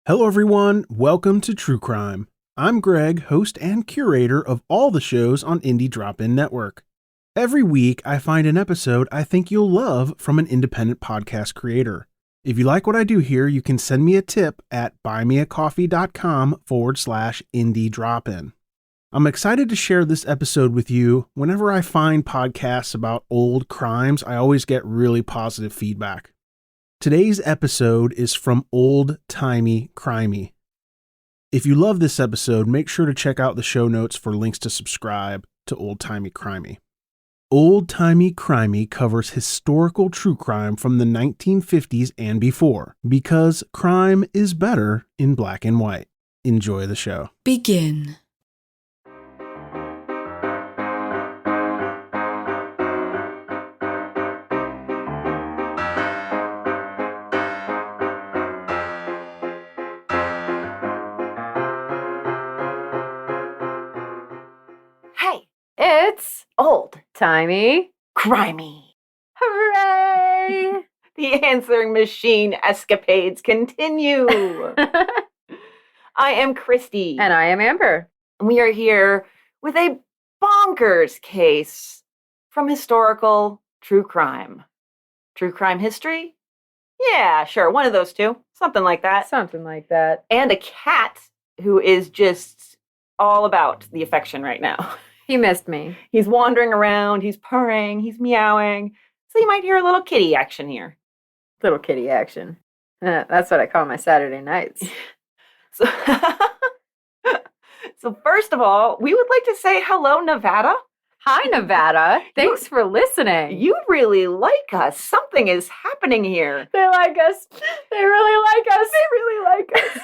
Hello everyone, welcome to True Crime. I'm Greg, host and curator of all the shows on Indie Drop-In Network. Every week I find an episode I think you'll love from an independent podcast creator. If you like what I do here, you can send me a tip at buymeacoffee.com/indie drop-in. I'm excited to share this episode with you. Whenever I find podcasts about old crimes, I always get really positive feedback. Today's episode is from Old Timey Crimey. If you love this episode, make sure to check out the show notes for links to subscribe to Old Timey Crimey. Old Timey Crimey covers historical true crime from the 1950s and before, because crime is better in black and white. Enjoy the show. Begin. It's Old Timey Crimey. Hooray! The answering machine escapades continue. I am Christy. And I am Amber. And we are here with a bonkers case from historical true crime. True crime history? Yeah, sure. One of those two. Something like that. Something like that. And a cat who is just all about the affection right now. He missed me. He's wandering around, he's purring, he's meowing. So you might hear a little kitty action here. Little kitty action. That's what I call my Saturday nights. So, so first of all, we would like to say hello, Nevada. Hi, Nevada. Thanks for listening. You really like us. Something is happening here. They like us. They really like us. They really like us.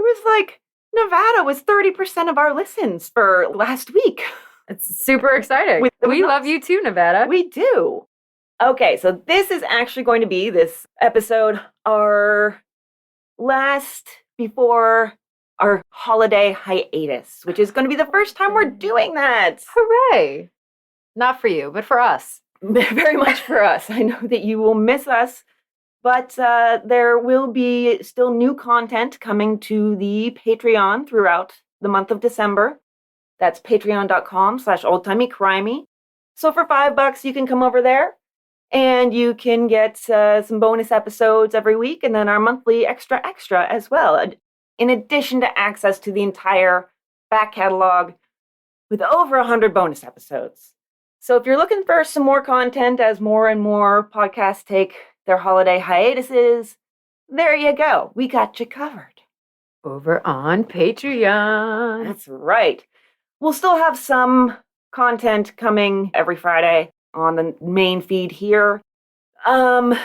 It was like Nevada was 30% of our listens for last week. It's super exciting. We love you too, Nevada. We do. Okay, so this is actually going to be, this episode, our last before our holiday hiatus, which is going to be the first time we're doing that. Hooray! Not for you, but for us. Very much for us. I know that you will miss us, but there will be still new content coming to the Patreon throughout the month of December. That's patreon.com/oldtimeycrimey. So for $5, you can come over there and you can get some bonus episodes every week and then our monthly extra as well, in addition to access to the entire back catalog with over 100 bonus episodes. So if you're looking for some more content as more and more podcasts take their holiday hiatuses, there you go. We got you covered. Over on Patreon. That's right. We'll still have some content coming every Friday on the main feed here. I'm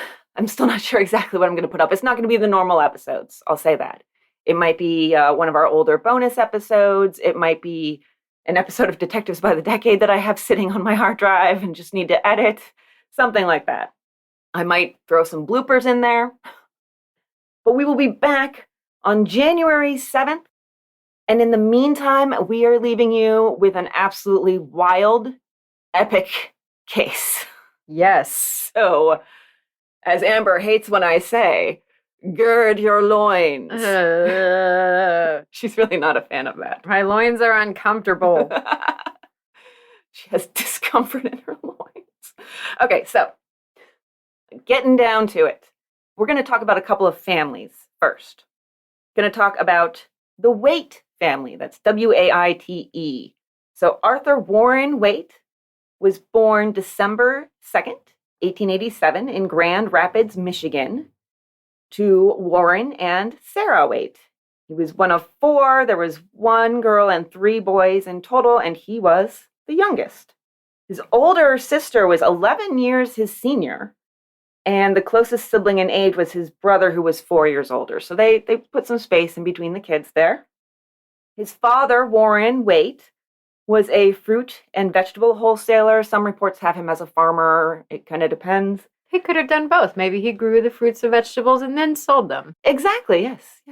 still not sure exactly what I'm going to put up. It's not going to be the normal episodes. I'll say that. It might be one of our older bonus episodes. It might be an episode of Detectives by the Decade that I have sitting on my hard drive and just need to edit. Something like that. I might throw some bloopers in there. But we will be back on January 7th. And in the meantime, we are leaving you with an absolutely wild, epic case. Yes. So, as Amber hates when I say, gird your loins. She's really not a fan of that. My loins are uncomfortable. She has discomfort in her loins. Okay, so, getting down to it. We're going to talk about a couple of families first. Going to talk about the Waite family. That's Waite. So Arthur Warren Waite was born December 2nd, 1887 in Grand Rapids, Michigan, to Warren and Sarah Waite. He was one of four. There was one girl and three boys in total, and he was the youngest. His older sister was 11 years his senior, and the closest sibling in age was his brother, who was 4 years older. So they put some space in between the kids there. His father, Warren Waite, was a fruit and vegetable wholesaler. Some reports have him as a farmer. It kind of depends. He could have done both. Maybe he grew the fruits and vegetables and then sold them. Exactly, yes.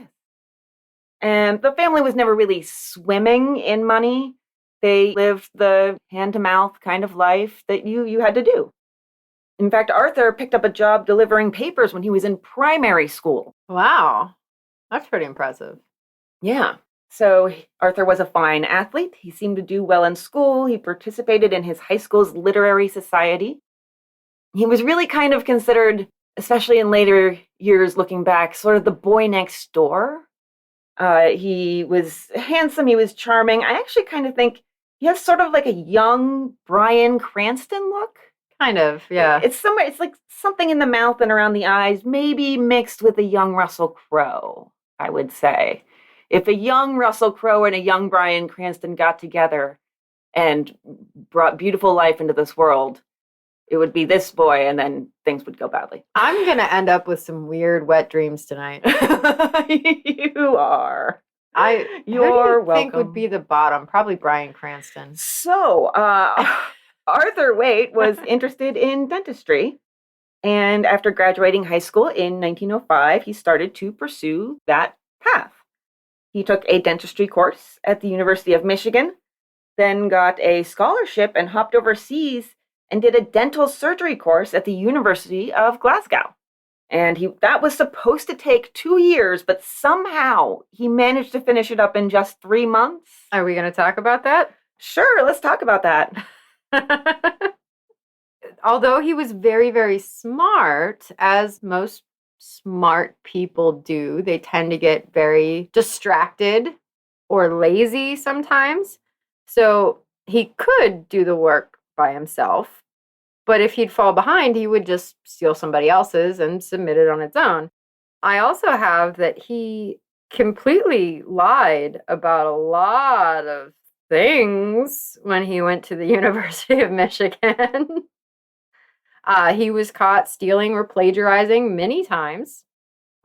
And the family was never really swimming in money. They lived the hand-to-mouth kind of life that you had to do. In fact, Arthur picked up a job delivering papers when he was in primary school. Wow. That's pretty impressive. Yeah. So Arthur was a fine athlete. He seemed to do well in school. He participated in his high school's literary society. He was really kind of considered, especially in later years looking back, sort of the boy next door. He was handsome. He was charming. I actually kind of think he has sort of like a young Bryan Cranston look. Kind of, yeah. It's like something in the mouth and around the eyes, maybe mixed with a young Russell Crowe, I would say. If a young Russell Crowe and a young Bryan Cranston got together and brought beautiful life into this world, it would be this boy, and then things would go badly. I'm going to end up with some weird wet dreams tonight. You are. You're welcome. Think would be the bottom? Probably Bryan Cranston. So, Arthur Waite was interested in dentistry, and after graduating high school in 1905, he started to pursue that path. He took a dentistry course at the University of Michigan, then got a scholarship and hopped overseas and did a dental surgery course at the University of Glasgow. And that was supposed to take 2 years, but somehow he managed to finish it up in just 3 months. Are we going to talk about that? Sure, let's talk about that. Although he was very, very smart, as most smart people do, they tend to get very distracted or lazy sometimes. So he could do the work by himself, but if he'd fall behind, he would just steal somebody else's and submit it on its own. I also have that he completely lied about a lot of things when he went to the University of Michigan. He was caught stealing or plagiarizing many times,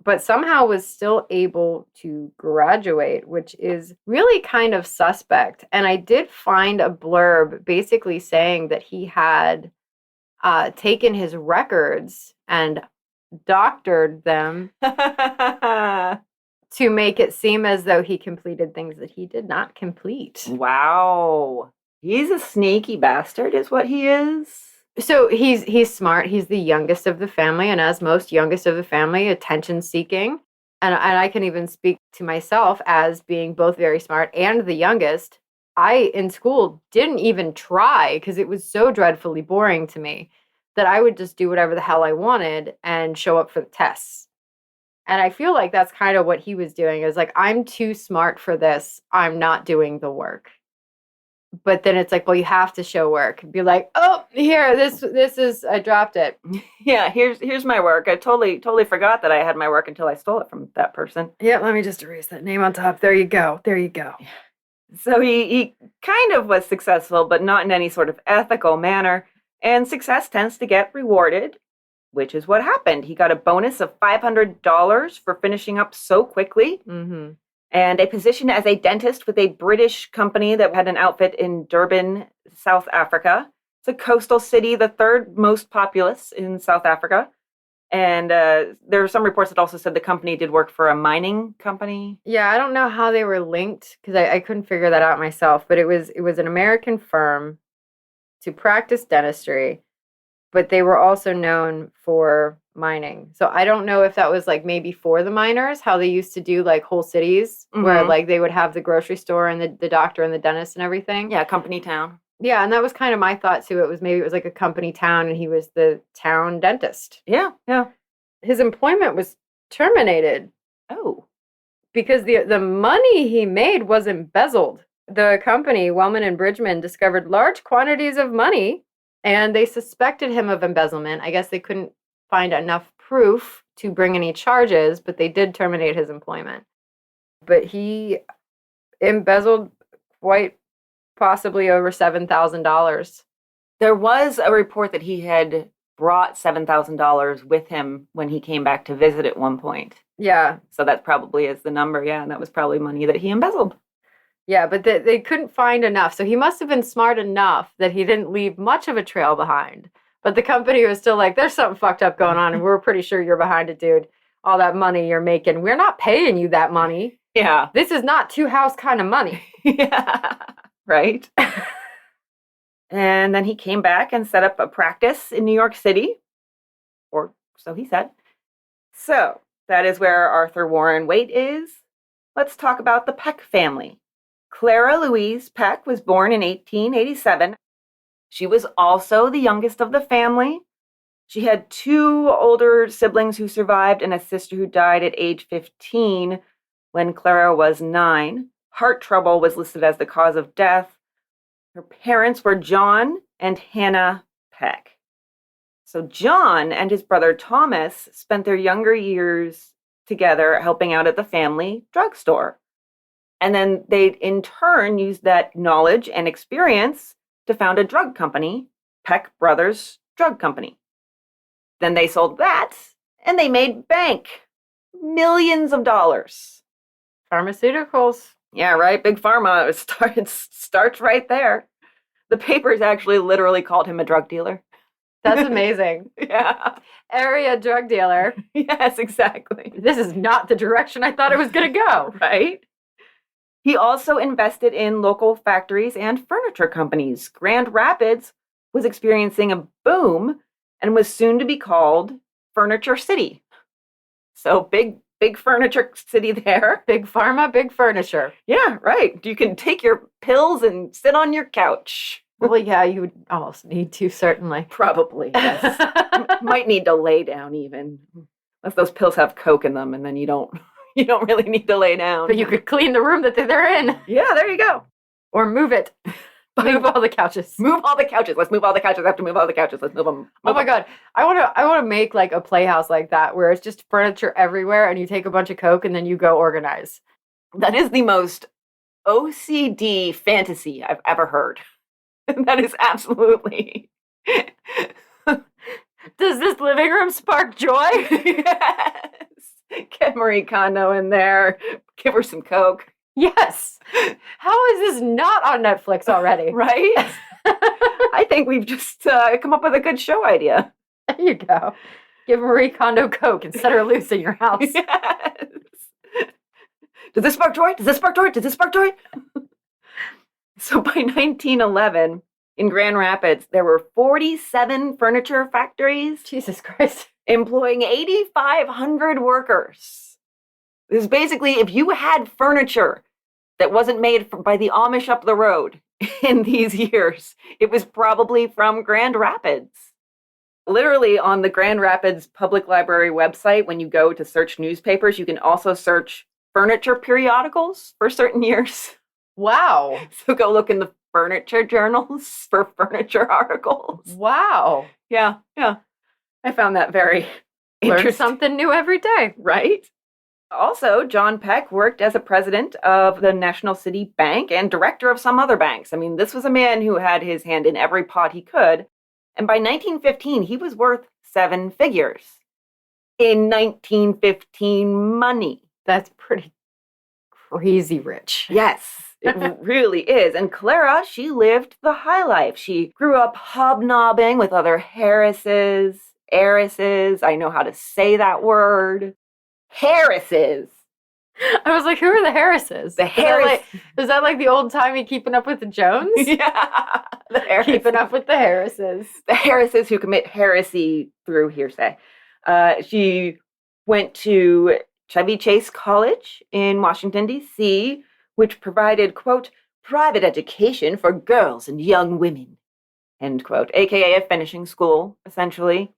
but somehow was still able to graduate, which is really kind of suspect. And I did find a blurb basically saying that he had taken his records and doctored them to make it seem as though he completed things that he did not complete. Wow. He's a sneaky bastard is what he is. So he's smart. He's the youngest of the family, and as most youngest of the family, attention seeking. And I can even speak to myself as being both very smart and the youngest. I, in school, didn't even try because it was so dreadfully boring to me that I would just do whatever the hell I wanted and show up for the tests. And I feel like that's kind of what he was doing. Is like, I'm too smart for this. I'm not doing the work. But then it's like, well, you have to show work. Be like, oh, here, this is, I dropped it. Yeah, here's my work. I totally forgot that I had my work until I stole it from that person. Yeah, let me just erase that name on top. There you go. There you go. So he kind of was successful, but not in any sort of ethical manner. And success tends to get rewarded, which is what happened. He got a bonus of $500 for finishing up so quickly. Mm-hmm. And a position as a dentist with a British company that had an outfit in Durban, South Africa. It's a coastal city, the third most populous in South Africa. And there are some reports that also said the company did work for a mining company. Yeah, I don't know how they were linked because I couldn't figure that out myself. But it was an American firm to practice dentistry, but they were also known for mining. So I don't know if that was like maybe for the miners, how they used to do like whole cities where like they would have the grocery store and the doctor and the dentist and everything. Yeah, company town. Yeah, and that was kind of my thought too. It was like a company town and he was the town dentist. Yeah. His employment was terminated. Oh. Because the money he made was embezzled. The company, Wellman and Bridgman, discovered large quantities of money and they suspected him of embezzlement. I guess they couldn't find enough proof to bring any charges, but they did terminate his employment. But he embezzled quite possibly over $7,000. There was a report that he had brought $7,000 with him when he came back to visit at one point. Yeah. So that probably is the number. Yeah, and that was probably money that he embezzled. Yeah, but they couldn't find enough. So he must have been smart enough that he didn't leave much of a trail behind. But the company was still like, there's something fucked up going on, and we're pretty sure you're behind it, dude. All that money you're making, we're not paying you that money. Yeah. This is not two-house kind of money. Yeah, right. And then he came back and set up a practice in New York City, or so he said. So That is where Arthur Warren Waite is. Let's talk about the Peck family. Clara Louise Peck was born in 1887. She was also the youngest of the family. She had 2 older siblings who survived and a sister who died at age 15 when Clara was 9. Heart trouble was listed as the cause of death. Her parents were John and Hannah Peck. So John and his brother Thomas spent their younger years together helping out at the family drugstore. And then they, in turn, used that knowledge and experience to found a drug company, Peck Brothers Drug Company. Then they sold that, and they made bank. Millions of dollars. Pharmaceuticals. Yeah, right? Big Pharma. It starts right there. The papers actually literally called him a drug dealer. That's amazing. Yeah. Area drug dealer. Yes, exactly. This is not the direction I thought it was going to go. Right? He also invested in local factories and furniture companies. Grand Rapids was experiencing a boom and was soon to be called Furniture City. So big furniture city there. Big pharma, big furniture. Yeah, right. You can take your pills and sit on your couch. Well, yeah, you would almost need to, certainly. Probably, yes. Might need to lay down even. Unless those pills have Coke in them, and then you don't really need to lay down. But you could clean the room that they're in. Yeah, there you go. Or move it. Move all the couches. Move all the couches. Let's move all the couches. I have to move all the couches. Let's move them. Oh my God. I want to make like a playhouse like that where it's just furniture everywhere and you take a bunch of Coke and then you go organize. That is the most OCD fantasy I've ever heard. That is absolutely. Does this living room spark joy? Yes. Get Marie Kondo in there. Give her some Coke. Yes. How is this not on Netflix already? Right? I think we've just come up with a good show idea. There you go. Give Marie Kondo Coke and set her loose in your house. Yes. Does this spark joy? Does this spark joy? Does this spark joy? So by 1911, in Grand Rapids, there were 47 furniture factories. Jesus Christ. Employing 8,500 workers. This is basically, if you had furniture that wasn't made by the Amish up the road in these years, it was probably from Grand Rapids. Literally on the Grand Rapids Public Library website, when you go to search newspapers, you can also search furniture periodicals for certain years. Wow. So go look in the furniture journals for furniture articles. Wow. Yeah. I found that very interesting. Learn something new every day. Right? Also, John Peck worked as a president of the National City Bank and director of some other banks. I mean, this was a man who had his hand in every pot he could. And by 1915, he was worth 7 figures. In 1915 money. That's pretty crazy rich. Yes, it really is. And Clara, she lived the high life. She grew up hobnobbing with other heiresses. I know how to say that word. Harrises. I was like, who are the Harrises? The Harris. Is that like the old timey keeping up with the Jones? Yeah. The Harrises. Keeping up with the Harrises. The Harrises who commit heresy through hearsay. She went to Chevy Chase College in Washington, D.C., which provided, quote, private education for girls and young women, end quote, a.k.a. a finishing school, essentially.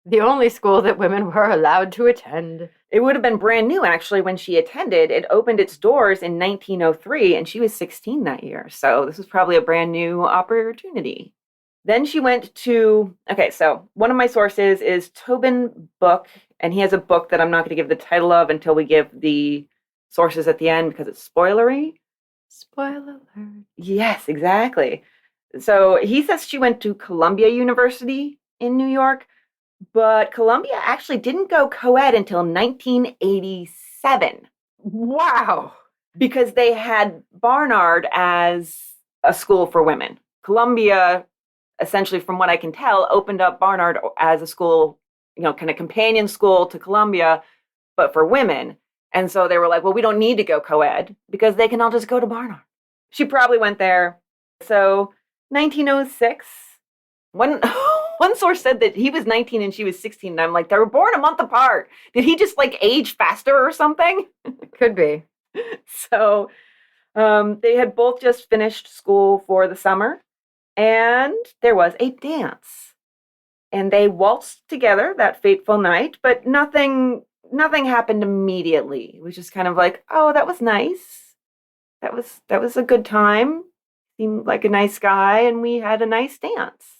The only school that women were allowed to attend. It would have been brand new, actually, when she attended. It opened its doors in 1903, and she was 16 that year. So this was probably a brand new opportunity. Then she went to, so one of my sources is Tobin Book, and he has a book that I'm not going to give the title of until we give the sources at the end because it's spoilery. Spoiler alert. Yes, exactly. So he says she went to Columbia University in New York, but Columbia actually didn't go co-ed until 1987. Wow. Because they had Barnard as a school for women. Columbia, essentially, from what I can tell, opened up Barnard as a school, kind of companion school to Columbia, but for women. And so they were like, well, we don't need to go co-ed because they can all just go to Barnard. She probably went there. So 1906, when One source said that he was 19 and she was 16. And I'm like, they were born a month apart. Did he just like age faster or something? Could be. So they had both just finished school for the summer, and there was a dance. And they waltzed together that fateful night, but nothing happened immediately. It was just kind of like, oh, that was nice. That was a good time. Seemed like a nice guy, and we had a nice dance.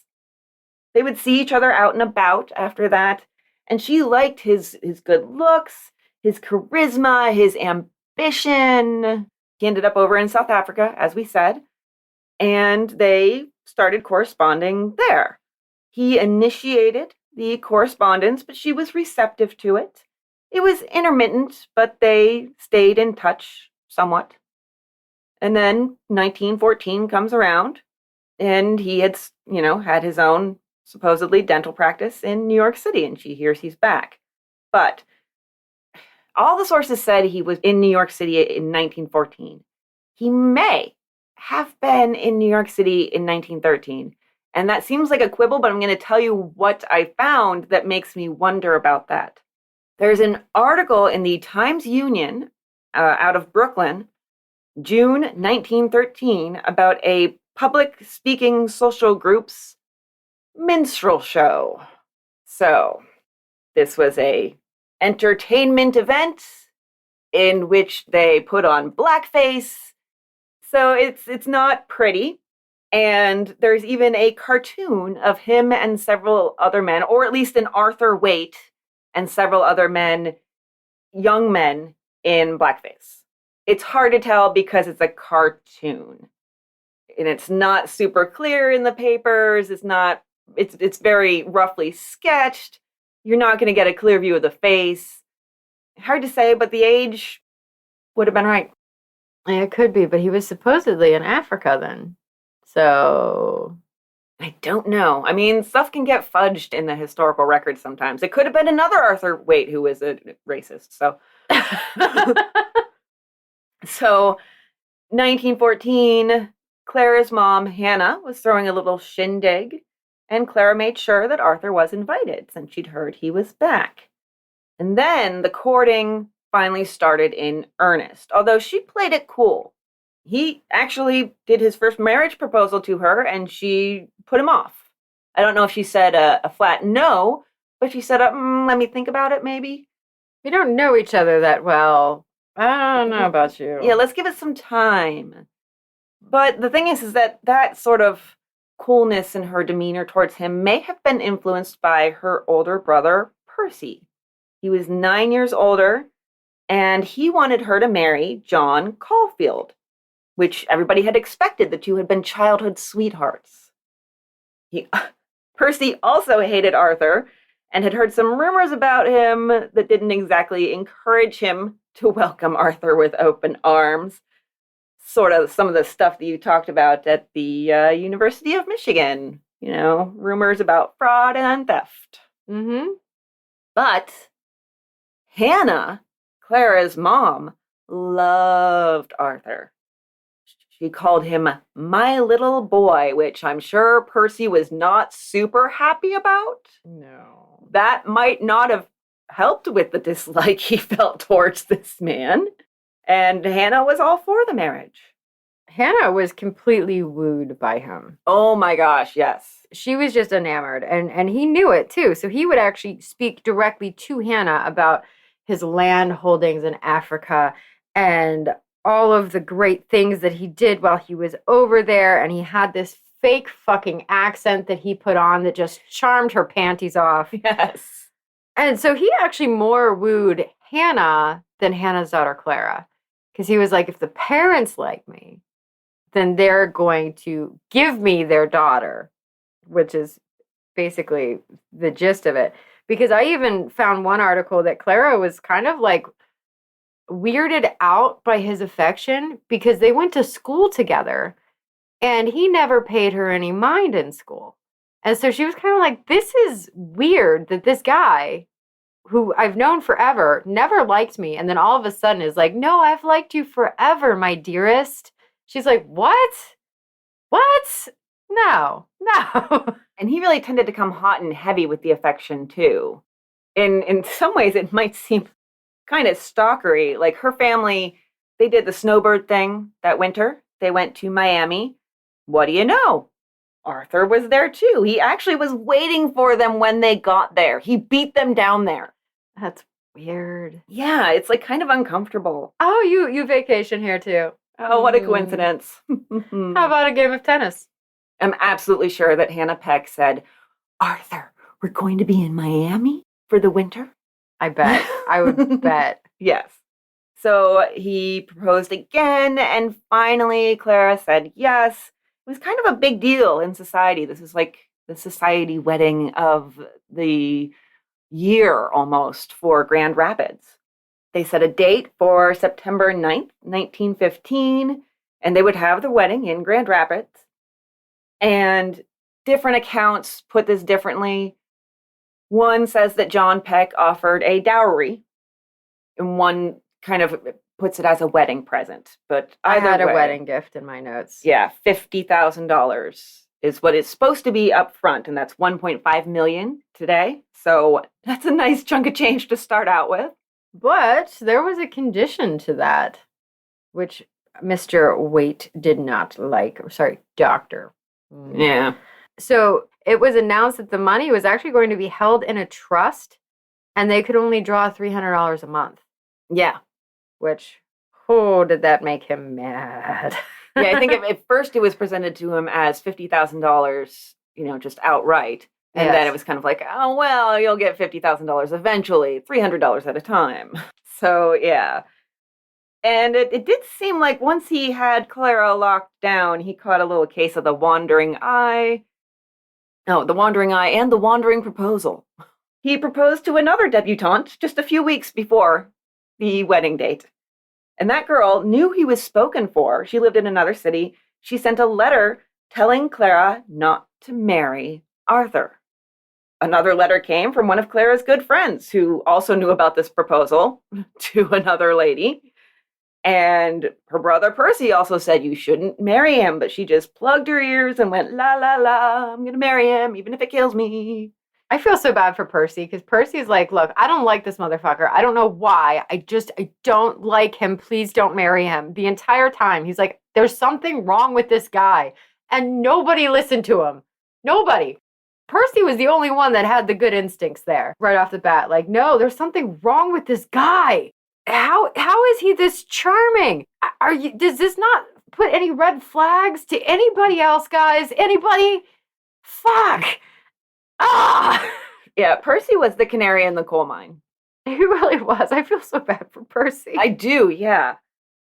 They would see each other out and about after that, and she liked his good looks, his charisma, his ambition. He ended up over in South Africa, as we said, and they started corresponding there. He initiated the correspondence, but she was receptive to it. It was intermittent, but they stayed in touch somewhat. And then 1914 comes around, and he had, had his own supposedly dental practice in New York City, and she hears he's back. But all the sources said he was in New York City in 1914. He may have been in New York City in 1913. And that seems like a quibble, but I'm going to tell you what I found that makes me wonder about that. There's an article in the Times-Union out of Brooklyn, June 1913, about a public speaking social group's minstrel show. So this was a entertainment event in which they put on blackface. So it's not pretty. And there's even a cartoon of him and several other men, or at least an Arthur Waite and several other men, young men in blackface. It's hard to tell because it's a cartoon. And it's not super clear in the papers. It's very roughly sketched. You're not going to get a clear view of the face. Hard to say, but the age would have been right. It could be, but he was supposedly in Africa then. So I don't know. I mean, stuff can get fudged in the historical records sometimes. It could have been another Arthur Waite who was a racist. So, so 1914, Clara's mom, Hannah, was throwing a little shindig, and Clara made sure that Arthur was invited since she'd heard he was back. And then the courting finally started in earnest, although she played it cool. He actually did his first marriage proposal to her, and she put him off. I don't know if she said a flat no, but she said, let me think about it, maybe. We don't know each other that well. I don't know about you. Yeah, let's give it some time. But the thing is that sort of coolness in her demeanor towards him may have been influenced by her older brother, Percy. He was 9 years older, and he wanted her to marry John Caulfield, which everybody had expected. The two had been childhood sweethearts. Percy also hated Arthur and had heard some rumors about him that didn't exactly encourage him to welcome Arthur with open arms. Sort of some of the stuff that you talked about at the University of Michigan, rumors about fraud and theft. Mm-hmm. But Hannah, Clara's mom, loved Arthur. She called him my little boy, which I'm sure Percy was not super happy about. No. That might not have helped with the dislike he felt towards this man. And Hannah was all for the marriage. Hannah was completely wooed by him. Oh my gosh, yes. She was just enamored, and he knew it too. So he would actually speak directly to Hannah about his land holdings in Africa and all of the great things that he did while he was over there. And he had this fake fucking accent that he put on that just charmed her panties off. Yes. And so he actually more wooed Hannah than Hannah's daughter, Clara. Because he was like, if the parents like me, then they're going to give me their daughter, which is basically the gist of it. Because I even found one article that Clara was kind of like weirded out by his affection because they went to school together and he never paid her any mind in school. And so she was kind of like, this is weird that this guy who I've known forever never liked me. And then all of a sudden is like, no, I've liked you forever, my dearest. She's like, what? What? No. And he really tended to come hot and heavy with the affection, too. In some ways, it might seem kind of stalkery. Like her family, they did the snowbird thing that winter. They went to Miami. What do you know? Arthur was there, too. He actually was waiting for them when they got there. He beat them down there. That's weird. Yeah, it's like kind of uncomfortable. Oh, you vacation here too. Oh, what a coincidence. How about a game of tennis? I'm absolutely sure that Hannah Peck said, Arthur, we're going to be in Miami for the winter. I bet. I would bet. Yes. So he proposed again, and finally Clara said yes. It was kind of a big deal in society. This is like the society wedding of the year almost for Grand Rapids. They set a date for September 9th, 1915, and they would have the wedding in Grand Rapids. And different accounts put this differently. One says that John Peck offered a dowry, and one kind of puts it as a wedding present. But either I had way, a wedding gift in my notes. Yeah, $50,000 is what it's supposed to be up front, and that's $1.5 million today. So that's a nice chunk of change to start out with. But there was a condition to that, which Mr. Waite did not like. Sorry, Doctor. Yeah. So it was announced that the money was actually going to be held in a trust, and they could only draw $300 a month. Yeah. Which, oh, did that make him mad? Yeah, I think at first it was presented to him as $50,000, just outright. And then it was kind of like, oh, well, you'll get $50,000 eventually, $300 at a time. So, yeah. And it did seem like once he had Clara locked down, he caught a little case of the wandering eye. Oh, the wandering eye and the wandering proposal. He proposed to another debutante just a few weeks before the wedding date. And that girl knew he was spoken for. She lived in another city. She sent a letter telling Clara not to marry Arthur. Another letter came from one of Clara's good friends who also knew about this proposal to another lady. And her brother Percy also said you shouldn't marry him, but she just plugged her ears and went, la, la, la, I'm going to marry him, even if it kills me. I feel so bad for Percy because Percy's like, look, I don't like this motherfucker. I don't know why. I don't like him. Please don't marry him. The entire time, he's like, there's something wrong with this guy. And nobody listened to him. Nobody. Percy was the only one that had the good instincts there right off the bat. Like, no, there's something wrong with this guy. How is he this charming? Does this not put any red flags to anybody else, guys? Anybody? Fuck. Ah! Yeah, Percy was the canary in the coal mine. He really was. I feel so bad for Percy. I do, yeah.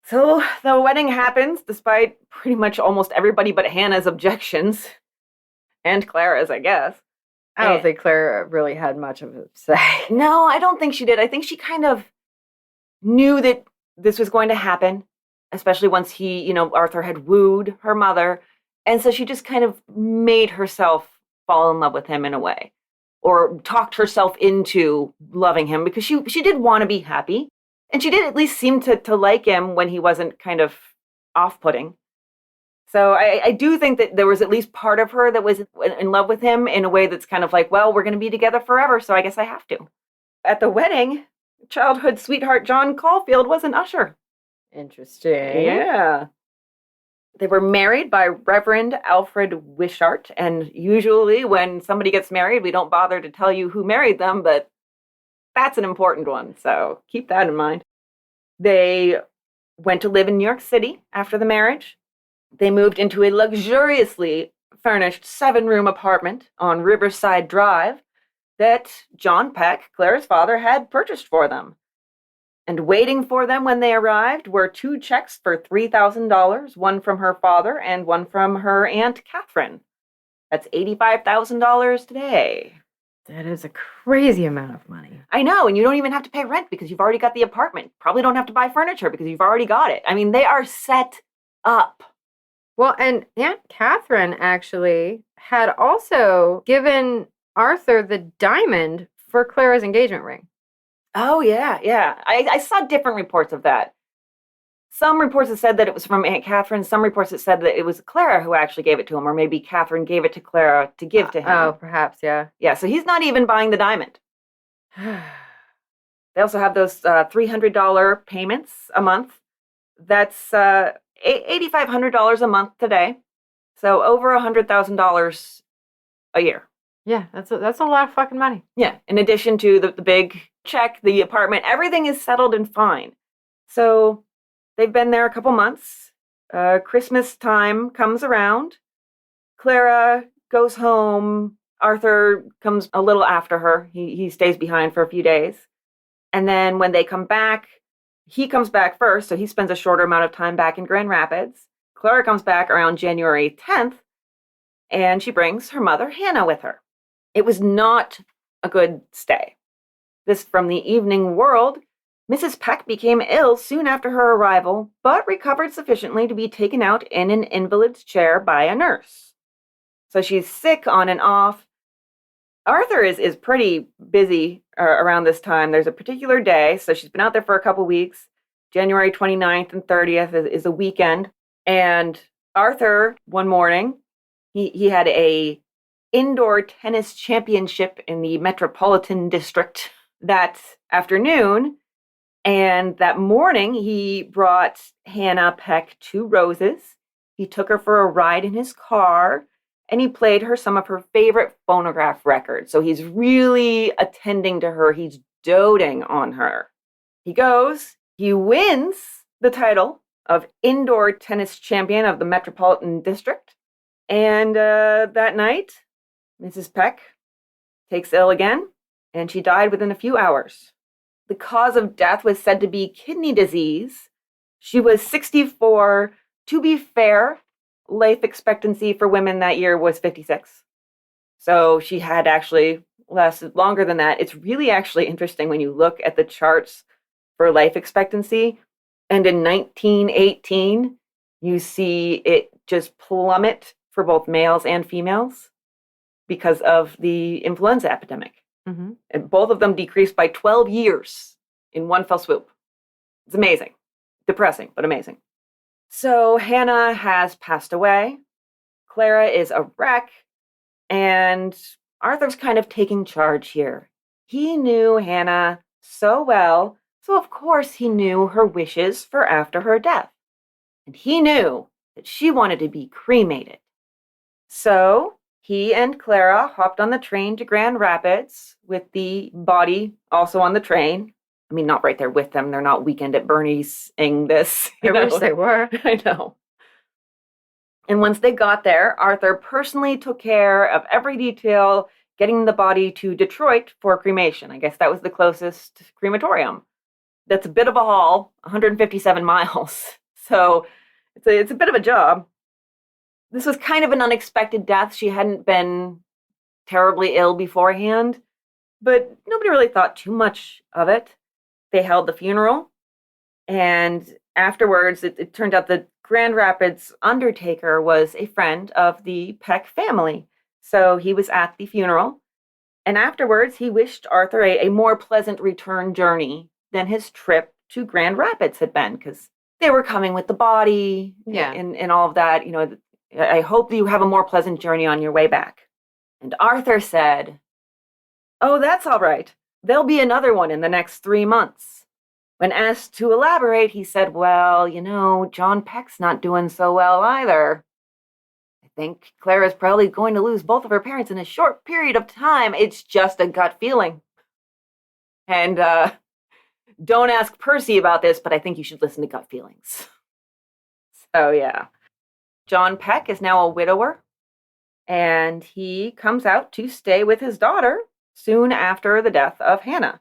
So the wedding happens despite pretty much almost everybody but Hannah's objections. And Clara's, I guess. I don't think Clara really had much of a say. No, I don't think she did. I think she kind of knew that this was going to happen, especially once Arthur had wooed her mother. And so she just kind of made herself fall in love with him in a way, or talked herself into loving him because she did want to be happy. And she did at least seem to like him when he wasn't kind of off-putting. So I do think that there was at least part of her that was in love with him in a way that's kind of like, well, we're going to be together forever, so I guess I have to. At the wedding, childhood sweetheart John Caulfield was an usher. Interesting. Yeah. They were married by Reverend Alfred Wishart, and usually when somebody gets married, we don't bother to tell you who married them, but that's an important one, so keep that in mind. They went to live in New York City after the marriage. They moved into a luxuriously furnished 7-room apartment on Riverside Drive that John Peck, Clara's father, had purchased for them. And waiting for them when they arrived were 2 checks for $3,000, one from her father and one from her Aunt Catherine. That's $85,000 today. That is a crazy amount of money. I know, and you don't even have to pay rent because you've already got the apartment. Probably don't have to buy furniture because you've already got it. I mean, they are set up. Well, and Aunt Catherine actually had also given Arthur the diamond for Clara's engagement ring. Oh, yeah. I saw different reports of that. some reports have said that it was from Aunt Catherine. Some reports have said that it was Clara who actually gave it to him, or maybe Catherine gave it to Clara to give to him. Oh, perhaps, yeah. Yeah, so he's not even buying the diamond. They also have those $300 payments a month. That's $8,500 a month today. So over $100,000 a year. Yeah, that's a lot of fucking money. Yeah, in addition to the big check, the apartment, everything is settled and fine. So they've been there a couple months. Christmas time comes around. Clara goes home. Arthur comes a little after her. He stays behind for a few days. And then when they come back, he comes back first, so he spends a shorter amount of time back in Grand Rapids. Clara comes back around January 10th, and she brings her mother, Hannah, with her. It was not a good stay. This from the Evening World. Mrs. Peck became ill soon after her arrival, but recovered sufficiently to be taken out in an invalid's chair by a nurse. So she's sick on and off. Arthur is pretty busy around this time. There's a particular day, so she's been out there for a couple weeks. January 29th and 30th is a weekend. And Arthur, one morning, he had a indoor tennis championship in the Metropolitan District that afternoon. And that morning, he brought Hannah Peck 2 roses. He took her for a ride in his car, and he played her some of her favorite phonograph records. So he's really attending to her. He's doting on her. He goes, he wins the title of indoor tennis champion of the Metropolitan District. And that night, Mrs. Peck takes ill again, and she died within a few hours. The cause of death was said to be kidney disease. She was 64. To be fair, life expectancy for women that year was 56. So she had actually lasted longer than that. It's really actually interesting when you look at the charts for life expectancy. And in 1918, you see it just plummet for both males and females because of the influenza epidemic. Mm-hmm. And both of them decreased by 12 years in one fell swoop. It's amazing. Depressing, but amazing. So Hannah has passed away. Clara is a wreck. And Arthur's kind of taking charge here. He knew Hannah so well, so of course he knew her wishes for after her death. And he knew that she wanted to be cremated. So he and Clara hopped on the train to Grand Rapids with the body also on the train. I mean, not right there with them. They're not Weekend at Bernie's-ing this. I wish they were. I know. And once they got there, Arthur personally took care of every detail, getting the body to Detroit for cremation. I guess that was the closest crematorium. That's a bit of a haul, 157 miles. So it's a bit of a job. This was kind of an unexpected death. She hadn't been terribly ill beforehand, but nobody really thought too much of it. They held the funeral, and afterwards, it turned out the Grand Rapids undertaker was a friend of the Peck family. So he was at the funeral, and afterwards, he wished Arthur a more pleasant return journey than his trip to Grand Rapids had been, because they were coming with the body and all of that. You know, I hope that you have a more pleasant journey on your way back. And Arthur said, "Oh, that's all right. There'll be another one in the next 3 months." When asked to elaborate, he said, "Well, you know, John Peck's not doing so well either. I think Clara's probably going to lose both of her parents in a short period of time. It's just a gut feeling. And don't ask Percy about this, but I think you should listen to gut feelings." So, yeah. John Peck is now a widower, and he comes out to stay with his daughter soon after the death of Hannah.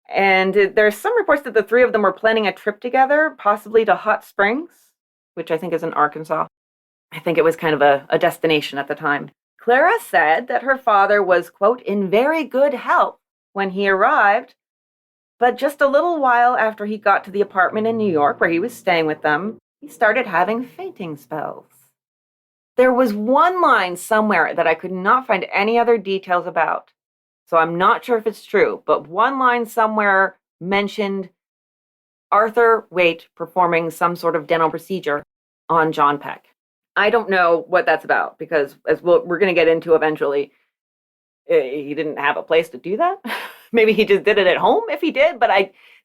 And there's some reports that the three of them were planning a trip together, possibly to Hot Springs, which I think is in Arkansas. I think it was kind of a destination at the time. Clara said that her father was, quote, in very good health when he arrived, but just a little while after he got to the apartment in New York where he was staying with them, he started having fainting spells. There was one line somewhere that I could not find any other details about, so I'm not sure if it's true, but one line somewhere mentioned Arthur Waite performing some sort of dental procedure on John Peck. I don't know what that's about because, as we're going to get into eventually, he didn't have a place to do that. Maybe he just did it at home if he did, but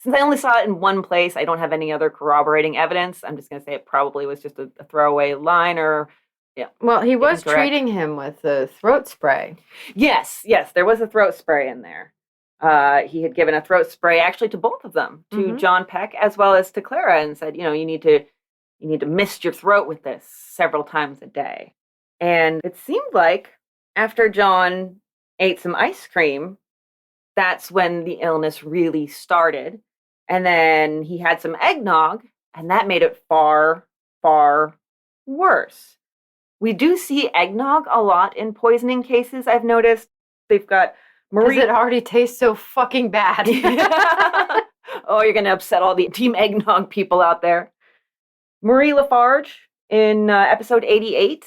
since I only saw it in one place, I don't have any other corroborating evidence. I'm just going to say it probably was just a throwaway line or, yeah. Well, he was incorrect. treating him with the throat spray. Yes, there was a throat spray in there. He had given a throat spray actually to both of them, to John Peck as well as to Clara, and said, you need to mist your throat with this several times a day. And it seemed like after John ate some ice cream, that's when the illness really started. And then he had some eggnog, and that made it far, far worse. We do see eggnog a lot in poisoning cases, I've noticed. They've got Marie. Because it already tastes so fucking bad. Oh, you're going to upset all the Team Eggnog people out there. Marie Lafarge in episode 88,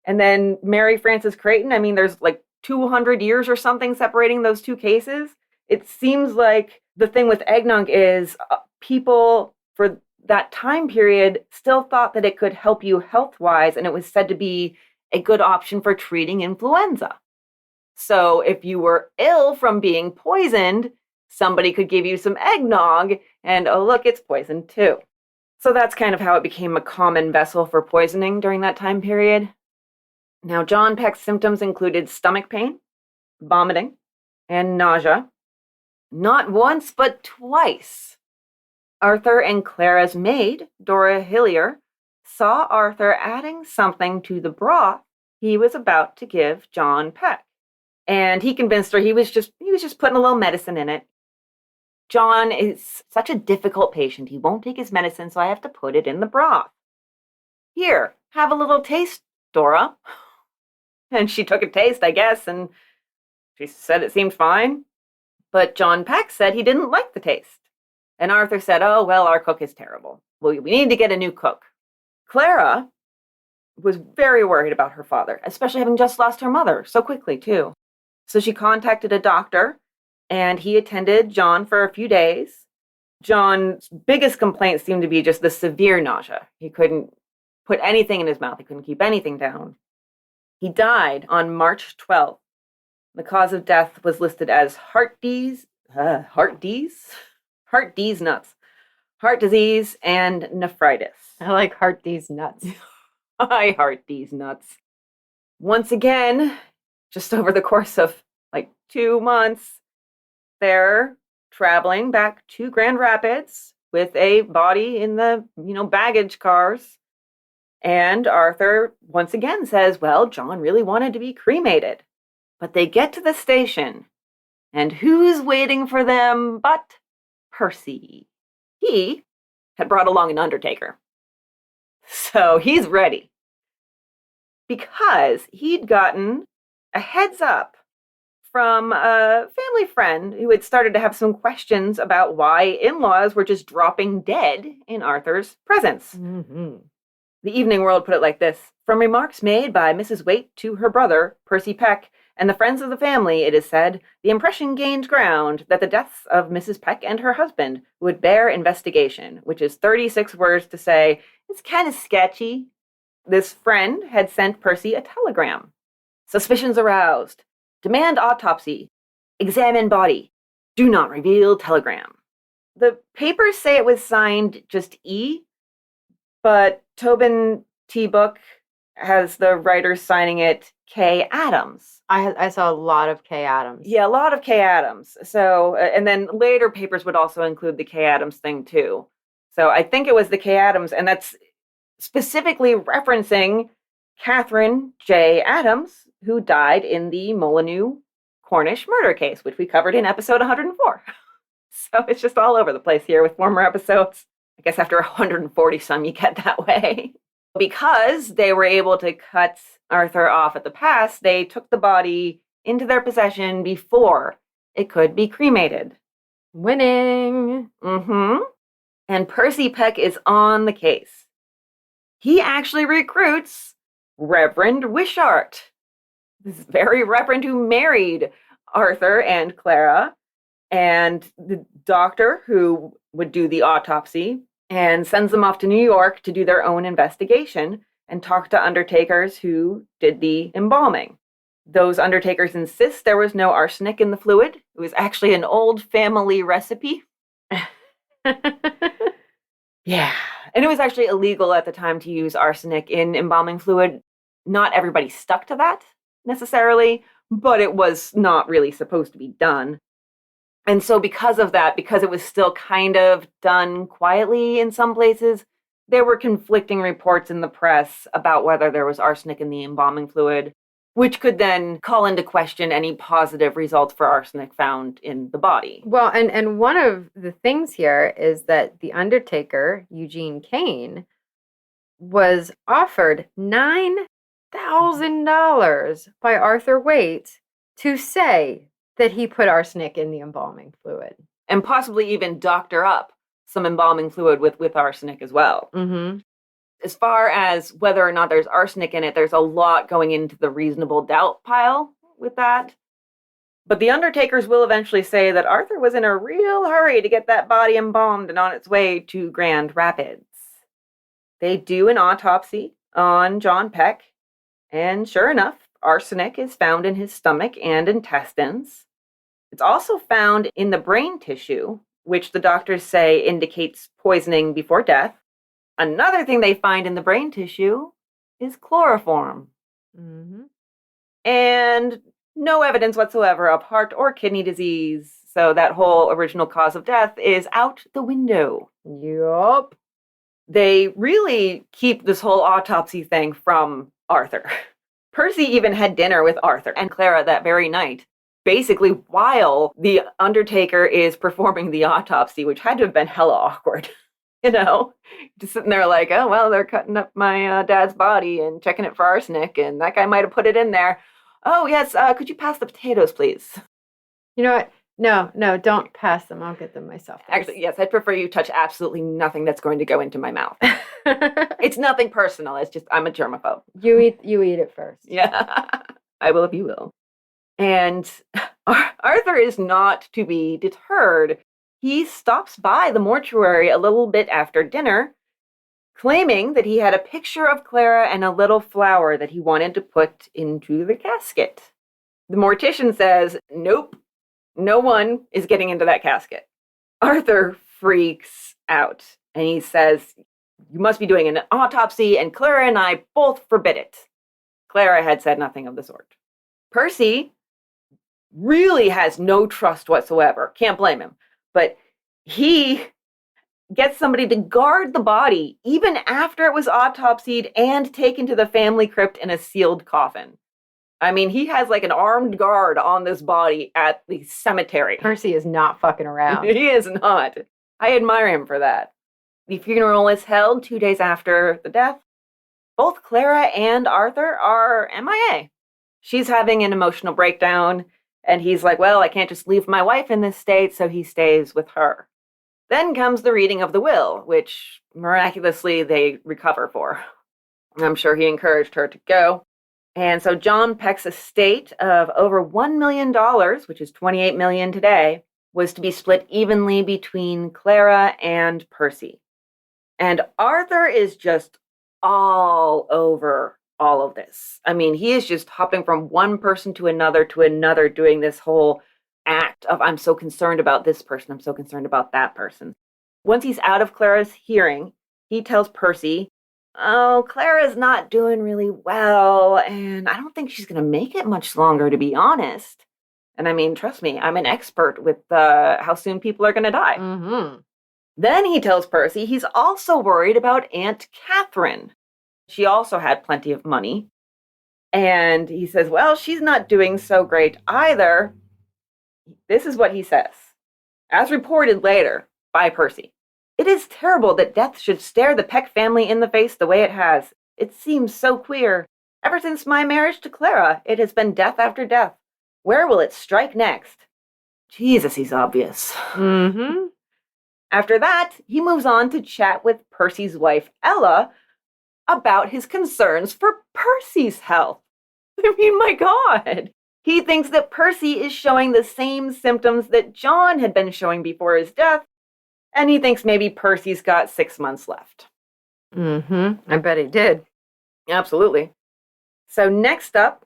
and then Mary Frances Creighton. I mean, there's like 200 years or something separating those two cases. It seems like the thing with eggnog is people for that time period still thought that it could help you health-wise, and it was said to be a good option for treating influenza. So if you were ill from being poisoned, somebody could give you some eggnog, and oh, look, it's poisoned too. So that's kind of how it became a common vessel for poisoning during that time period. Now, John Peck's symptoms included stomach pain, vomiting, and nausea. Not once, but twice. Arthur and Clara's maid, Dora Hillier, saw Arthur adding something to the broth he was about to give John Peck. And he convinced her he was just putting a little medicine in it. John is such a difficult patient. He won't take his medicine, so I have to put it in the broth. Here, have a little taste, Dora. And she took a taste, I guess, and she said it seemed fine. But John Peck said he didn't like the taste. And Arthur said, oh, well, our cook is terrible. Well, we need to get a new cook. Clara was very worried about her father, especially having just lost her mother so quickly, too. So she contacted a doctor, and he attended John for a few days. John's biggest complaint seemed to be just the severe nausea. He couldn't put anything in his mouth. He couldn't keep anything down. He died on March 12th. The cause of death was listed as heart disease, and nephritis. I like heart these nuts. I heart these nuts. Once again, just over the course of like 2 months, they're traveling back to Grand Rapids with a body in the, baggage cars. And Arthur once again says, well, John really wanted to be cremated. But they get to the station, and who's waiting for them but Percy? He had brought along an undertaker. So he's ready. Because he'd gotten a heads up from a family friend who had started to have some questions about why in-laws were just dropping dead in Arthur's presence. Mm-hmm. The Evening World put it like this: from remarks made by Mrs. Waite to her brother, Percy Peck, and the friends of the family, it is said, the impression gained ground that the deaths of Mrs. Peck and her husband would bear investigation, which is 36 words to say, it's kind of sketchy. This friend had sent Percy a telegram. Suspicions aroused. Demand autopsy. Examine body. Do not reveal telegram. The papers say it was signed just E, but Tobin T. Book has the writer signing it K. Adams. I saw a lot of K. Adams. Yeah, a lot of K. Adams. So, and then later papers would also include the K. Adams thing too. So I think it was the K. Adams, and that's specifically referencing Catherine J. Adams, who died in the Molyneux Cornish murder case, which we covered in episode 104. So it's just all over the place here with former episodes. I guess after 140 some, you get that way. Because they were able to cut Arthur off at the pass, they took the body into their possession before it could be cremated. Winning! Mm-hmm. And Percy Peck is on the case. He actually recruits Reverend Wishart, this very reverend who married Arthur and Clara, and the doctor who would do the autopsy and sends them off to New York to do their own investigation and talk to undertakers who did the embalming. Those undertakers insist there was no arsenic in the fluid. It was actually an old family recipe. Yeah. And it was actually illegal at the time to use arsenic in embalming fluid. Not everybody stuck to that necessarily, but it was not really supposed to be done. And so because of that, because it was still kind of done quietly in some places, there were conflicting reports in the press about whether there was arsenic in the embalming fluid, which could then call into question any positive results for arsenic found in the body. Well, and one of the things here is that the undertaker, Eugene Kane, was offered $9,000 by Arthur Waite to say that he put arsenic in the embalming fluid. And possibly even doctor up some embalming fluid with arsenic as well. Mm-hmm. As far as whether or not there's arsenic in it, there's a lot going into the reasonable doubt pile with that. But the undertakers will eventually say that Arthur was in a real hurry to get that body embalmed and on its way to Grand Rapids. They do an autopsy on John Peck, and sure enough, arsenic is found in his stomach and intestines. It's also found in the brain tissue, which the doctors say indicates poisoning before death. Another thing they find in the brain tissue is chloroform. Mm-hmm. And no evidence whatsoever of heart or kidney disease. So that whole original cause of death is out the window. Yup. They really keep this whole autopsy thing from Arthur. Percy even had dinner with Arthur and Clara that very night, basically while the undertaker is performing the autopsy, which had to have been hella awkward. Just sitting there like, oh, well, they're cutting up my dad's body and checking it for arsenic, and that guy might have put it in there. Oh, yes, could you pass the potatoes, please? You know what? No, don't pass them. I'll get them myself. Actually, yes, I'd prefer you touch absolutely nothing that's going to go into my mouth. It's nothing personal. It's just I'm a germaphobe. You eat it first. Yeah, I will if you will. And Arthur is not to be deterred. He stops by the mortuary a little bit after dinner, claiming that he had a picture of Clara and a little flower that he wanted to put into the casket. The mortician says, nope, no one is getting into that casket. Arthur freaks out, and he says, you must be doing an autopsy, and Clara and I both forbid it. Clara had said nothing of the sort. Percy really has no trust whatsoever. Can't blame him. But he gets somebody to guard the body even after it was autopsied and taken to the family crypt in a sealed coffin. I mean, he has like an armed guard on this body at the cemetery. Percy is not fucking around. He is not. I admire him for that. The funeral is held 2 days after the death. Both Clara and Arthur are MIA. She's having an emotional breakdown, and he's like, well, I can't just leave my wife in this state, so he stays with her. Then comes the reading of the will, which miraculously they recover for. I'm sure he encouraged her to go. And so John Peck's estate of over $1 million, which is $28 million today, was to be split evenly between Clara and Percy. And Arthur is just all over all of this. I mean, he is just hopping from one person to another, doing this whole act of, I'm so concerned about this person, I'm so concerned about that person. Once he's out of Clara's hearing, he tells Percy, oh, Clara's not doing really well, and I don't think she's going to make it much longer, to be honest. And I mean, trust me, I'm an expert with how soon people are going to die. Mm-hmm. Then he tells Percy he's also worried about Aunt Catherine. She also had plenty of money. And he says, well, she's not doing so great either. This is what he says, as reported later by Percy. It is terrible that death should stare the Peck family in the face the way it has. It seems so queer. Ever since my marriage to Clara, it has been death after death. Where will it strike next? Jesus, he's obvious. Mm-hmm. After that, he moves on to chat with Percy's wife, Ella, about his concerns for Percy's health. I mean, my God. He thinks that Percy is showing the same symptoms that John had been showing before his death, And he thinks maybe Percy's got 6 months left. I bet he did. Absolutely. So next up,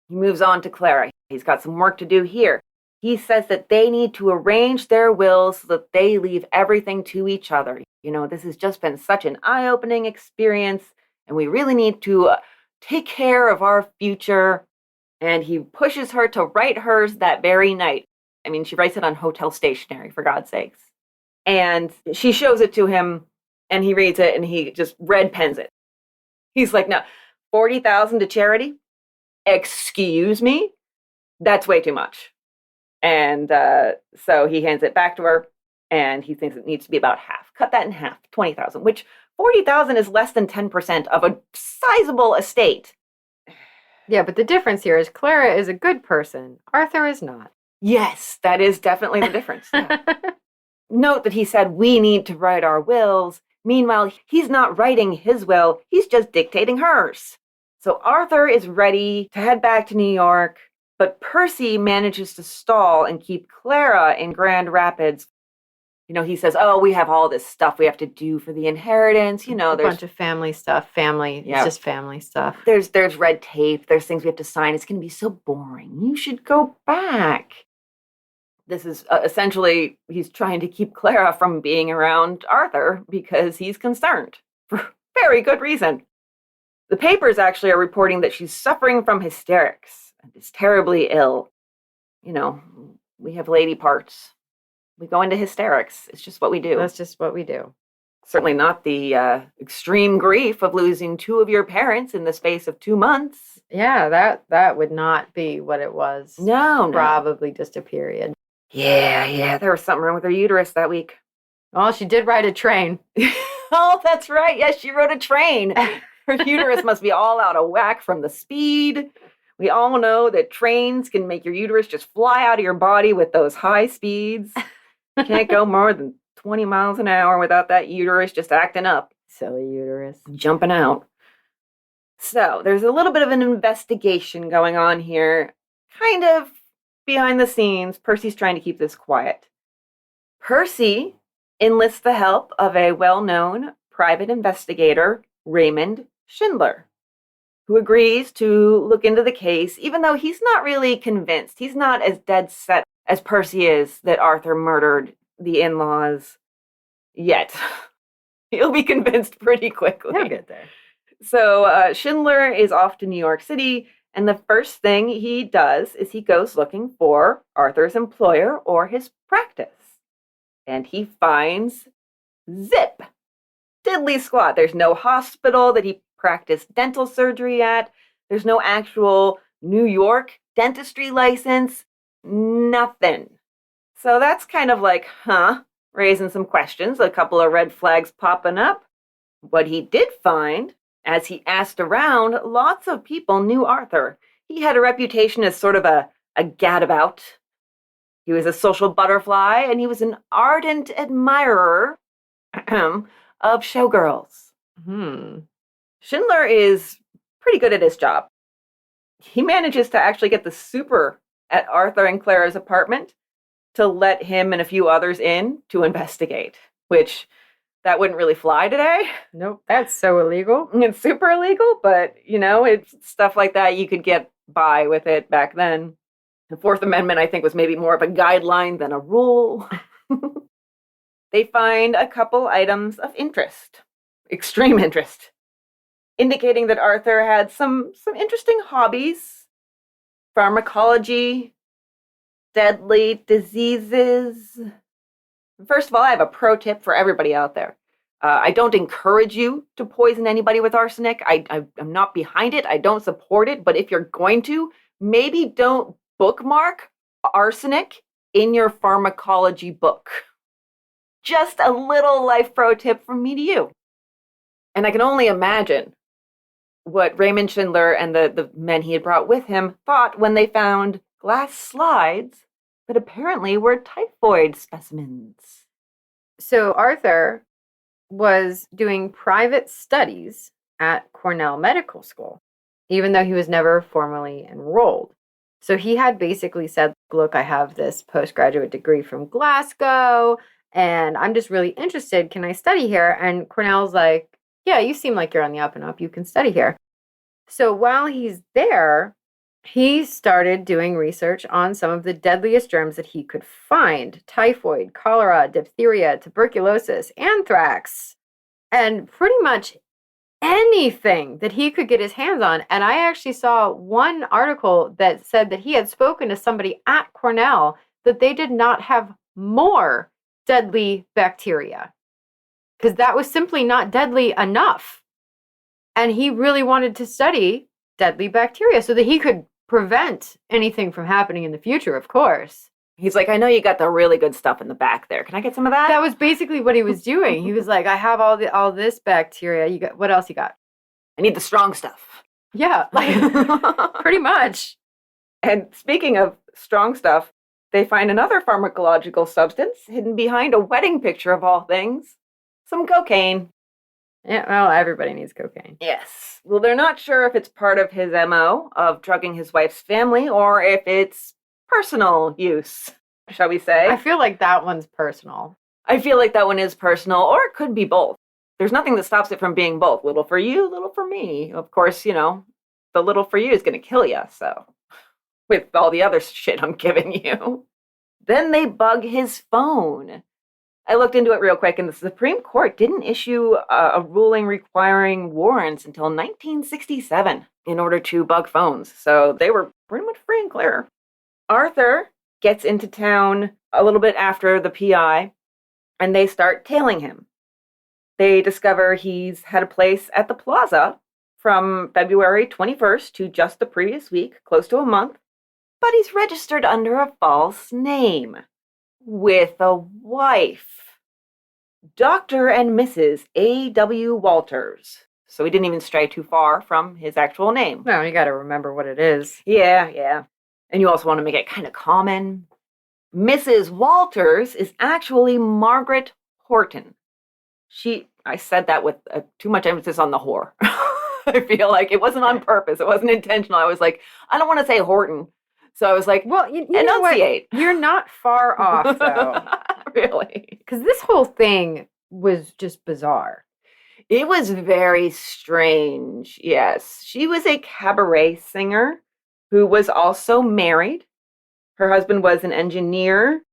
he moves on to Clara. He's got some work to do here. He says that they need to arrange their wills so that they leave everything to each other. This has just been such an eye-opening experience, and we really need to take care of our future. And he pushes her to write hers that very night. I mean, she writes it on hotel stationery, for God's sakes. And she shows it to him, and he reads it, and he just red pens it. He's like, no, 40,000 to charity? Excuse me? That's way too much. And so he hands it back to her, and he thinks it needs to be about half. Cut that in half, 20,000, which 40,000 is less than 10% of a sizable estate. Yeah, but the difference here is Clara is a good person. Arthur is not. Yes, that is definitely the difference. Yeah. Note that he said, we need to write our wills. Meanwhile, he's not writing his will, he's just dictating hers. So Arthur is ready to head back to New York, but Percy manages to stall and keep Clara in Grand Rapids. He says, oh, we have all this stuff we have to do for the inheritance. A there's bunch of family stuff. It's just family stuff. There's red tape. There's things we have to sign. It's going to be so boring. You should go back. This is essentially, he's trying to keep Clara from being around Arthur because he's concerned for very good reason. The papers actually are reporting that she's suffering from hysterics and is terribly ill. We have lady parts. We go into hysterics. It's just what we do. That's just what we do. Certainly not the extreme grief of losing 2 of your parents in the space of 2 months. Yeah, that would not be what it was. No. Probably just a period. Yeah. There was something wrong with her uterus that week. Well, she did ride a train. Oh, that's right. Yes, she rode a train. Her uterus must be all out of whack from the speed. We all know that trains can make your uterus just fly out of your body with those high speeds. You can't go more than 20 miles an hour without that uterus just acting up. Silly uterus. Jumping out. So there's a little bit of an investigation going on here. Kind of behind the scenes. Percy's trying to keep this quiet. Percy enlists the help of a well-known private investigator, Raymond Schindler, who agrees to look into the case, even though he's not really convinced. He's not as dead set as Percy is that Arthur murdered the in-laws yet. He'll be convinced pretty quickly. He'll get there. So Schindler is off to New York City, and the first thing he does is he goes looking for Arthur's employer or his practice. And he finds zip. Diddly squat. There's no hospital that he practiced dental surgery at. There's no actual New York dentistry license. Nothing. So that's kind of like, raising some questions, a couple of red flags popping up. What he did find, as he asked around, lots of people knew Arthur. He had a reputation as sort of a gadabout. He was a social butterfly, and he was an ardent admirer of showgirls. Schindler is pretty good at his job. He manages to actually get the super at Arthur and Clara's apartment to let him and a few others in to investigate, which that wouldn't really fly today. Nope, that's so illegal. It's super illegal, but, it's stuff like that you could get by with it back then. The Fourth Amendment, I think, was maybe more of a guideline than a rule. They find a couple items of interest, extreme interest, indicating that Arthur had some interesting hobbies: pharmacology, deadly diseases. First of all, I have a pro tip for everybody out there. I don't encourage you to poison anybody with arsenic. I'm not behind it. I don't support it. But if you're going to, maybe don't bookmark arsenic in your pharmacology book. Just a little life pro tip from me to you. And I can only imagine what Raymond Schindler and the men he had brought with him thought when they found glass slides that apparently were typhoid specimens. So Arthur was doing private studies at Cornell Medical School, even though he was never formally enrolled. So he had basically said, look, I have this postgraduate degree from Glasgow, and I'm just really interested. Can I study here? And Cornell's like, yeah, you seem like you're on the up and up. You can study here. So while he's there, he started doing research on some of the deadliest germs that he could find: typhoid, cholera, diphtheria, tuberculosis, anthrax, and pretty much anything that he could get his hands on. And I actually saw one article that said that he had spoken to somebody at Cornell that they did not have more deadly bacteria because that was simply not deadly enough. And he really wanted to study deadly bacteria so that he could prevent anything from happening in the future, of course. He's like, I know you got the really good stuff in the back there. Can I get some of that? That was basically what he was doing. He was like, I have all this bacteria. You got what else you got? I need the strong stuff. Yeah, like pretty much. And speaking of strong stuff, they find another pharmacological substance hidden behind a wedding picture of all things. Some cocaine. Yeah, well, everybody needs cocaine. Yes. Well, they're not sure if it's part of his MO of drugging his wife's family or if it's personal use, shall we say. I feel like that one's personal. I feel like that one is personal, or it could be both. There's nothing that stops it from being both. Little for you, little for me. Of course, the little for you is going to kill you, so with all the other shit I'm giving you. Then they bug his phone. I looked into it real quick, and the Supreme Court didn't issue a ruling requiring warrants until 1967 in order to bug phones. So they were pretty much free and clear. Arthur gets into town a little bit after the PI, and they start tailing him. They discover he's had a place at the Plaza from February 21st to just the previous week, close to a month, but he's registered under a false name with a wife, Dr. and Mrs. A.W. Walters. So he didn't even stray too far from his actual name. No, you got to remember what it is. Yeah. And you also want to make it kind of common. Mrs. Walters is actually Margaret Horton. I said that with too much emphasis on the whore. I feel like it wasn't on purpose. It wasn't intentional. I was like, I don't want to say Horton. So I was like, well, you enunciate. Know what? You're not far off, though. Really? Because this whole thing was just bizarre. It was very strange, yes. She was a cabaret singer who was also married. Her husband was an engineer,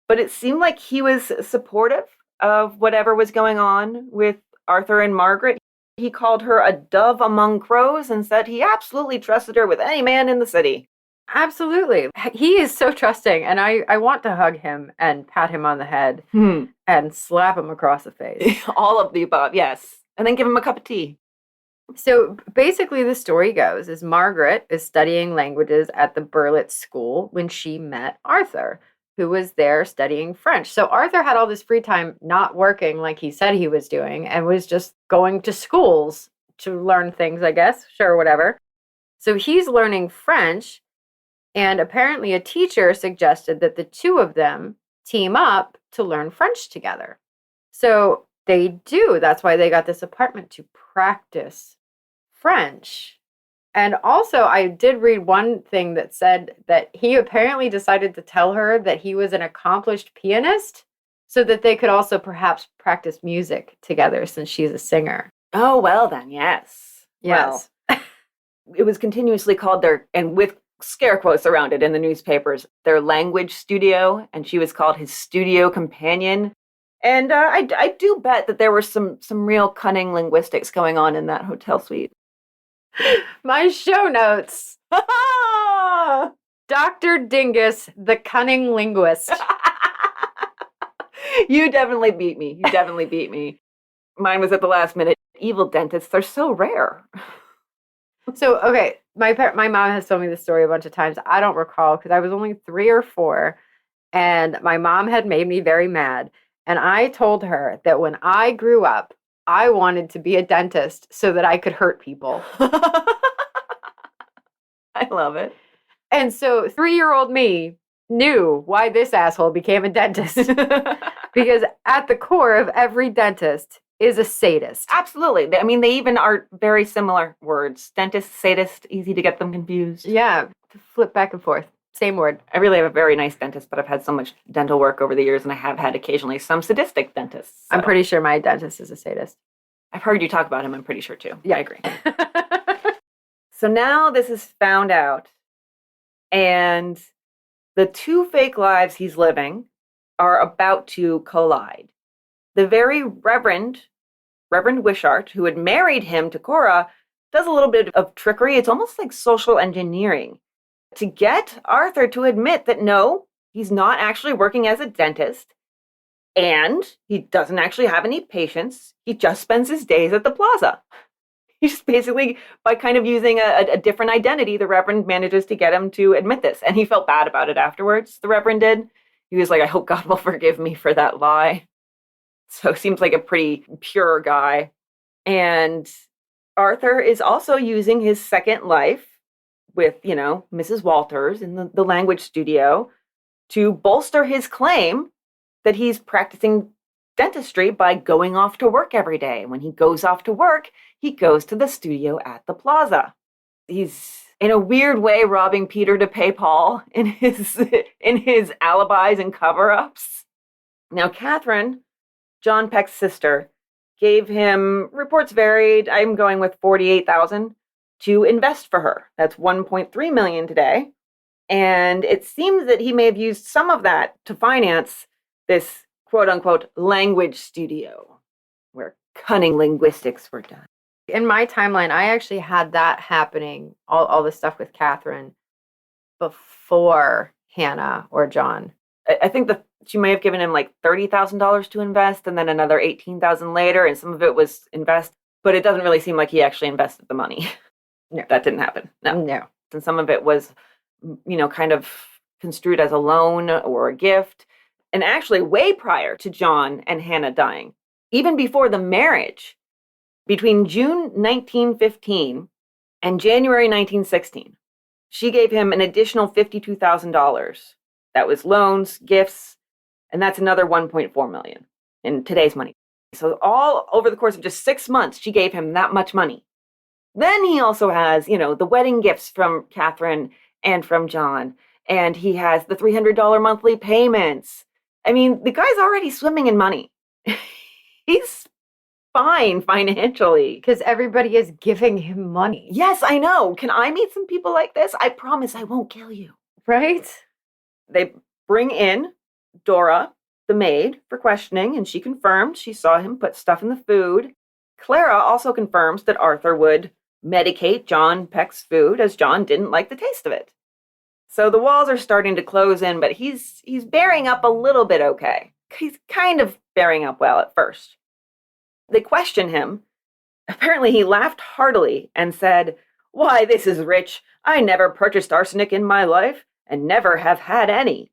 but it seemed like he was supportive of whatever was going on with Arthur and Margaret. He called her a dove among crows and said he absolutely trusted her with any man in the city. Absolutely. He is so trusting, and I want to hug him and pat him on the head and slap him across the face. All of the above, yes. And then give him a cup of tea. So basically the story goes is Margaret is studying languages at the Berlitz School when she met Arthur, who was there studying French. So Arthur had all this free time not working like he said he was doing and was just going to schools to learn things, I guess. Sure, whatever. So he's learning French, and apparently a teacher suggested that the two of them team up to learn French together. So they do. That's why they got this apartment to practice French. And also, I did read one thing that said that he apparently decided to tell her that he was an accomplished pianist so that they could also perhaps practice music together since she's a singer. Oh, well then, yes. Yes. Well, it was continuously called and with scare quotes around it in the newspapers, their language studio, and she was called his studio companion. And I do bet that there were some real cunning linguistics going on in that hotel suite. My show notes. Dr. Dingus, the cunning linguist. You definitely beat me. Mine was at the last minute. Evil dentists are so rare. So, okay, my mom has told me this story a bunch of times. I don't recall because I was only 3 or 4, and my mom had made me very mad. And I told her that when I grew up, I wanted to be a dentist so that I could hurt people. I love it. And so 3-year-old me knew why this asshole became a dentist. Because at the core of every dentist is a sadist. Absolutely. I mean, they even are very similar words. Dentist, sadist, easy to get them confused. Yeah, flip back and forth. Same word. I really have a very nice dentist, but I've had so much dental work over the years, and I have had occasionally some sadistic dentists. So. I'm pretty sure my dentist is a sadist. I've heard you talk about him, I'm pretty sure too. Yeah, I agree. So now this is found out, and the two fake lives he's living are about to collide. The very Reverend Wishart, who had married him to Cora, does a little bit of trickery. It's almost like social engineering to get Arthur to admit that no, he's not actually working as a dentist, and he doesn't actually have any patients. He just spends his days at the plaza. He just basically, by kind of using a different identity, the Reverend manages to get him to admit this. And he felt bad about it afterwards, the Reverend did. He was like, I hope God will forgive me for that lie. So seems like a pretty pure guy. And Arthur is also using his second life with, Mrs. Walters in the language studio to bolster his claim that he's practicing dentistry by going off to work every day. When he goes off to work, he goes to the studio at the plaza. He's in a weird way robbing Peter to pay Paul in his alibis and cover-ups. Now, Catherine, John Peck's sister, gave him, reports varied, I'm going with $48,000 to invest for her. That's $1.3 million today. And it seems that he may have used some of that to finance this quote-unquote language studio where cunning linguistics were done. In my timeline, I actually had that happening, all the stuff with Catherine, before Hannah or John. I think that she may have given him like $30,000 to invest and then another $18,000 later, and some of it was invest, but it doesn't really seem like he actually invested the money. No. That didn't happen. No. And some of it was, kind of construed as a loan or a gift. And actually, way prior to John and Hannah dying, even before the marriage, between June 1915 and January 1916, she gave him an additional $52,000. That was loans, gifts, and that's another $1.4 million in today's money. So all over the course of just 6 months, she gave him that much money. Then he also has, the wedding gifts from Catherine and from John, and he has the $300 monthly payments. I mean, the guy's already swimming in money. He's fine financially. Because everybody is giving him money. Yes, I know. Can I meet some people like this? I promise I won't kill you. Right? They bring in Dora, the maid, for questioning, and she confirmed she saw him put stuff in the food. Clara also confirms that Arthur would medicate John Peck's food, as John didn't like the taste of it. So the walls are starting to close in, but he's bearing up a little bit okay. He's kind of bearing up well at first. They question him. Apparently he laughed heartily and said, "Why, this is rich. I never purchased arsenic in my life and never have had any."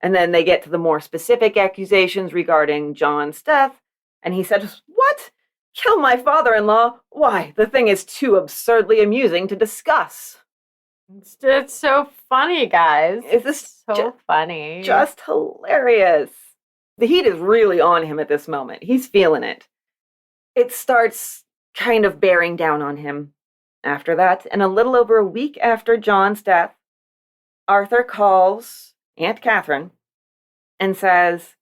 And then they get to the more specific accusations regarding John's death, and he said, "What? Kill my father-in-law? Why, the thing is too absurdly amusing to discuss." It's so funny, guys. It's so funny. Just hilarious. The heat is really on him at this moment. He's feeling it. It starts kind of bearing down on him after that, and a little over a week after John's death, Arthur calls Aunt Catherine and says,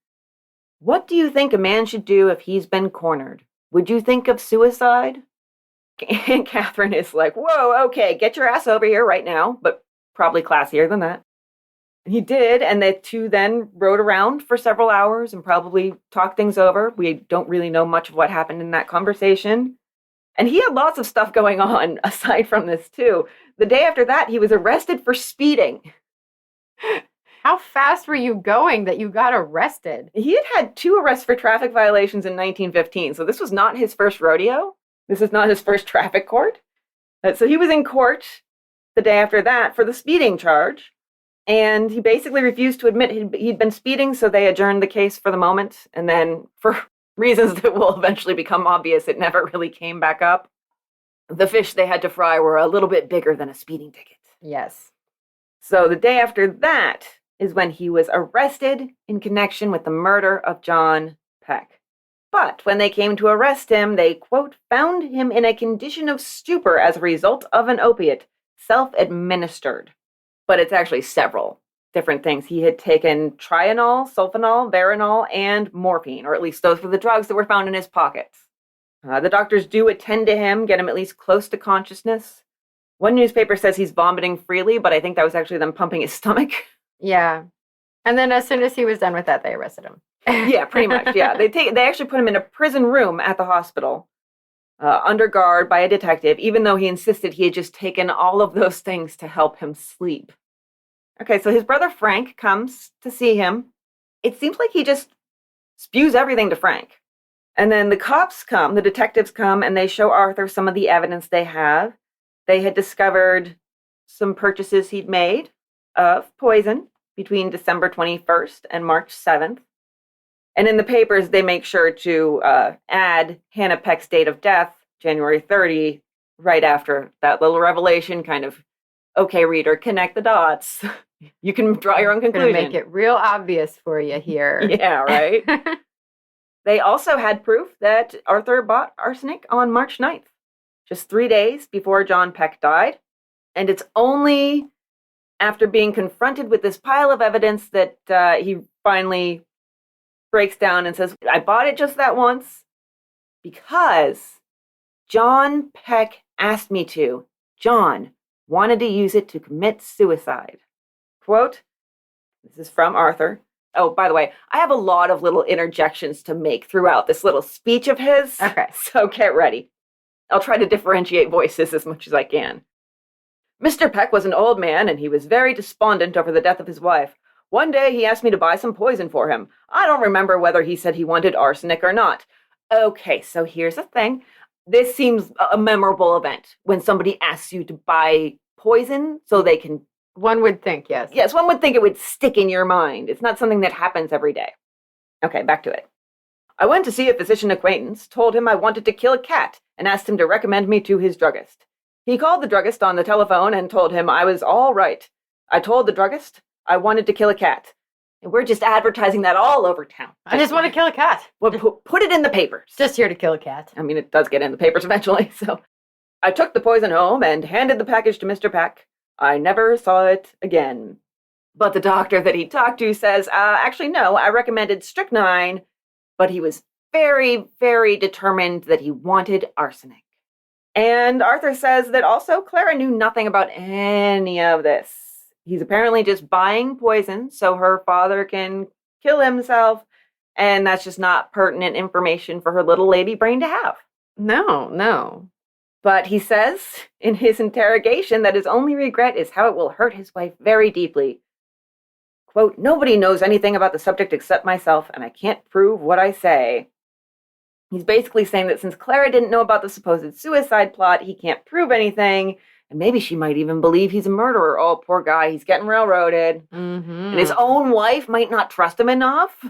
"What do you think a man should do if he's been cornered? Would you think of suicide?" And Catherine is like, "Whoa, okay, get your ass over here right now," but probably classier than that. And he did, and the two then rode around for several hours and probably talked things over. We don't really know much of what happened in that conversation. And he had lots of stuff going on aside from this, too. The day after that, he was arrested for speeding. How fast were you going that you got arrested? He had 2 arrests for traffic violations in 1915, so this was not his first rodeo. This is not his first traffic court. So he was in court the day after that for the speeding charge, and he basically refused to admit he'd been speeding, so they adjourned the case for the moment, and then for reasons that will eventually become obvious, it never really came back up. The fish they had to fry were a little bit bigger than a speeding ticket. Yes. So the day after that is when he was arrested in connection with the murder of John Peck. But when they came to arrest him, they, quote, found him in a condition of stupor as a result of an opiate, self-administered. but it's actually several different things. He had taken Trianol, Sulfonol, Veronal, and morphine, or at least those were the drugs that were found in his pockets. The doctors do attend to him, get him at least close to consciousness. One newspaper says he's vomiting freely, but I think that was actually them pumping his stomach. Yeah. And then as soon as he was done with that, they arrested him. Yeah, pretty much, yeah. They actually put him in a prison room at the hospital, under guard by a detective, even though he insisted he had just taken all of those things to help him sleep. Okay, so his brother Frank comes to see him. It seems like he just spews everything to Frank. And then the detectives come, and they show Arthur some of the evidence they have. They had discovered some purchases he'd made of poison between December 21st and March 7th. And in the papers, they make sure to add Hannah Peck's date of death, January 30, right after that little revelation, kind of, okay, reader, connect the dots. You can draw your own conclusion. Gonna make it real obvious for you here. Yeah, right? They also had proof that Arthur bought arsenic on March 9th, just 3 days before John Peck died. And it's only after being confronted with this pile of evidence that he finally breaks down and says, I bought it just that once because John Peck asked me to. John wanted to use it to commit suicide. Quote, this is from Arthur. Oh, by the way, I have a lot of little interjections to make throughout this little speech of his. Okay. So get ready. I'll try to differentiate voices as much as I can. Mr. Peck was an old man, and he was very despondent over the death of his wife. One day he asked me to buy some poison for him. I don't remember whether he said he wanted arsenic or not. Okay, so here's the thing. This seems a memorable event when somebody asks you to buy poison so they can... One would think, yes. Yes, one would think it would stick in your mind. It's not something that happens every day. Okay, back to it. I went to see a physician acquaintance, told him I wanted to kill a cat, and asked him to recommend me to his druggist. He called the druggist on the telephone and told him I was all right. I told the druggist I wanted to kill a cat. And we're just advertising that all over town. I just want to kill a cat. Well, put it in the papers. Just here to kill a cat. I mean, it does get in the papers eventually, so. I took the poison home and handed the package to Mr. Peck. I never saw it again. But the doctor that he talked to says, actually, no, I recommended strychnine, but he was very, very determined that he wanted arsenic. And Arthur says that also Clara knew nothing about any of this. He's apparently just buying poison so her father can kill himself, and that's just not pertinent information for her little lady brain to have. No. But he says in his interrogation that his only regret is how it will hurt his wife very deeply. Quote, nobody knows anything about the subject except myself, and I can't prove what I say. He's basically saying that since Clara didn't know about the supposed suicide plot, he can't prove anything, and maybe she might even believe he's a murderer. Oh, poor guy, he's getting railroaded. Mm-hmm. And his own wife might not trust him enough,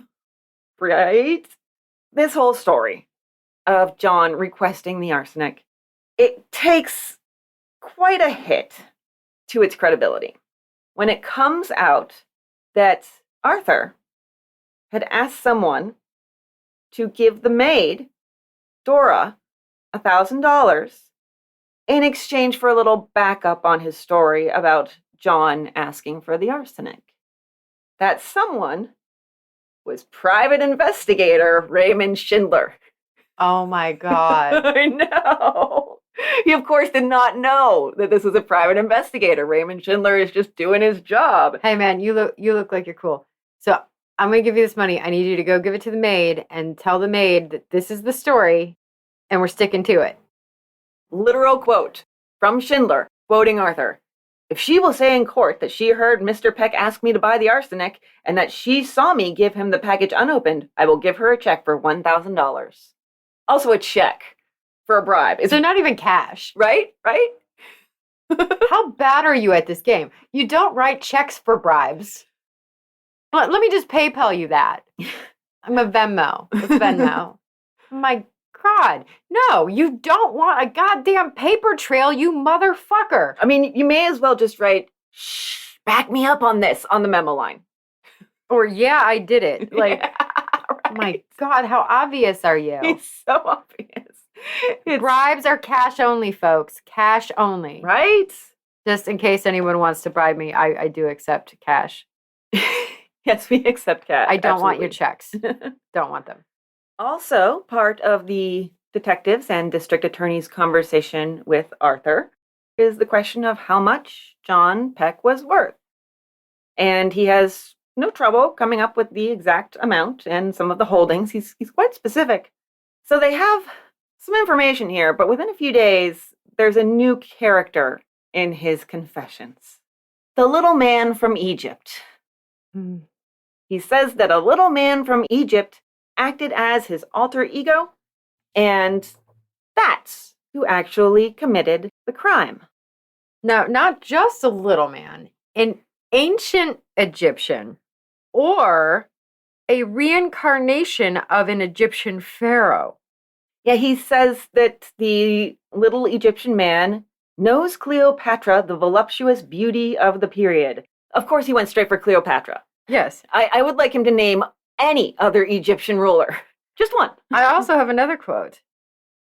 right? This whole story of John requesting the arsenic, it takes quite a hit to its credibility when it comes out that Arthur had asked someone to give the maid, Dora, $1,000 in exchange for a little backup on his story about John asking for the arsenic. That someone was private investigator Raymond Schindler. Oh my God. I know. He, of course, did not know that this was a private investigator. Raymond Schindler is just doing his job. Hey, man, you look like you're cool. So I'm going to give you this money. I need you to go give it to the maid and tell the maid that this is the story and we're sticking to it. Literal quote from Schindler, quoting Arthur. If she will say in court that she heard Mr. Peck ask me to buy the arsenic and that she saw me give him the package unopened, I will give her a check for $1,000. Also a check for a bribe. So not even cash. Right? How bad are you at this game? You don't write checks for bribes. Let me just PayPal you that. I'm a Venmo. It's Venmo. My God. No, you don't want a goddamn paper trail, you motherfucker. I mean, you may as well just write, shh, back me up on this on the memo line. Or, yeah, I did it. Like, Yeah, right. My God, how obvious are you? It's so obvious. Bribes are cash only, folks. Cash only. Right? Just in case anyone wants to bribe me, I do accept cash. Yes, we accept cash. I don't want your absolutely. checks. Don't want them. Also, part of the detectives and district attorney's conversation with Arthur is the question of how much John Peck was worth. And he has no trouble coming up with the exact amount and some of the holdings. He's quite specific. So they have some information here, but within a few days, there's a new character in his confessions. The little man from Egypt. He says that a little man from Egypt acted as his alter ego, and that's who actually committed the crime. No, not just a little man, an ancient Egyptian or a reincarnation of an Egyptian pharaoh. Yeah, he says that the little Egyptian man knows Cleopatra, the voluptuous beauty of the period. Of course, he went straight for Cleopatra. Yes. I would like him to name any other Egyptian ruler. Just one. I also have another quote.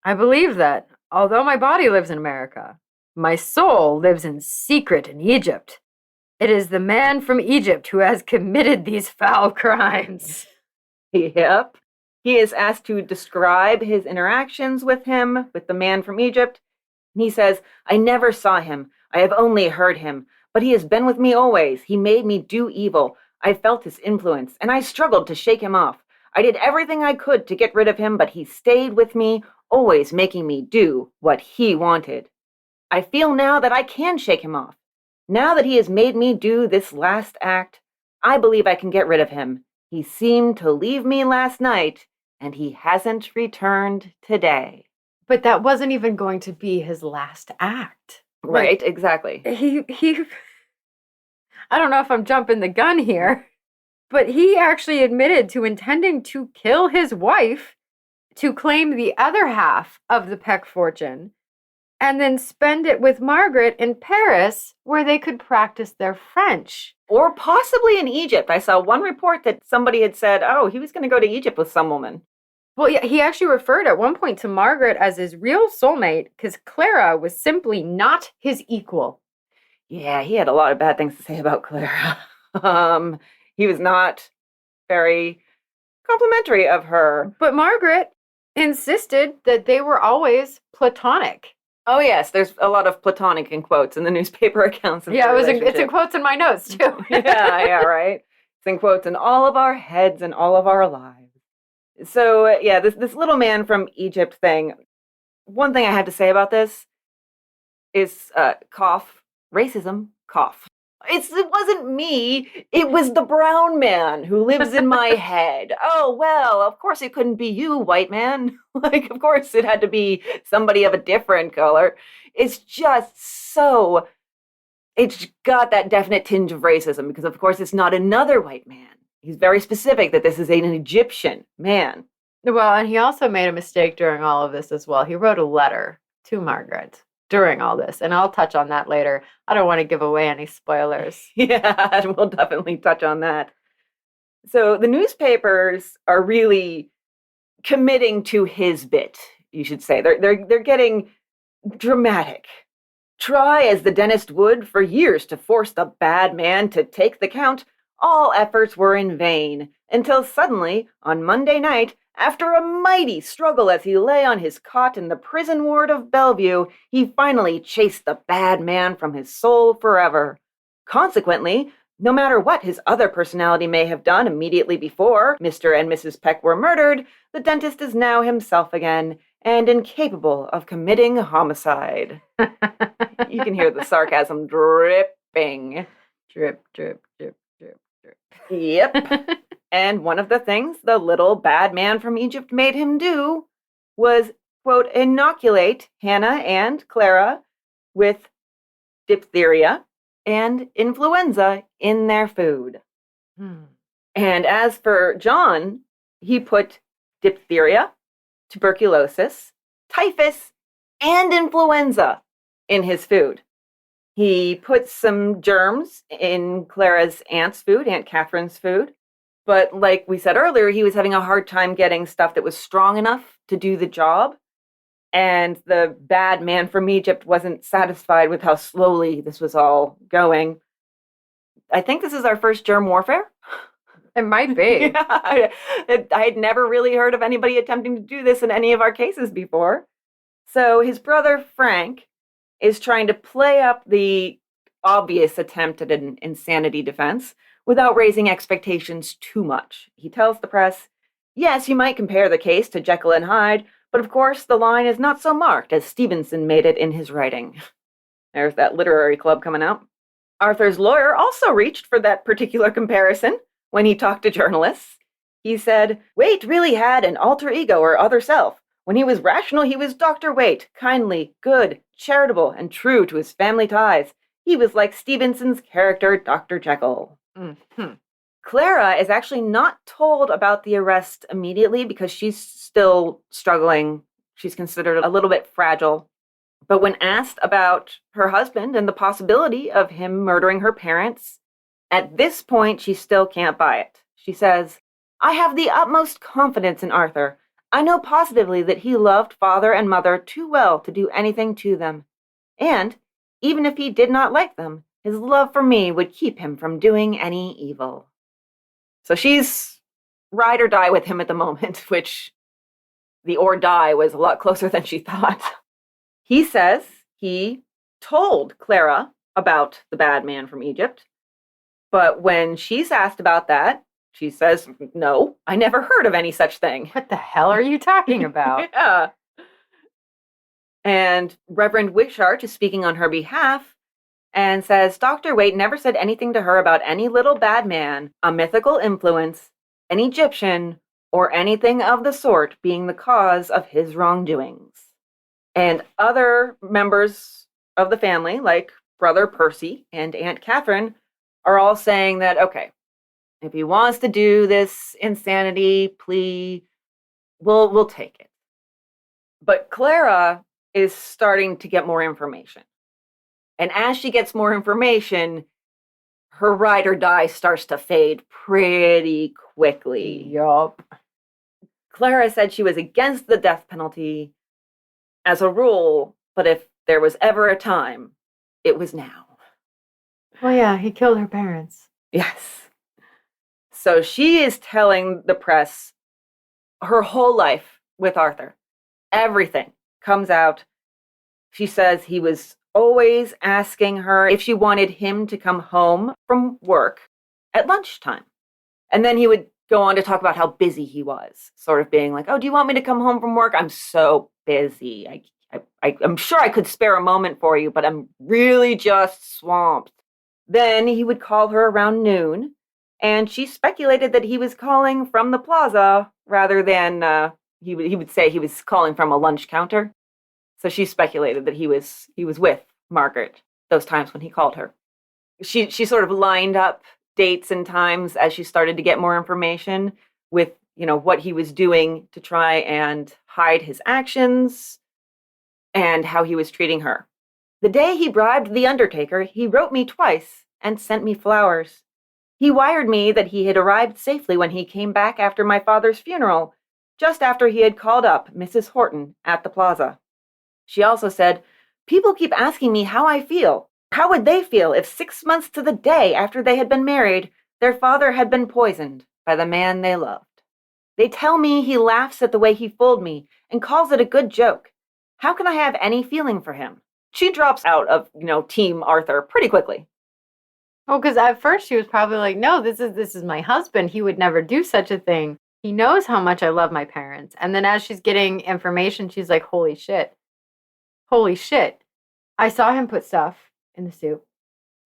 I believe that, although my body lives in America, my soul lives in secret in Egypt. It is the man from Egypt who has committed these foul crimes. Yep. He is asked to describe his interactions with him, with the man from Egypt. And he says, I never saw him. I have only heard him. But he has been with me always. He made me do evil. I felt his influence, and I struggled to shake him off. I did everything I could to get rid of him, but he stayed with me, always making me do what he wanted. I feel now that I can shake him off. Now that he has made me do this last act, I believe I can get rid of him. He seemed to leave me last night, and he hasn't returned today. But that wasn't even going to be his last act. Right, exactly. He I don't know if I'm jumping the gun here, but he actually admitted to intending to kill his wife to claim the other half of the Peck fortune and then spend it with Margaret in Paris where they could practice their French. Or possibly in Egypt. I saw one report that somebody had said, oh, he was going to go to Egypt with some woman. Well, yeah, he actually referred at one point to Margaret as his real soulmate because Clara was simply not his equal. Yeah, he had a lot of bad things to say about Clara. He was not very complimentary of her. But Margaret insisted that they were always platonic. Oh, yes, there's a lot of platonic in quotes in the newspaper accounts. Yeah, it's in quotes in my notes, too. yeah, right. It's in quotes in all of our heads and all of our lives. So, yeah, this little man from Egypt thing, one thing I have to say about this is cough. Racism, cough. It wasn't me. It was the brown man who lives in my head. Oh, well, of course it couldn't be you, white man. Like, of course it had to be somebody of a different color. It's just so, it's got that definite tinge of racism because, of course, it's not another white man. He's very specific that this is an Egyptian man. Well, and he also made a mistake during all of this as well. He wrote a letter to Margaret during all this, and I'll touch on that later. I don't want to give away any spoilers. Yeah, we'll definitely touch on that. So the newspapers are really committing to his bit, you should say. They're getting dramatic. Try as the dentist would for years to force the bad man to take the count, all efforts were in vain, until suddenly, on Monday night, after a mighty struggle as he lay on his cot in the prison ward of Bellevue, he finally chased the bad man from his soul forever. Consequently, no matter what his other personality may have done immediately before Mr. and Mrs. Peck were murdered, the dentist is now himself again and incapable of committing homicide. You can hear the sarcasm dripping. Drip, drip, drip, drip, drip. Yep. And one of the things the little bad man from Egypt made him do was, quote, inoculate Hannah and Clara with diphtheria and influenza in their food. And as for John, he put diphtheria, tuberculosis, typhus, and influenza in his food. He put some germs in Clara's aunt's food, Aunt Catherine's food. But like we said earlier, he was having a hard time getting stuff that was strong enough to do the job. And the bad man from Egypt wasn't satisfied with how slowly this was all going. I think this is our first germ warfare. It might be. Yeah, I had never really heard of anybody attempting to do this in any of our cases before. So his brother, Frank, is trying to play up the obvious attempt at an insanity defense without raising expectations too much. He tells the press, yes, you might compare the case to Jekyll and Hyde, but of course the line is not so marked as Stevenson made it in his writing. There's that literary club coming out. Arthur's lawyer also reached for that particular comparison when he talked to journalists. He said, Waite really had an alter ego or other self. When he was rational, he was Dr. Waite, kindly, good, charitable, and true to his family ties. He was like Stevenson's character, Dr. Jekyll. Mm-hmm. Clara is actually not told about the arrest immediately because she's still struggling. She's considered a little bit fragile. But when asked about her husband and the possibility of him murdering her parents, at this point, she still can't buy it. She says, I have the utmost confidence in Arthur. I know positively that he loved father and mother too well to do anything to them. And, even if he did not like them, his love for me would keep him from doing any evil. So she's ride or die with him at the moment, which the or die was a lot closer than she thought. He says he told Clara about the bad man from Egypt, but when she's asked about that, she says, no, I never heard of any such thing. What the hell are you talking about? Yeah. And Reverend Wishart is speaking on her behalf and says Dr. Waite never said anything to her about any little bad man, a mythical influence, an Egyptian, or anything of the sort being the cause of his wrongdoings. And other members of the family, like Brother Percy and Aunt Catherine, are all saying that, okay, if he wants to do this insanity plea, we'll take it. But Clara is starting to get more information. And as she gets more information, her ride or die starts to fade pretty quickly. Yup. Clara said she was against the death penalty as a rule, but if there was ever a time, it was now. Well, yeah, he killed her parents. Yes. So she is telling the press her whole life with Arthur. Everything comes out. She says he was always asking her if she wanted him to come home from work at lunchtime. And then he would go on to talk about how busy he was, sort of being like, oh, do you want me to come home from work? I'm so busy. I'm sure I could spare a moment for you, but I'm really just swamped. Then he would call her around noon, and she speculated that he was calling from the plaza rather than he would say he was calling from a lunch counter. So she speculated that he was with Margaret those times when he called her. She sort of lined up dates and times as she started to get more information with, what he was doing to try and hide his actions and how he was treating her. The day he bribed the undertaker, he wrote me twice and sent me flowers. He wired me that he had arrived safely when he came back after my father's funeral, just after he had called up Mrs. Horton at the plaza. She also said, people keep asking me how I feel. How would they feel if 6 months to the day after they had been married, their father had been poisoned by the man they loved? They tell me he laughs at the way he fooled me and calls it a good joke. How can I have any feeling for him? She drops out of, Team Arthur pretty quickly. Oh, because at first she was probably like, no, this is my husband. He would never do such a thing. He knows how much I love my parents. And then as she's getting information, she's like, holy shit. Holy shit. I saw him put stuff in the soup.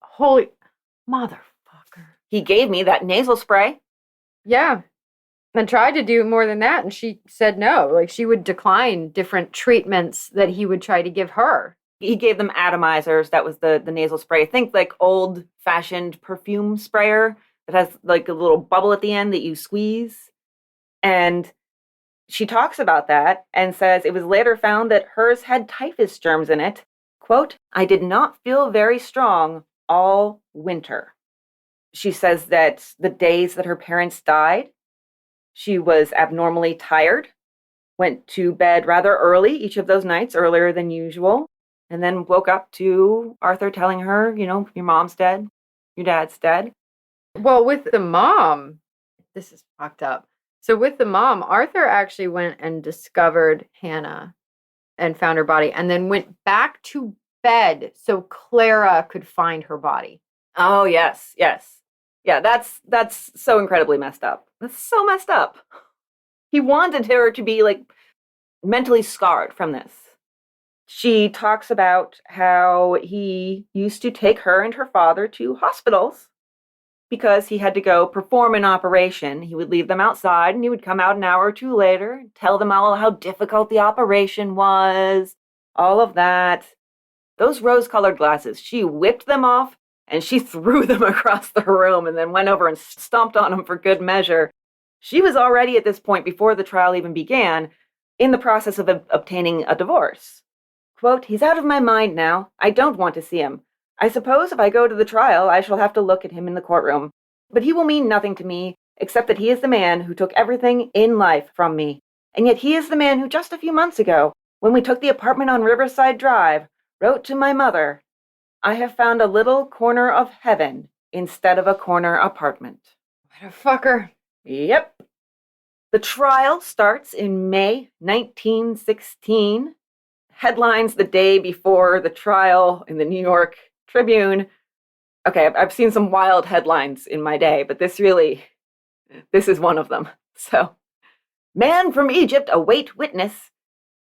Holy motherfucker. He gave me that nasal spray. Yeah. And tried to do more than that. And she said no. Like, she would decline different treatments that he would try to give her. He gave them atomizers. That was the nasal spray. Think like old-fashioned perfume sprayer that has like a little bubble at the end that you squeeze. And she talks about that and says it was later found that hers had typhus germs in it. Quote, I did not feel very strong all winter. She says that the days that her parents died, she was abnormally tired. went to bed rather early each of those nights, earlier than usual, and then woke up to Arthur telling her, your mom's dead, your dad's dead. Well, with the mom, this is fucked up. So with the mom, Arthur actually went and discovered Hannah and found her body and then went back to bed so Clara could find her body. Oh, yes. Yeah, that's so incredibly messed up. That's so messed up. He wanted her to be mentally scarred from this. She talks about how he used to take her and her father to hospitals because he had to go perform an operation. He would leave them outside and he would come out an hour or two later and tell them all how difficult the operation was, all of that. Those rose-colored glasses, she whipped them off and she threw them across the room and then went over and stomped on them for good measure. She was already at this point, before the trial even began, in the process of obtaining a divorce. Quote, "He's out of my mind now. I don't want to see him. I suppose if I go to the trial, I shall have to look at him in the courtroom. But he will mean nothing to me, except that he is the man who took everything in life from me. And yet he is the man who just a few months ago, when we took the apartment on Riverside Drive, wrote to my mother, 'I have found a little corner of heaven instead of a corner apartment.'" What a fucker. Yep. The trial starts in May 1916. Headlines the day before the trial in the New York Tribune. Okay, I've seen some wild headlines in my day, but this is one of them. So, "Man from Egypt await witness.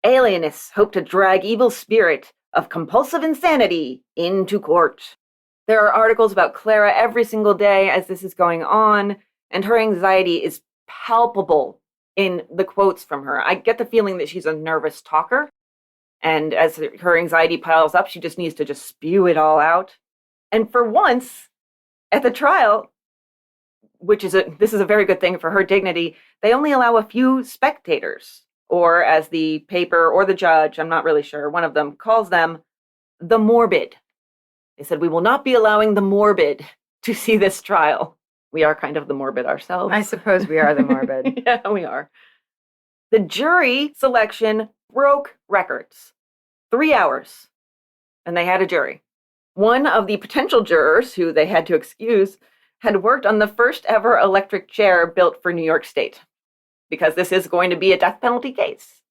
Alienists hope to drag evil spirit of compulsive insanity into court." There are articles about Clara every single day as this is going on, and her anxiety is palpable in the quotes from her. I get the feeling that she's a nervous talker, and as her anxiety piles up, she just needs to just spew it all out. And for once, at the trial, this is a very good thing for her dignity, they only allow a few spectators, or as the paper or the judge, I'm not really sure, one of them calls them, the morbid. They said, "We will not be allowing the morbid to see this trial." We are kind of the morbid ourselves. I suppose we are the morbid. Yeah, we are. The jury selection broke records. 3 hours. And they had a jury. One of the potential jurors, who they had to excuse, had worked on the first ever electric chair built for New York State, because this is going to be a death penalty case.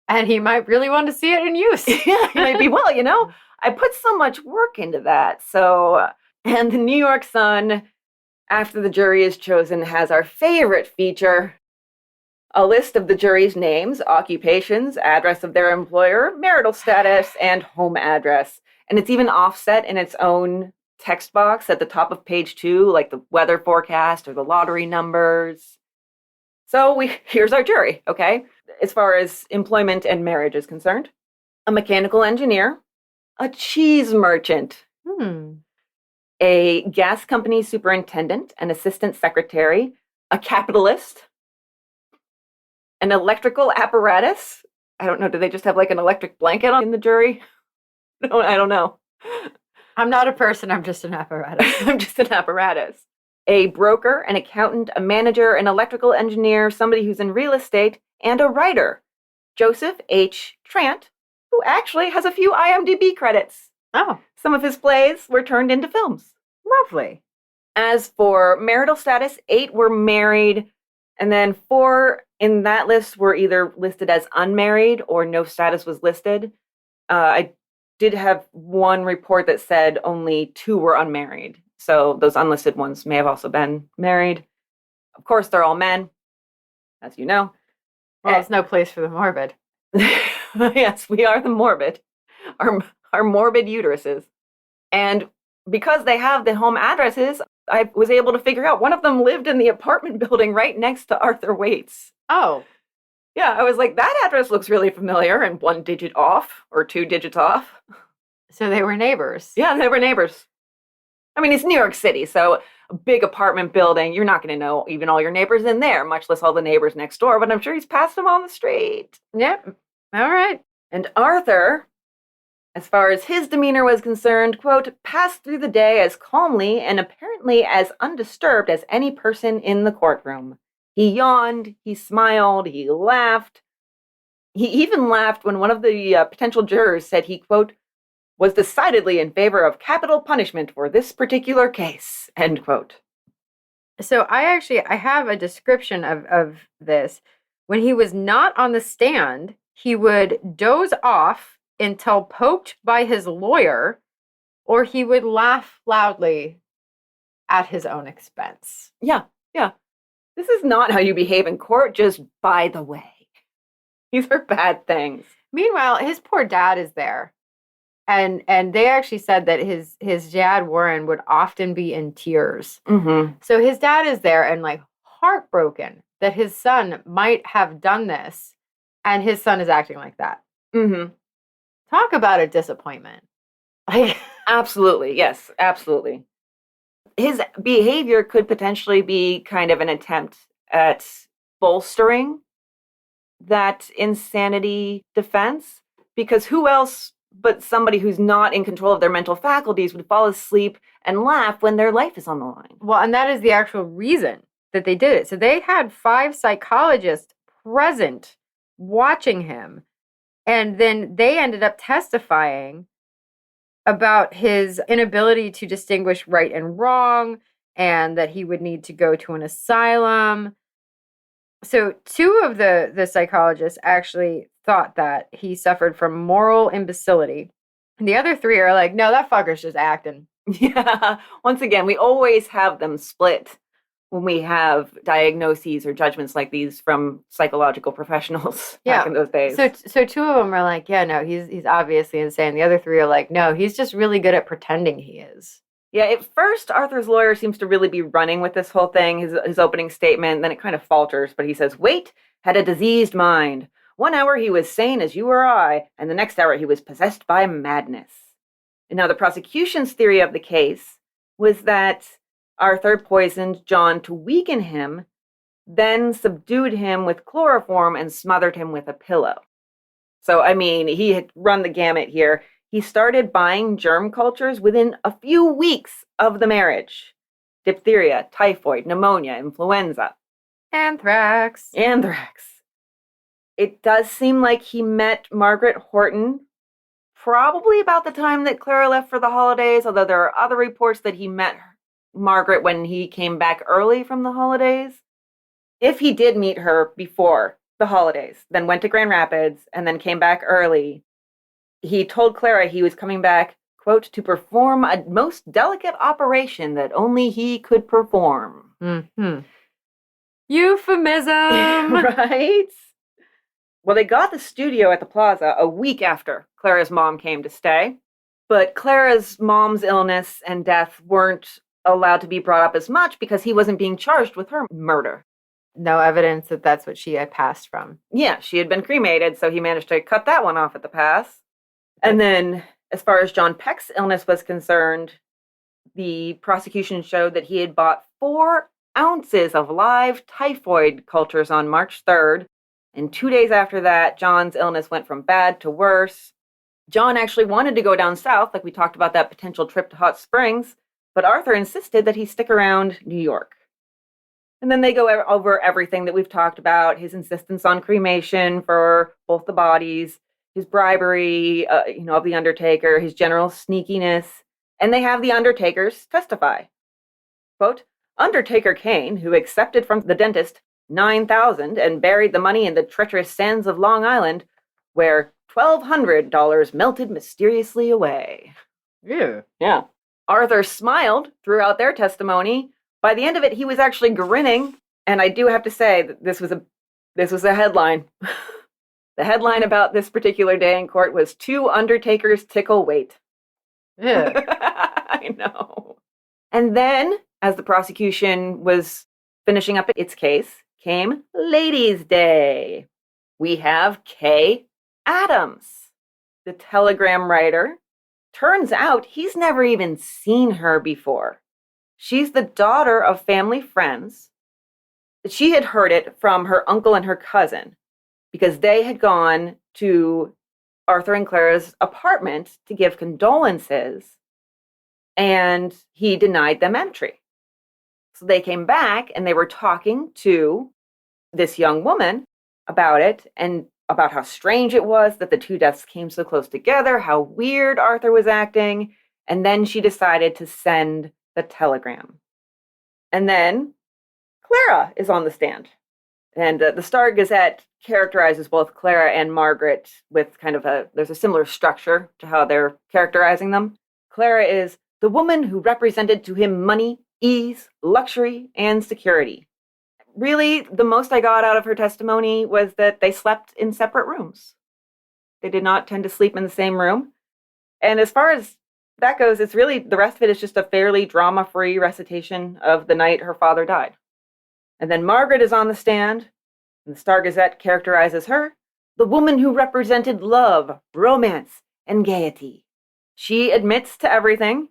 And he might really want to see it in use. Yeah, he might be. Well, I put so much work into that. So, and the New York Sun, after the jury is chosen, has our favorite feature: a list of the jury's names, occupations, address of their employer, marital status, and home address. And it's even offset in its own text box at the top of page 2, like the weather forecast or the lottery numbers. So here's our jury, okay? As far as employment and marriage is concerned: a mechanical engineer, a cheese merchant, a gas company superintendent, an assistant secretary, a capitalist, an electrical apparatus. I don't know, do they just have an electric blanket in the jury? No, I don't know. I'm not a person, I'm just an apparatus. I'm just an apparatus. A broker, an accountant, a manager, an electrical engineer, somebody who's in real estate, and a writer, Joseph H. Trant, who actually has a few IMDb credits. Oh. Some of his plays were turned into films. Lovely. As for marital status, 8 were married, and then 4 in that list were either listed as unmarried or no status was listed. I did have one report that said only 2 were unmarried. So those unlisted ones may have also been married. Of course, they're all men, as you know. Well, it's no place for the morbid. Yes, we are the morbid. Our morbid uteruses. And because they have the home addresses, I was able to figure out one of them lived in the apartment building right next to Arthur Waite's. Oh. Yeah, I was like, that address looks really familiar, and 1 digit off, or 2 digits off. So they were neighbors. Yeah, they were neighbors. I mean, it's New York City, so a big apartment building, you're not going to know even all your neighbors in there, much less all the neighbors next door, but I'm sure he's passed them on the street. Yep. All right. And Arthur, as far as his demeanor was concerned, quote, passed through the day as calmly and apparently as undisturbed as any person in the courtroom. He yawned, he smiled, he laughed, He even laughed when one of the potential jurors said he, quote, was decidedly in favor of capital punishment for this particular case, end quote. So I have a description of this. When he was not on the stand, he would doze off until poked by his lawyer, or he would laugh loudly at his own expense. Yeah. This is not how you behave in court, just by the way. These are bad things. Meanwhile, his poor dad is there. And they actually said that his dad, Warren, would often be in tears. Mm-hmm. So his dad is there and like heartbroken that his son might have done this, and his son is acting like that. Mm-hmm. Talk about a disappointment. Like, absolutely. Yes, absolutely. His behavior could potentially be kind of an attempt at bolstering that insanity defense, because who else but somebody who's not in control of their mental faculties would fall asleep and laugh when their life is on the line? Well, and that is the actual reason that they did it. So they had 5 psychologists present watching him, and then they ended up testifying about his inability to distinguish right and wrong, and that he would need to go to an asylum. So 2 of the psychologists actually thought that he suffered from moral imbecility. And the other 3 are like, no, that fucker's just acting. Yeah. Once again, we always have them split when we have diagnoses or judgments like these from psychological professionals back in those days. So 2 of them are like, yeah, no, he's obviously insane. The other 3 are like, no, he's just really good at pretending he is. Yeah, at first, Arthur's lawyer seems to really be running with this whole thing, his opening statement, then it kind of falters, but he says, Waite had a diseased mind. 1 hour he was sane as you or I, and the next hour he was possessed by madness. And now the prosecution's theory of the case was that Arthur poisoned John to weaken him, then subdued him with chloroform and smothered him with a pillow. So, I mean, he had run the gamut here. He started buying germ cultures within a few weeks of the marriage. Diphtheria, typhoid, pneumonia, influenza. Anthrax. It does seem like he met Margaret Horton probably about the time that Clara left for the holidays, although there are other reports that he met Margaret when he came back early from the holidays. If he did meet her before the holidays, then went to Grand Rapids, and then came back early, he told Clara he was coming back, quote, to perform a most delicate operation that only he could perform. Mm-hmm. Euphemism! Right? Well, they got the studio at the Plaza a week after Clara's mom came to stay, but Clara's mom's illness and death weren't allowed to be brought up as much because he wasn't being charged with her murder. No evidence that that's what she had passed from. Yeah, she had been cremated, so he managed to cut that one off at the pass. And then, as far as John Peck's illness was concerned, the prosecution showed that he had bought 4 ounces of live typhoid cultures on March 3rd. And 2 days after that, John's illness went from bad to worse. John actually wanted to go down south, like we talked about that potential trip to Hot Springs, but Arthur insisted that he stick around New York. And then they go over everything that we've talked about, his insistence on cremation for both the bodies, his bribery, of the Undertaker, his general sneakiness, and they have the Undertakers testify. Quote, Undertaker Kane, who accepted from the dentist $9,000 and buried the money in the treacherous sands of Long Island, where $1,200 melted mysteriously away. Yeah. Arthur smiled throughout their testimony. By the end of it, he was actually grinning, and I do have to say that this was a headline. The headline about this particular day in court was 2 Undertakers tickle Waite. Yeah. I know. And then, as the prosecution was finishing up its case, came Ladies' Day. We have Kay Adams, the Telegram writer. Turns out he's never even seen her before. She's the daughter of family friends. She had heard it from her uncle and her cousin because they had gone to Arthur and Clara's apartment to give condolences, and he denied them entry. So they came back and they were talking to this young woman about it, and about how strange it was that the two deaths came so close together, how weird Arthur was acting, and then she decided to send the telegram. And then Clara is on the stand. And the Star Gazette characterizes both Clara and Margaret with there's a similar structure to how they're characterizing them. Clara is the woman who represented to him money, ease, luxury, and security. Really, the most I got out of her testimony was that they slept in separate rooms. They did not tend to sleep in the same room. And as far as that goes, it's really, the rest of it is just a fairly drama-free recitation of the night her father died. And then Margaret is on the stand, and the Star Gazette characterizes her, the woman who represented love, romance, and gaiety. She admits to everything,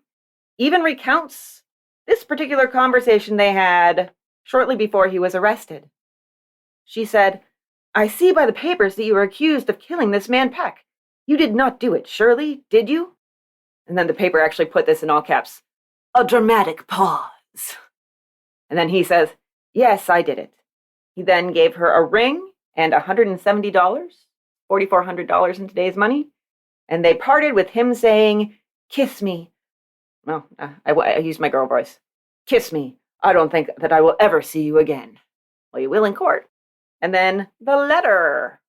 even recounts this particular conversation they had shortly before he was arrested. She said, I see by the papers that you are accused of killing this man Peck. You did not do it, surely, did you? And then the paper actually put this in all caps, a dramatic pause. And then he says, yes, I did it. He then gave her a ring and $170, $4,400 in today's money. And they parted with him saying, kiss me. Well, I used my girl voice. Kiss me. I don't think that I will ever see you again. Well, you will in court. And then the letter.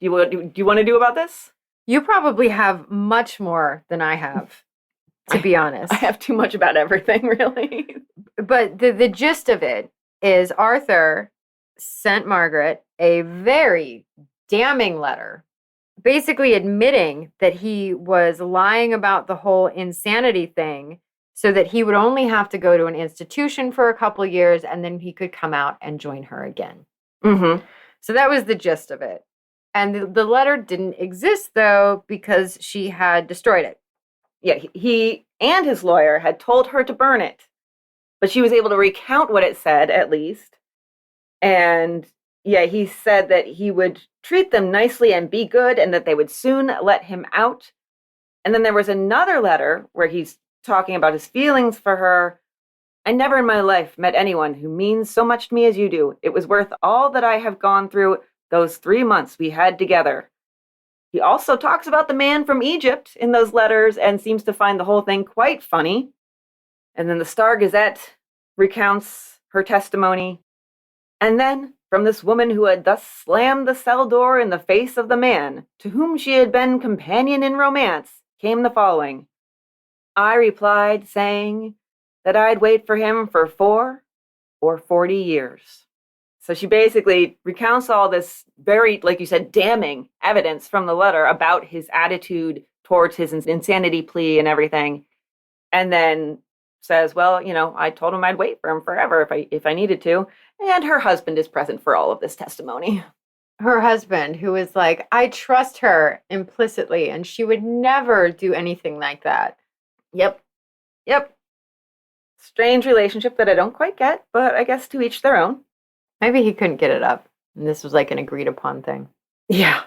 Do you want to do about this? You probably have much more than I have, to be honest. I have too much about everything, really. But the gist of it is Arthur sent Margaret a very damning letter, basically admitting that he was lying about the whole insanity thing so that he would only have to go to an institution for a couple years and then he could come out and join her again. Mm-hmm. So that was the gist of it. And the letter didn't exist, though, because she had destroyed it. Yeah, he and his lawyer had told her to burn it, but she was able to recount what it said, at least. And yeah, he said that he would treat them nicely and be good and that they would soon let him out. And then there was another letter where he's talking about his feelings for her. I never in my life met anyone who means so much to me as you do. It was worth all that I have gone through those 3 months we had together. He also talks about the man from Egypt in those letters and seems to find the whole thing quite funny. And then the Star Gazette recounts her testimony. And then, from this woman who had thus slammed the cell door in the face of the man to whom she had been companion in romance, came the following. I replied, saying that I'd wait for him for 4 or 40 years. So she basically recounts all this very, like you said, damning evidence from the letter about his attitude towards his insanity plea and everything. And then says, well, I told him I'd wait for him forever if I needed to. And her husband is present for all of this testimony. Her husband, who is like, I trust her implicitly, and she would never do anything like that. Yep. Strange relationship that I don't quite get, but I guess to each their own. Maybe he couldn't get it up, and this was like an agreed upon thing. Yeah.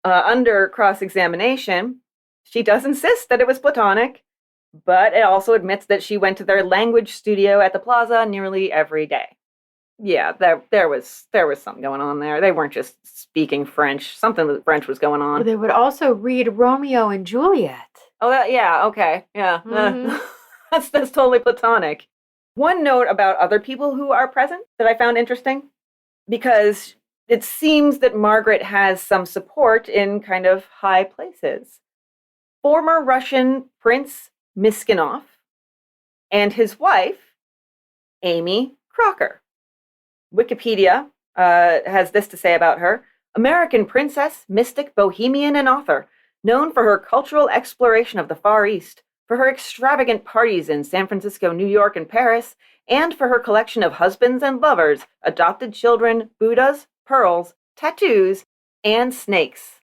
Under cross-examination, she does insist that it was platonic, but it also admits that she went to their language studio at the plaza nearly every day. Yeah, there was something going on there. They weren't just speaking French. Something with French was going on. Well, they would also read Romeo and Juliet. Oh, yeah, okay. Yeah. Mm-hmm. That's totally platonic. One note about other people who are present that I found interesting, because it seems that Margaret has some support in kind of high places. Former Russian Prince Miskinov and his wife, Amy Crocker. Wikipedia has this to say about her. American princess, mystic, bohemian, and author, known for her cultural exploration of the Far East, for her extravagant parties in San Francisco, New York, and Paris, and for her collection of husbands and lovers, adopted children, Buddhas, pearls, tattoos, and snakes.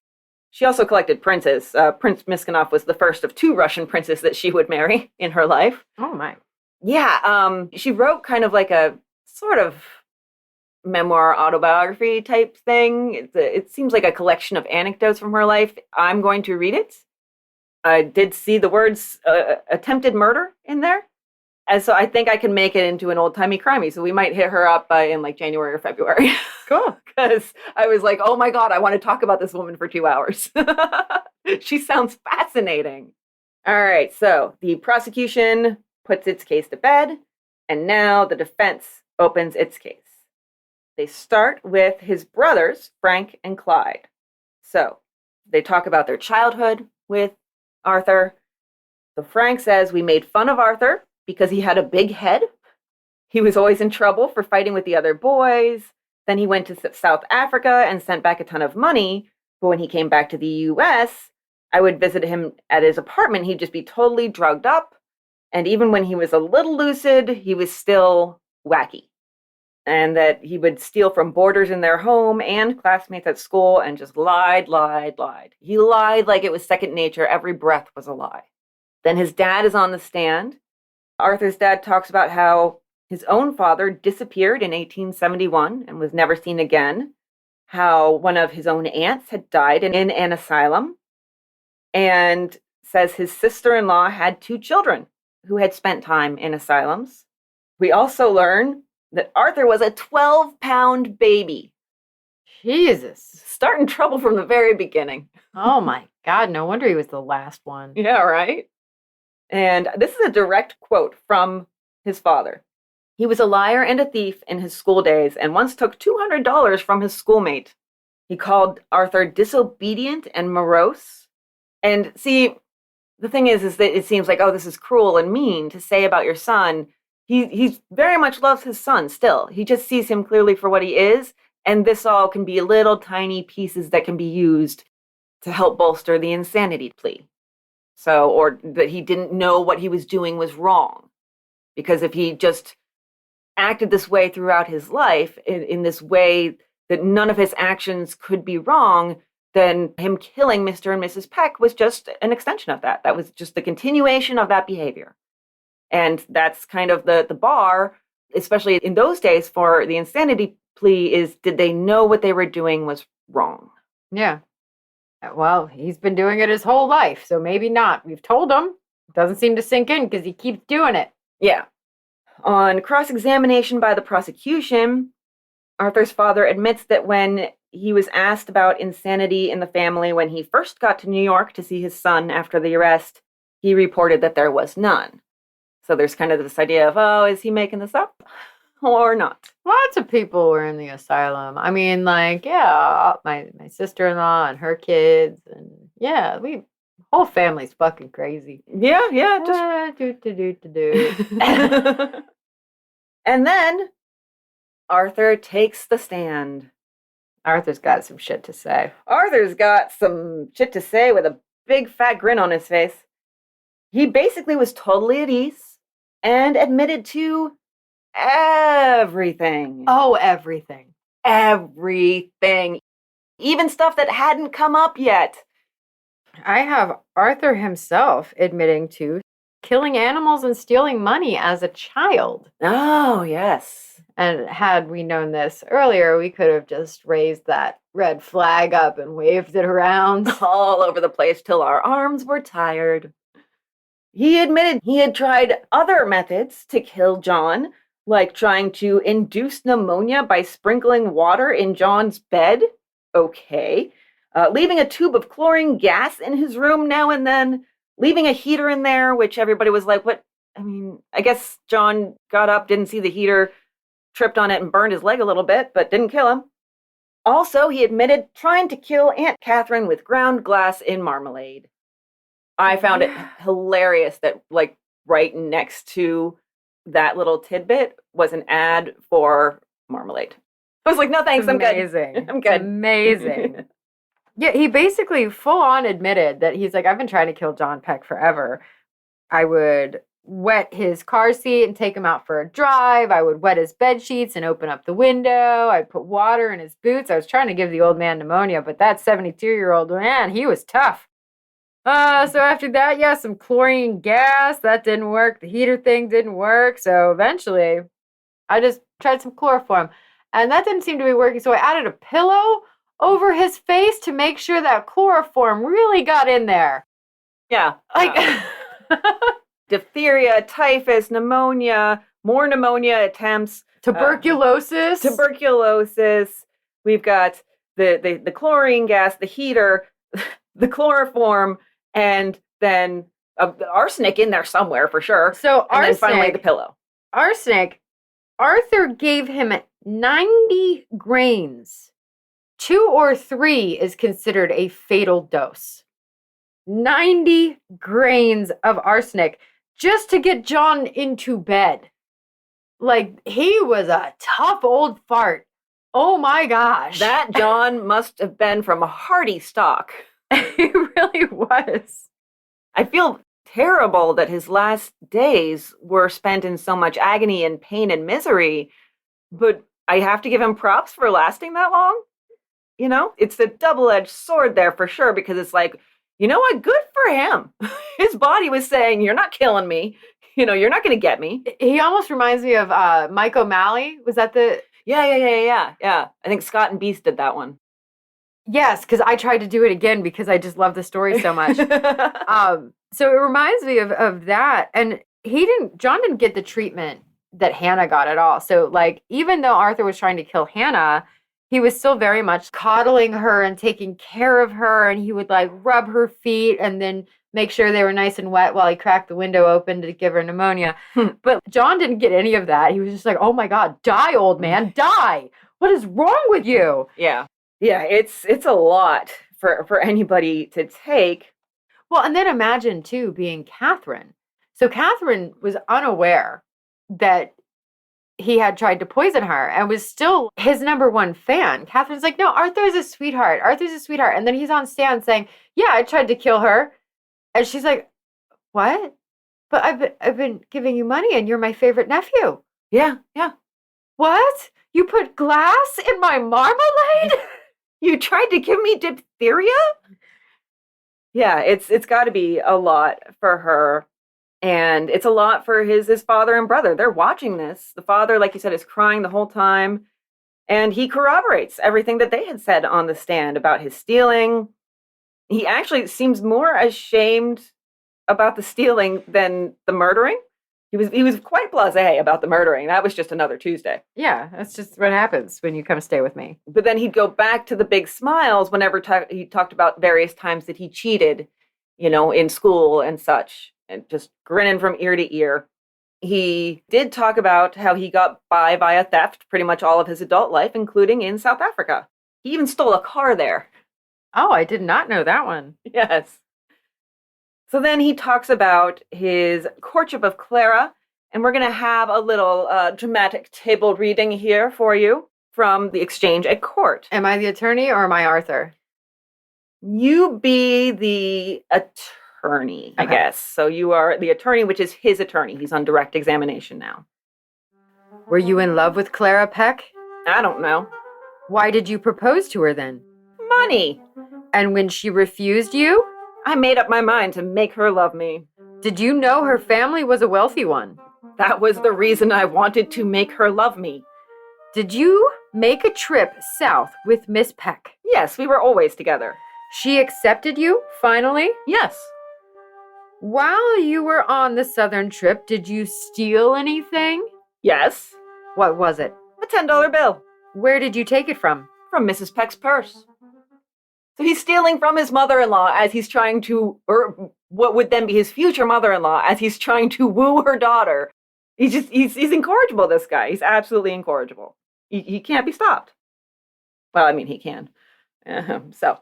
She also collected princes. Prince Miskinov was the first of 2 Russian princes that she would marry in her life. Oh, my. Yeah, she wrote kind of like a sort of memoir autobiography type thing. It seems like a collection of anecdotes from her life. I'm going to read it. I did see the words attempted murder in there. And so I think I can make it into an Old Timey Crimey. So we might hit her up in like January or February. Cool. Because I was like, oh my God, I want to talk about this woman for 2 hours. She sounds fascinating. All right. So the prosecution puts its case to bed. And now the defense opens its case. They start with his brothers, Frank and Clyde. So they talk about their childhood with Arthur. So Frank says, we made fun of Arthur because he had a big head. He was always in trouble for fighting with the other boys. Then he went to South Africa and sent back a ton of money. But when he came back to the US, I would visit him at his apartment. He'd just be totally drugged up. And even when he was a little lucid, he was still wacky. And that he would steal from boarders in their home and classmates at school and just lied. He lied like it was second nature. Every breath was a lie. Then his dad is on the stand. Arthur's dad talks about how his own father disappeared in 1871 and was never seen again. How one of his own aunts had died in an asylum. And says his sister-in-law had 2 children who had spent time in asylums. We also learn that Arthur was a 12-pound baby. Jesus. Starting trouble from the very beginning. Oh my God, no wonder he was the last one. Yeah, right? And this is a direct quote from his father. He was a liar and a thief in his school days and once took $200 from his schoolmate. He called Arthur disobedient and morose. And see, the thing is that it seems like, oh, this is cruel and mean to say about your son. He very much loves his son still. He just sees him clearly for what he is. And this all can be little tiny pieces that can be used to help bolster the insanity plea. So, or that he didn't know what he was doing was wrong. Because if he just acted this way throughout his life, in this way that none of his actions could be wrong, then him killing Mr. and Mrs. Peck was just an extension of that. That was just the continuation of that behavior. And that's kind of the bar, especially in those days for the insanity plea, is did they know what they were doing was wrong? Yeah. Well, he's been doing it his whole life, so maybe not. We've told him. It doesn't seem to sink in because he keeps doing it. Yeah. On cross-examination by the prosecution, Arthur's father admits that when he was asked about insanity in the family when he first got to New York to see his son after the arrest, he reported that there was none. So there's kind of this idea of, oh, is he making this up or not? Lots of people were in the asylum. I mean, like, yeah, my sister-in-law and her kids, and yeah, whole family's fucking crazy. Yeah, just do. And then Arthur takes the stand. Arthur's got some shit to say. Arthur's got some shit to say with a big fat grin on his face. He basically was totally at ease and admitted to everything. Oh, everything. Everything. Even stuff that hadn't come up yet. I have Arthur himself admitting to killing animals and stealing money as a child. Oh, yes. And had we known this earlier, we could have just raised that red flag up and waved it around all over the place till our arms were tired. He admitted he had tried other methods to kill John, like trying to induce pneumonia by sprinkling water in John's bed. Okay. Leaving a tube of chlorine gas in his room now and then. Leaving a heater in there, which everybody was like, what? I mean, I guess John got up, didn't see the heater, tripped on it and burned his leg a little bit, but didn't kill him. Also, he admitted trying to kill Aunt Catherine with ground glass in marmalade. I found it hilarious that, like, right next to that little tidbit was an ad for marmalade. I was like, no thanks, I'm good. I'm good. Amazing. Yeah, he basically full on admitted that he's like, I've been trying to kill John Peck forever. I would wet his car seat and take him out for a drive. I would wet his bed sheets and open up the window. I'd put water in his boots. I was trying to give the old man pneumonia, but that 72-year-old man, he was tough. So after that, yeah, some chlorine gas, that didn't work. The heater thing didn't work. So eventually, I just tried some chloroform. And that didn't seem to be working. So I added a pillow over his face to make sure that chloroform really got in there. Yeah. Like, diphtheria, typhus, pneumonia, more pneumonia attempts. Tuberculosis. We've got the chlorine gas, the heater, the chloroform, and then arsenic in there somewhere for sure. So and arsenic, then finally the pillow. Arsenic, Arthur gave him 90 grains. 2 or 3 is considered a fatal dose. 90 grains of arsenic just to get John into bed. Like, he was a tough old fart. Oh my gosh. That John must have been from a hearty stock. He really was. I feel terrible that his last days were spent in so much agony and pain and misery, but I have to give him props for lasting that long. You know, it's a double-edged sword there for sure, because it's like, you know what? Good for him. His body was saying, you're not killing me. You know, you're not going to get me. He almost reminds me of Mike O'Malley. Was that the... Yeah. I think Scott and Beast did that one. Yes, because I tried to do it again because I just love the story so much. So it reminds me of that. And John didn't get the treatment that Hannah got at all. So, like, even though Arthur was trying to kill Hannah, he was still very much coddling her and taking care of her. And he would, like, rub her feet and then make sure they were nice and wet while he cracked the window open to give her pneumonia. But John didn't get any of that. He was just like, oh my God, die, old man, die. What is wrong with you? Yeah, it's a lot for anybody to take. Well, and then imagine, too, being Catherine. So Catherine was unaware that he had tried to poison her and was still his number one fan. Catherine's like, no, Arthur's a sweetheart. Arthur's a sweetheart. And then he's on stand saying, yeah, I tried to kill her. And she's like, what? But I've been giving you money and you're my favorite nephew. Yeah. What? You put glass in my marmalade? You tried to give me diphtheria? Yeah, it's got to be a lot for her. And it's a lot for his father and brother. They're watching this. The father, like you said, is crying the whole time. And he corroborates everything that they had said on the stand about his stealing. He actually seems more ashamed about the stealing than the murdering. He was quite blasé about the murdering. That was just another Tuesday. Yeah, that's just what happens when you come stay with me. But then he'd go back to the big smiles whenever he talked about various times that he cheated, you know, in school and such, and just grinning from ear to ear. He did talk about how he got by via theft pretty much all of his adult life, including in South Africa. He even stole a car there. Oh, I did not know that one. Yes. So then he talks about his courtship of Clara, and we're going to have a little dramatic table reading here for you from the exchange at court. Am I the attorney or am I Arthur? You be the attorney, I guess. So you are the attorney, which is his attorney. He's on direct examination now. Were you in love with Clara Peck? I don't know. Why did you propose to her then? Money. And when she refused you? I made up my mind to make her love me. Did you know her family was a wealthy one? That was the reason I wanted to make her love me. Did you make a trip south with Miss Peck? Yes, we were always together. She accepted you, finally? Yes. While you were on the southern trip, did you steal anything? Yes. What was it? A $10 bill. Where did you take it from? From Mrs. Peck's purse. So he's stealing from his mother-in-law as he's trying to, or what would then be his future mother-in-law, as he's trying to woo her daughter. He's incorrigible, this guy. He's absolutely incorrigible. He can't be stopped. Well, I mean, he can. So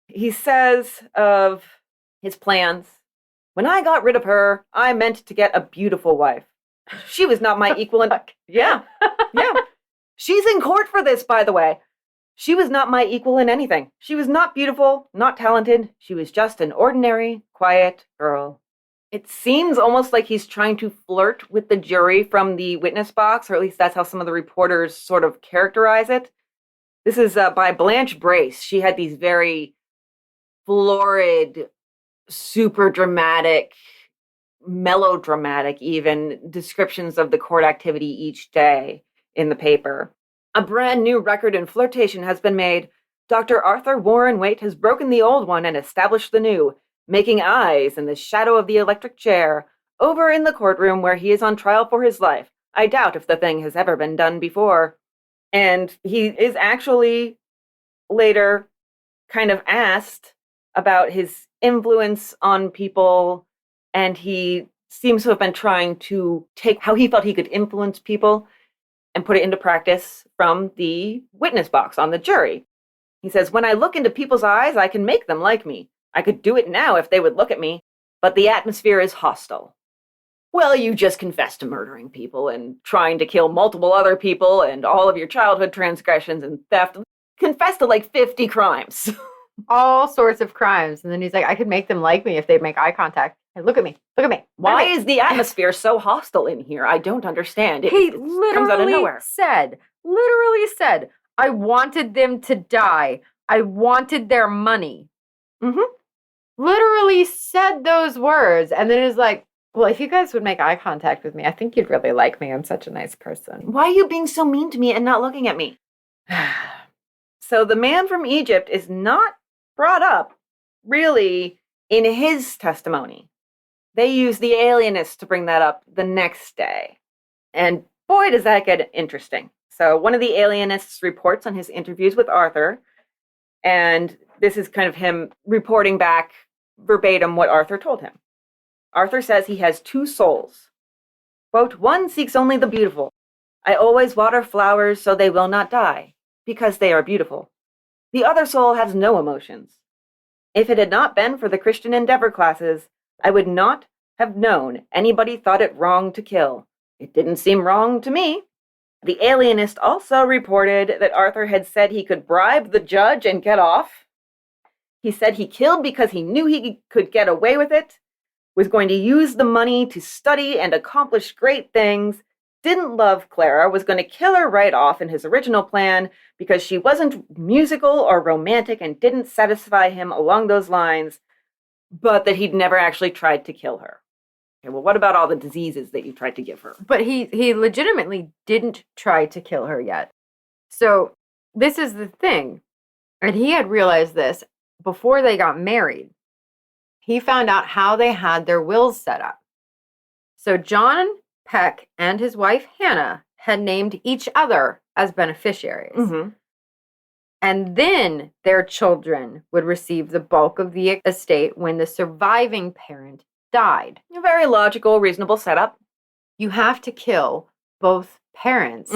he says of his plans, when I got rid of her, I meant to get a beautiful wife. She was not my equal in... Yeah. She's in court for this, by the way. She was not my equal in anything. She was not beautiful, not talented. She was just an ordinary, quiet girl. It seems almost like he's trying to flirt with the jury from the witness box, or at least that's how some of the reporters sort of characterize it. This is by Blanche Brace. She had these very florid, super dramatic, melodramatic even, descriptions of the court activity each day in the paper. A brand new record in flirtation has been made. Dr. Arthur Warren Waite has broken the old one and established the new, making eyes in the shadow of the electric chair. over in the courtroom where he is on trial for his life. I doubt if the thing has ever been done before. And he is actually later kind of asked about his influence on people, and he seems to have been trying to take how he felt he could influence people and put it into practice from the witness box on the jury. He says, when I look into people's eyes, I can make them like me. I could do it now if they would look at me, but the atmosphere is hostile. Well, you just confessed to murdering people and trying to kill multiple other people and all of your childhood transgressions and theft. Confessed to like 50 crimes. All sorts of crimes. And then he's like, I could make them like me if they'd make eye contact. Hey, look at me. Look at me. Why is the atmosphere so hostile in here? I don't understand. He comes out of nowhere. literally said, I wanted them to die. I wanted their money. Mm-hmm. Literally said those words. And then is like, well, if you guys would make eye contact with me, I think you'd really like me. I'm such a nice person. Why are you being so mean to me and not looking at me? So the man from Egypt is not brought up, really, in his testimony. They use the alienist to bring that up the next day. And boy, does that get interesting. So one of the alienists reports on his interviews with Arthur, and this is kind of him reporting back verbatim what Arthur told him. Arthur says he has two souls. Quote, one seeks only the beautiful. I always water flowers so they will not die, because they are beautiful. The other soul has no emotions. If it had not been for the Christian Endeavor classes, I would not have known anybody thought it wrong to kill. It didn't seem wrong to me. The alienist also reported that Arthur had said he could bribe the judge and get off. He said he killed because he knew he could get away with it, was going to use the money to study and accomplish great things, didn't love Clara, was going to kill her right off in his original plan because she wasn't musical or romantic and didn't satisfy him along those lines, but that he'd never actually tried to kill her. Okay, well, what about all the diseases that you tried to give her? But he legitimately didn't try to kill her yet. So this is the thing. And he had realized this before they got married. He found out how they had their wills set up. So John Peck and his wife Hannah had named each other as beneficiaries. Mm-hmm. And then their children would receive the bulk of the estate when the surviving parent died. A very logical, reasonable setup. You have to kill both parents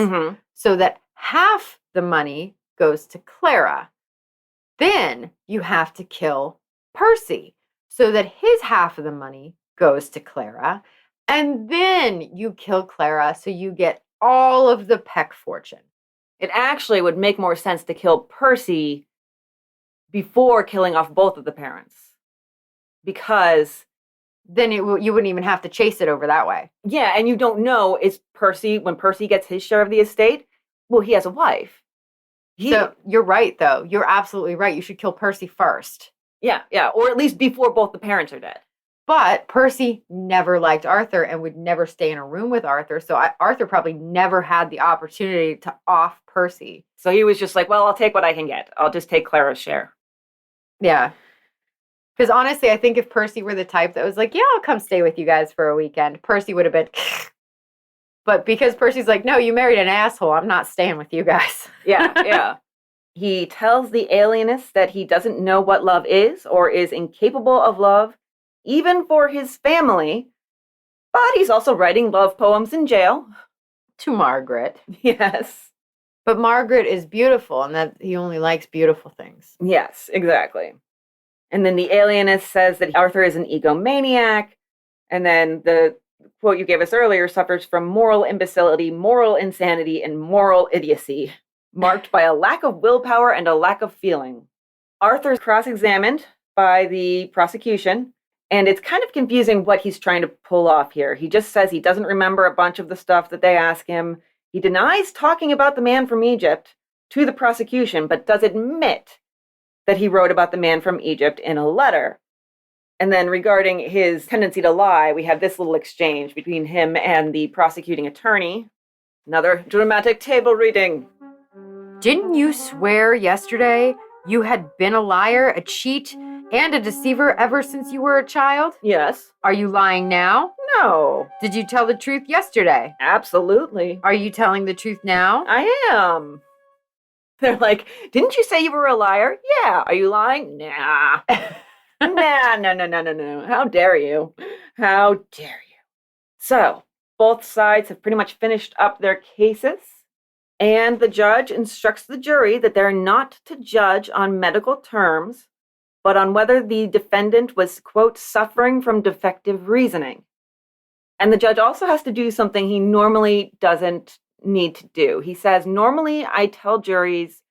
so that half the money goes to Clara. Then you have to kill Percy so that his half of the money goes to Clara. And then you kill Clara so you get all of the Peck fortune. It actually would make more sense to kill Percy before killing off both of the parents. Because then you wouldn't even have to chase it over that way. Yeah, and you don't know, is Percy, when Percy gets his share of the estate, well, he has a wife. So you're right, though. You're absolutely right. You should kill Percy first. Yeah, or at least before both the parents are dead. But Percy never liked Arthur and would never stay in a room with Arthur. So Arthur probably never had the opportunity to off Percy. So he was just like, well, I'll take what I can get. I'll just take Clara's share. Yeah. Because honestly, I think if Percy were the type that was like, yeah, I'll come stay with you guys for a weekend, Percy would have been... But because Percy's like, no, you married an asshole, I'm not staying with you guys. Yeah. He tells the alienist that he doesn't know what love is or is incapable of love, even for his family. But he's also writing love poems in jail. To Margaret. Yes. But Margaret is beautiful, and that he only likes beautiful things. Yes, exactly. And then the alienist says that Arthur is an egomaniac. And then the quote you gave us earlier suffers from moral imbecility, moral insanity, and moral idiocy, marked by a lack of willpower and a lack of feeling. Arthur's cross-examined by the prosecution, and it's kind of confusing what he's trying to pull off here. He just says he doesn't remember a bunch of the stuff that they ask him. He denies talking about the man from Egypt to the prosecution, but does admit that he wrote about the man from Egypt in a letter. And then regarding his tendency to lie, we have this little exchange between him and the prosecuting attorney. Another dramatic table reading. Didn't you swear yesterday you had been a liar, a cheat, and a deceiver ever since you were a child? Yes. Are you lying now? No. Did you tell the truth yesterday? Absolutely. Are you telling the truth now? I am. They're like, didn't you say you were a liar? Yeah. Are you lying? Nah. Nah, no. How dare you? How dare you? So, both sides have pretty much finished up their cases, and the judge instructs the jury that they're not to judge on medical terms, but on whether the defendant was, quote, suffering from defective reasoning. And the judge also has to do something he normally doesn't need to do. He says, normally I tell juries,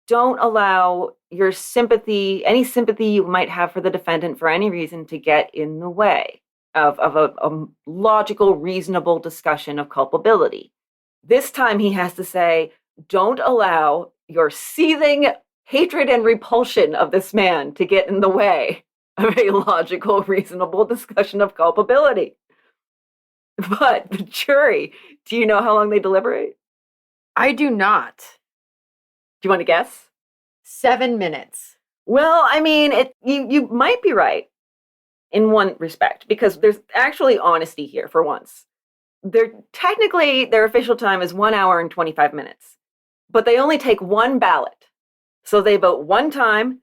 don't allow your sympathy, any sympathy you might have for the defendant for any reason to get in the way of a logical, reasonable discussion of culpability. This time he has to say, don't allow your seething hatred and repulsion of this man to get in the way of a logical, reasonable discussion of culpability. But the jury, do you know how long they deliberate? I do not. Do you want to guess? 7 minutes. Well, I mean, you might be right in one respect, because there's actually honesty here for once. Technically, their official time is 1 hour and 25 minutes, but they only take one ballot. So they vote one time,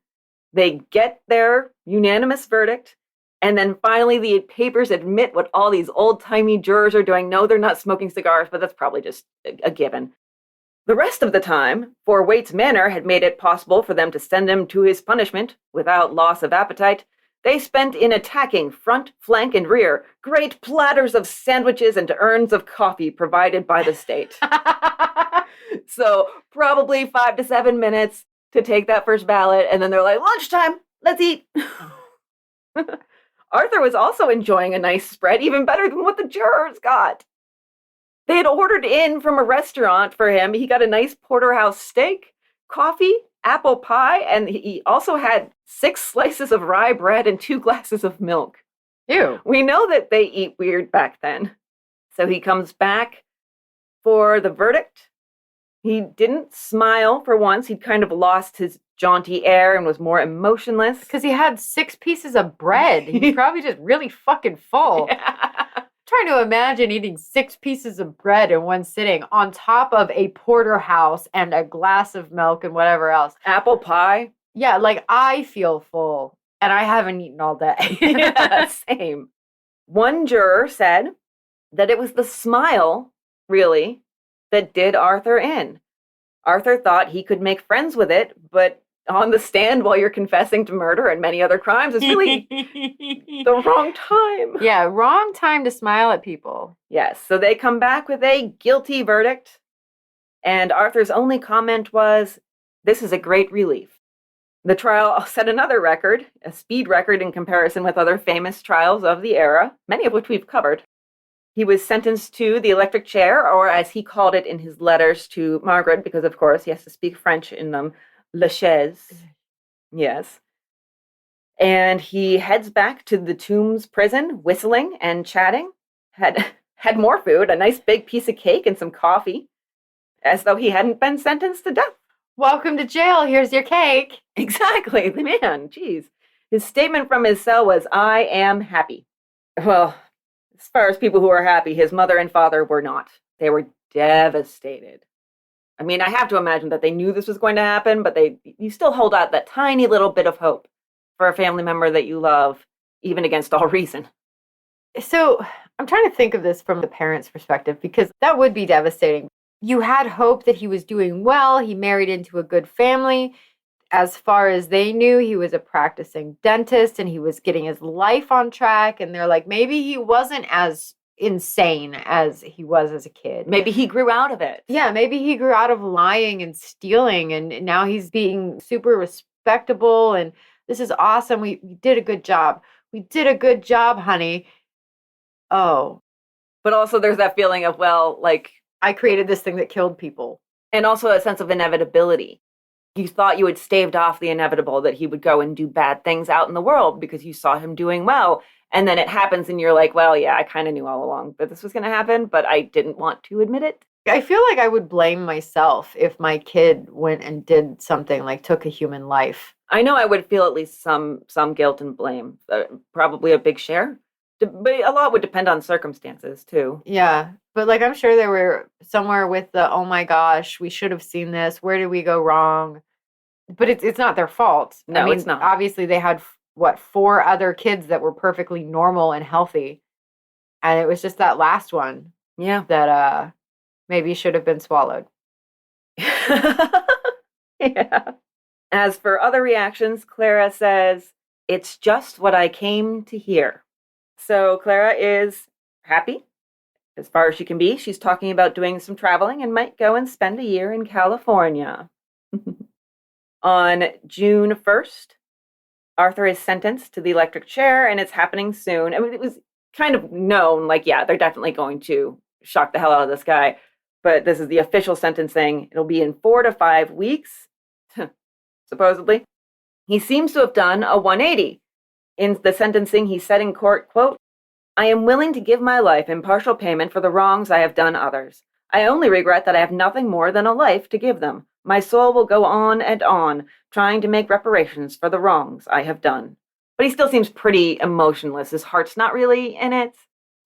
they get their unanimous verdict, and then finally the papers admit what all these old-timey jurors are doing. No, they're not smoking cigars, but that's probably just a given. The rest of the time, for Waite's manner had made it possible for them to send him to his punishment without loss of appetite, they spent in attacking front, flank, and rear great platters of sandwiches and urns of coffee provided by the state. So probably 5 to 7 minutes to take that first ballot, and then they're like, lunchtime, let's eat. Arthur was also enjoying a nice spread, even better than what the jurors got. They had ordered in from a restaurant for him. He got a nice porterhouse steak, coffee, apple pie, and he also had 6 slices of rye bread and 2 glasses of milk. Ew. We know that they eat weird back then. So he comes back for the verdict. He didn't smile for once. He'd kind of lost his jaunty air and was more emotionless. Because he had 6 pieces of bread. He's probably just really fucking full. Yeah. Trying to imagine eating 6 pieces of bread in one sitting on top of a porterhouse and a glass of milk and whatever else. Apple pie. Yeah, like I feel full and I haven't eaten all day. Yeah, same. One juror said that it was the smile, really, that did Arthur in. Arthur thought he could make friends with it, but on the stand while you're confessing to murder and many other crimes is really the wrong time. Yeah, wrong time to smile at people. Yes, so they come back with a guilty verdict, and Arthur's only comment was, "This is a great relief." The trial set another record, a speed record in comparison with other famous trials of the era, many of which we've covered. He was sentenced to the electric chair, or as he called it in his letters to Margaret, because of course he has to speak French in them, la chaise. Yes. And he heads back to the Tombs prison, whistling and chatting. Had more food, a nice big piece of cake and some coffee, as though he hadn't been sentenced to death. Welcome to jail. Here's your cake. Exactly. The man, geez. His statement from his cell was, "I am happy." Well, as far as people who are happy, his mother and father were not. They were devastated. I mean, I have to imagine that they knew this was going to happen, but you still hold out that tiny little bit of hope for a family member that you love, even against all reason. So I'm trying to think of this from the parents' perspective, because that would be devastating. You had hope that he was doing well. He married into a good family. As far as they knew, he was a practicing dentist and he was getting his life on track. And they're like, maybe he wasn't as insane as he was as a kid. Maybe he grew out of it. Yeah, maybe he grew out of lying and stealing, and now he's being super respectable, and this is awesome. We did a good job. We did a good job, honey. Oh. But also there's that feeling of, well, like, I created this thing that killed people. And also a sense of inevitability. You thought you had staved off the inevitable, that he would go and do bad things out in the world because you saw him doing well. And then it happens and you're like, well, yeah, I kind of knew all along that this was going to happen, but I didn't want to admit it. I feel like I would blame myself if my kid went and did something like took a human life. I know I would feel at least some guilt and blame, probably a big share. But a lot would depend on circumstances, too. Yeah. But like, I'm sure there were somewhere with the, oh my gosh, we should have seen this. Where did we go wrong? But it's not their fault. No, I mean, it's not. obviously they had, what, 4 other kids that were perfectly normal and healthy. And it was just that last one Yeah. that maybe should have been swallowed. Yeah. As for other reactions, Clara says, "It's just what I came to hear." So Clara is happy, as far as she can be. She's talking about doing some traveling and might go and spend a year in California. On June 1st, Arthur is sentenced to the electric chair, and it's happening soon. I mean, it was kind of known, like, yeah, they're definitely going to shock the hell out of this guy. But this is the official sentencing. It'll be in 4 to 5 weeks, supposedly. He seems to have done a 180. In the sentencing, he said in court, quote, "I am willing to give my life in partial payment for the wrongs I have done others. I only regret that I have nothing more than a life to give them. My soul will go on and on, trying to make reparations for the wrongs I have done." But he still seems pretty emotionless. His heart's not really in it.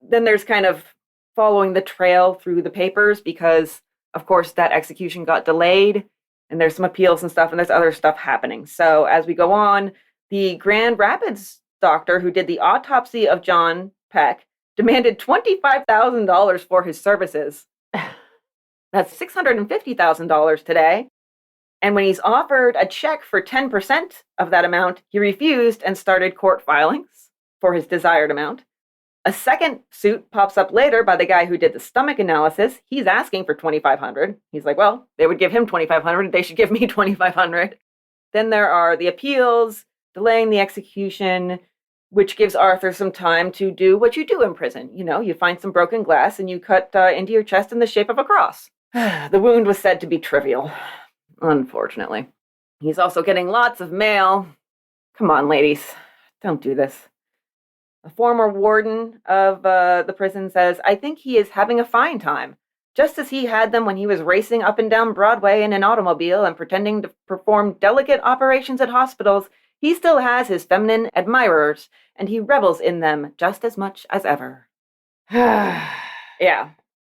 Then there's kind of following the trail through the papers because, of course, that execution got delayed, and there's some appeals and stuff, and there's other stuff happening. So as we go on, the Grand Rapids doctor who did the autopsy of John Peck demanded $25,000 for his services. That's $650,000 today. And when he's offered a check for 10% of that amount, he refused and started court filings for his desired amount. A second suit pops up later by the guy who did the stomach analysis. He's asking for $2,500. He's like, well, they would give him $2,500. They should give me $2,500. Then there are the appeals, delaying the execution, which gives Arthur some time to do what you do in prison. You know, you find some broken glass and you cut into your chest in the shape of a cross. The wound was said to be trivial, unfortunately. He's also getting lots of mail. Come on, ladies, don't do this. A former warden of the prison says, "I think he is having a fine time, just as he had them when he was racing up and down Broadway in an automobile and pretending to perform delicate operations at hospitals. He still has his feminine admirers, and he revels in them just as much as ever." Yeah.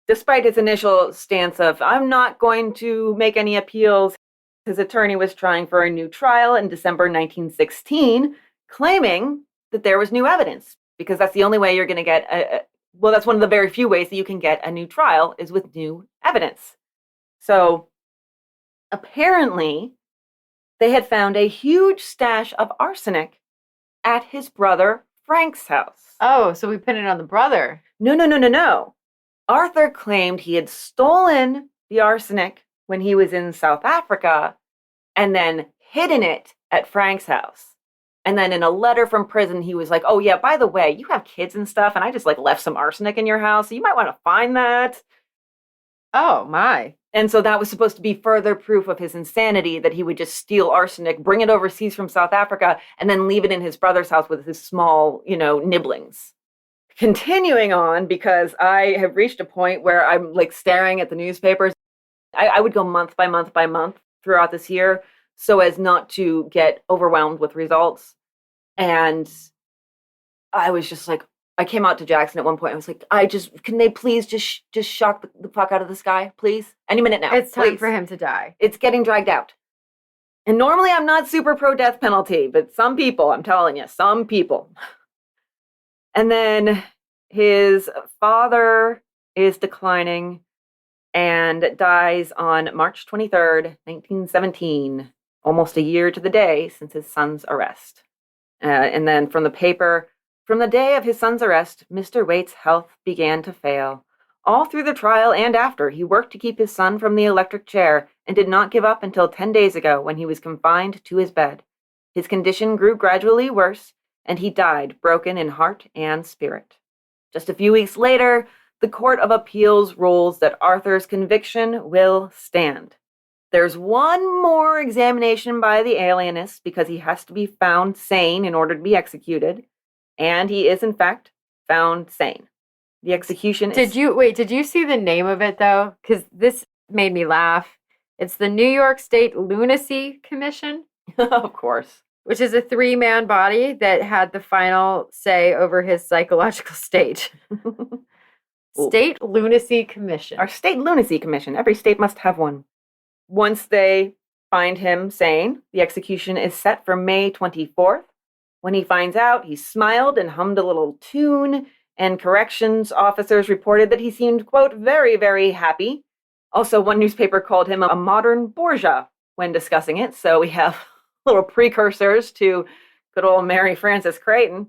Despite his initial stance of, "I'm not going to make any appeals," his attorney was trying for a new trial in December 1916, claiming that there was new evidence, because that's the only way you're going to get well, that's one of the very few ways that you can get a new trial is with new evidence. So apparently they had found a huge stash of arsenic at his brother Frank's house. Oh, so we pinned it on the brother. No. Arthur claimed he had stolen the arsenic when he was in South Africa and then hidden it at Frank's house. And then in a letter from prison, he was like, "Oh yeah, by the way, you have kids and stuff, and I just left some arsenic in your house, so you might want to find that." Oh my. And so that was supposed to be further proof of his insanity, that he would just steal arsenic, bring it overseas from South Africa, and then leave it in his brother's house with his small, nibblings. Continuing on, because I have reached a point where I'm staring at the newspapers. I would go month by month by month throughout this year, so as not to get overwhelmed with results. And I was just I came out to Jackson at one point. I was like, can they please just shock the fuck out of this guy, please? Any minute now. It's time please. for him to die. It's getting dragged out. And normally I'm not super pro death penalty, but some people, I'm telling you, some people. And then his father is declining and dies on March 23rd, 1917, almost a year to the day since his son's arrest. And then from the paper, from the day of his son's arrest, Mr. Waite's health began to fail. All through the trial and after, he worked to keep his son from the electric chair and did not give up until 10 days ago when he was confined to his bed. His condition grew gradually worse, and he died broken in heart and spirit. Just a few weeks later, the Court of Appeals rules that Arthur's conviction will stand. There's one more examination by the alienist because he has to be found sane in order to be executed, and he is in fact found sane. The execution is... Did you see the name of it though? Because this made me laugh. It's the New York State Lunacy Commission. Of course. which is a 3-man body that had the final say over his psychological state. State Lunacy Commission. Our state lunacy commission. Every state must have one. Once they find him sane, the execution is set for May 24th. When he finds out, he smiled and hummed a little tune, and corrections officers reported that he seemed, quote, very, very happy. Also, one newspaper called him a modern Borgia when discussing it, so we have little precursors to good old Mary Frances Creighton.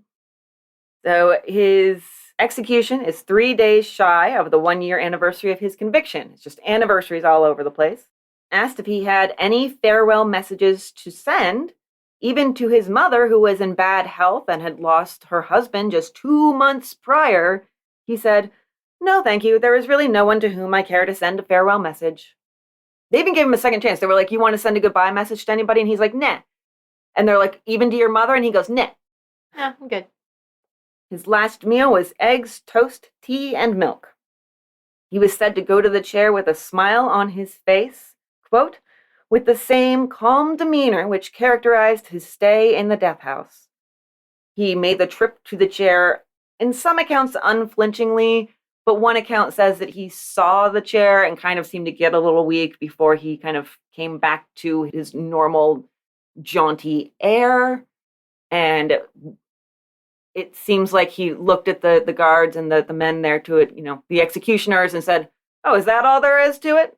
So his execution is 3 days shy of the 1-year anniversary of his conviction. It's just anniversaries all over the place. Asked if he had any farewell messages to send, even to his mother, who was in bad health and had lost her husband just 2 months prior, he said, "No, thank you. There is really no one to whom I care to send a farewell message." They even gave him a second chance. They were like, "You want to send a goodbye message to anybody?" And he's like, "Nah." And they're like, "Even to your mother?" And he goes, "Nah." Yeah, I'm good. His last meal was eggs, toast, tea, and milk. He was said to go to the chair with a smile on his face, quote, with the same calm demeanor which characterized his stay in the death house. He made the trip to the chair, in some accounts unflinchingly, but one account says that he saw the chair and kind of seemed to get a little weak before he kind of came back to his normal jaunty air. And it seems like he looked at the guards and the men there to it, the executioners, and said, "Oh, is that all there is to it?"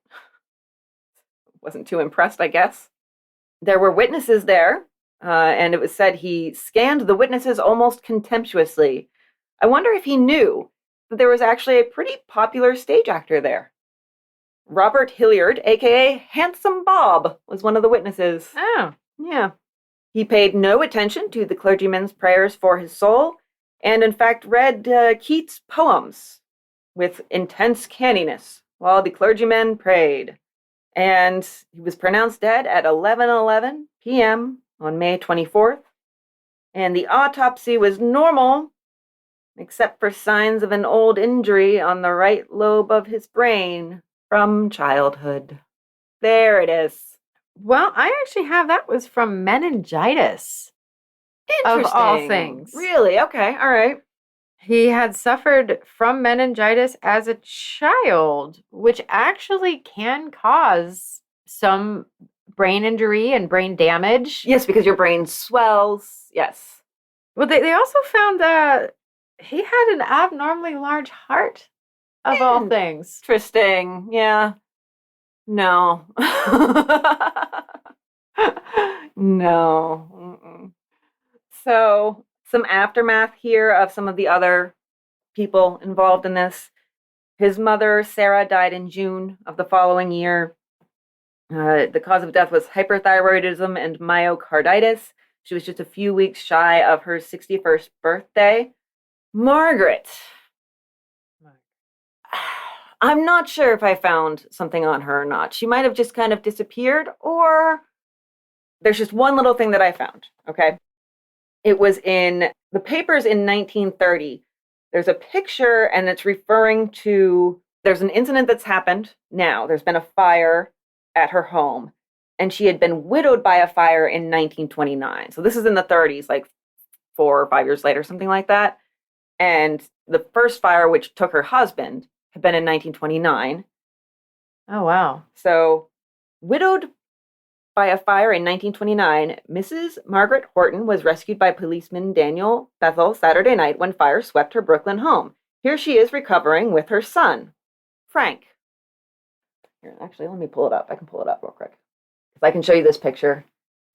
Wasn't too impressed, I guess. There were witnesses there, and it was said he scanned the witnesses almost contemptuously. I wonder if he knew that there was actually a pretty popular stage actor there. Robert Hilliard, a.k.a. Handsome Bob, was one of the witnesses. Oh. Yeah. He paid no attention to the clergyman's prayers for his soul, and in fact read Keats' poems with intense canniness while the clergyman prayed. And he was pronounced dead at 11:11 p.m. on May 24th. And the autopsy was normal, except for signs of an old injury on the right lobe of his brain from childhood. There it is. Well, I actually have that was from meningitis. Of all things. Really? Okay. All right. He had suffered from meningitis as a child, which actually can cause some brain injury and brain damage. Yes, because your brain swells. Yes. Well, they also found that he had an abnormally large heart, of all things. Interesting. Yeah. No. No. Mm-mm. So, some aftermath here of some of the other people involved in this. His mother, Sarah, died in June of the following year. The cause of death was hyperthyroidism and myocarditis. She was just a few weeks shy of her 61st birthday. Margaret. I'm not sure if I found something on her or not. She might have just kind of disappeared, or there's just one little thing that I found, okay? It was in the papers in 1930. There's a picture, and it's referring to, there's an incident that's happened now. There's been a fire at her home, and she had been widowed by a fire in 1929. So this is in the 30s, like 4 or 5 years later, something like that. And the first fire, which took her husband, had been in 1929. Oh, wow. So, widowed by a fire in 1929, Mrs. Margaret Horton was rescued by policeman Daniel Bethel Saturday night when fire swept her Brooklyn home. Here she is recovering with her son, Frank. Here, actually, let me pull it up. I can pull it up real quick. If I can show you this picture,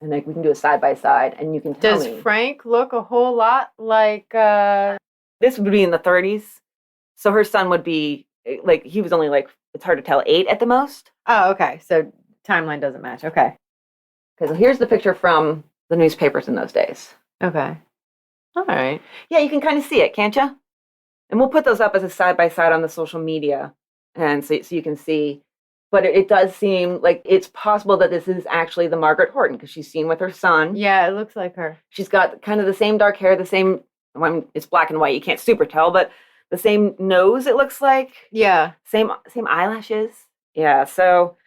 and like we can do a side by side, and you can tell me. Does Frank look a whole lot like? This would be in the 30s, so her son would be like, he was only like, it's hard to tell, 8 at the most. Oh, okay. So timeline doesn't match. Okay. Because here's the picture from the newspapers in those days. Okay. All right. Yeah, you can kind of see it, can't you? And we'll put those up as a side-by-side on the social media, and so you can see. But it does seem like it's possible that this is actually the Margaret Horton, because she's seen with her son. Yeah, it looks like her. She's got kind of the same dark hair, the same, well, it's black and white, you can't super tell, but the same nose, it looks like. Yeah. Same eyelashes. Yeah, so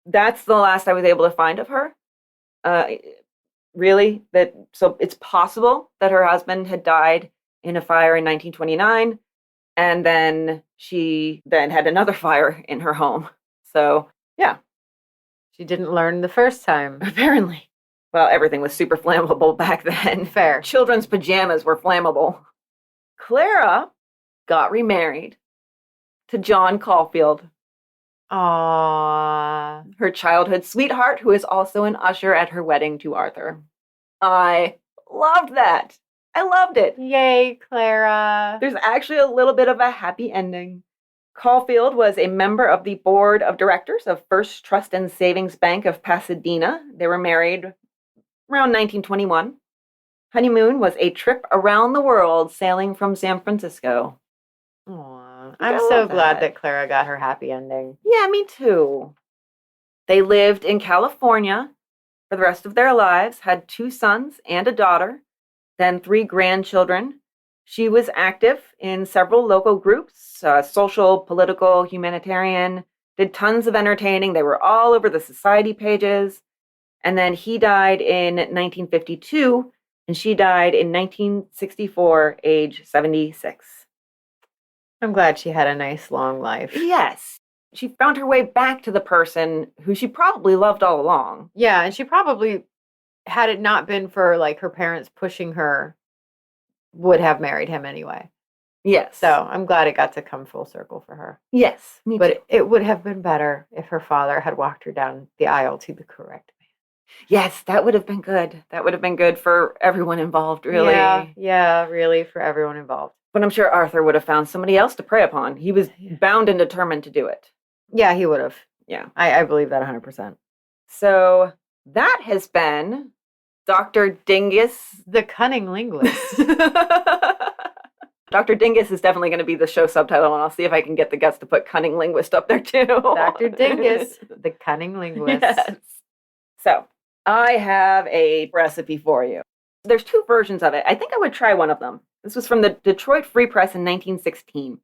that's the last I was able to find of her. really, so it's possible that her husband had died in a fire in 1929, and then she then had another fire in her home. So, yeah. She didn't learn the first time. Apparently. Well, everything was super flammable back then. Fair. Children's pajamas were flammable. Clara got remarried to John Caulfield, Aww. her childhood sweetheart, who is also an usher at her wedding to Arthur. I loved that. I loved it. Yay, Clara. There's actually a little bit of a happy ending. Caulfield was a member of the board of directors of First Trust and Savings Bank of Pasadena. They were married around 1921. Honeymoon was a trip around the world sailing from San Francisco. Aww. I'm so glad that Clara got her happy ending. Yeah, me too. They lived in California for the rest of their lives, had 2 sons and a daughter, then 3 grandchildren. She was active in several local groups, social, political, humanitarian, did tons of entertaining. They were all over the society pages. And then he died in 1952, and she died in 1964, age 76. I'm glad she had a nice long life. Yes. She found her way back to the person who she probably loved all along. Yeah, and she probably, had it not been for like her parents pushing her, would have married him anyway. Yes. So I'm glad it got to come full circle for her. Yes, me too. But it would have been better if her father had walked her down the aisle to the correct man. Yes, that would have been good. That would have been good for everyone involved, really. Yeah, really, for everyone involved. But I'm sure Arthur would have found somebody else to prey upon. He was bound and determined to do it. Yeah, he would have. Yeah. I believe that 100%. So that has been Dr. Dingus. The cunning linguist. Dr. Dingus is definitely going to be the show subtitle, and I'll see if I can get the guts to put cunning linguist up there too. Dr. Dingus, the cunning linguist. Yes. So I have a recipe for you. There's 2 versions of it. I think I would try one of them. This was from the Detroit Free Press in 1916.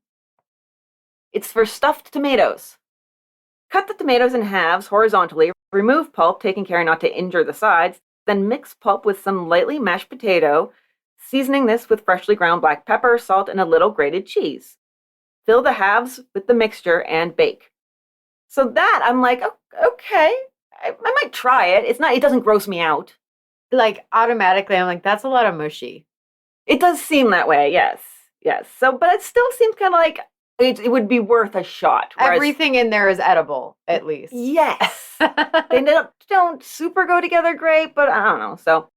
It's for stuffed tomatoes. Cut the tomatoes in halves horizontally, remove pulp, taking care not to injure the sides, then mix pulp with some lightly mashed potato, seasoning this with freshly ground black pepper, salt, and a little grated cheese. Fill the halves with the mixture and bake. So that, I'm like, okay, I might try it. It doesn't gross me out. Like, automatically, I'm like, that's a lot of mushy. It does seem that way, yes. So, but it still seems kind of like it would be worth a shot. Everything in there is edible, at least. Yes. They don't super go together great, but I don't know. So,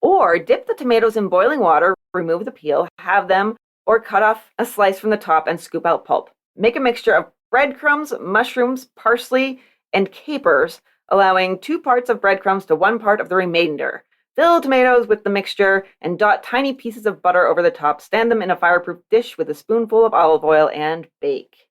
or dip the tomatoes in boiling water, remove the peel, have them, or cut off a slice from the top and scoop out pulp. Make a mixture of breadcrumbs, mushrooms, parsley, and capers, allowing 2 parts of breadcrumbs to 1 part of the remainder. Fill tomatoes with the mixture and dot tiny pieces of butter over the top. Stand them in a fireproof dish with a spoonful of olive oil and bake.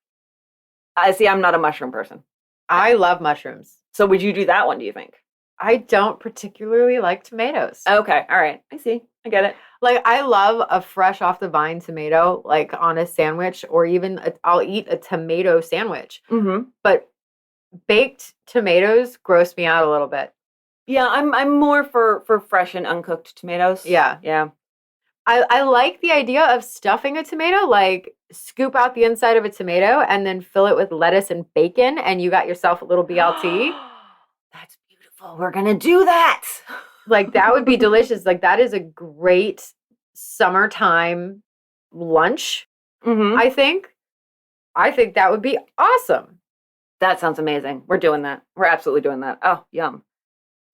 I'm not a mushroom person. I love mushrooms. So would you do that one, do you think? I don't particularly like tomatoes. Okay, all right. I see. I get it. Like, I love a fresh off the vine tomato, like on a sandwich, or even I'll eat a tomato sandwich. Mm-hmm. But baked tomatoes gross me out a little bit. Yeah, I'm more for fresh and uncooked tomatoes. Yeah. I like the idea of stuffing a tomato, like scoop out the inside of a tomato and then fill it with lettuce and bacon, and you got yourself a little BLT. That's beautiful. We're going to do that. Like, that would be delicious. Like, that is a great summertime lunch, I think. I think that would be awesome. That sounds amazing. We're doing that. We're absolutely doing that. Oh, yum.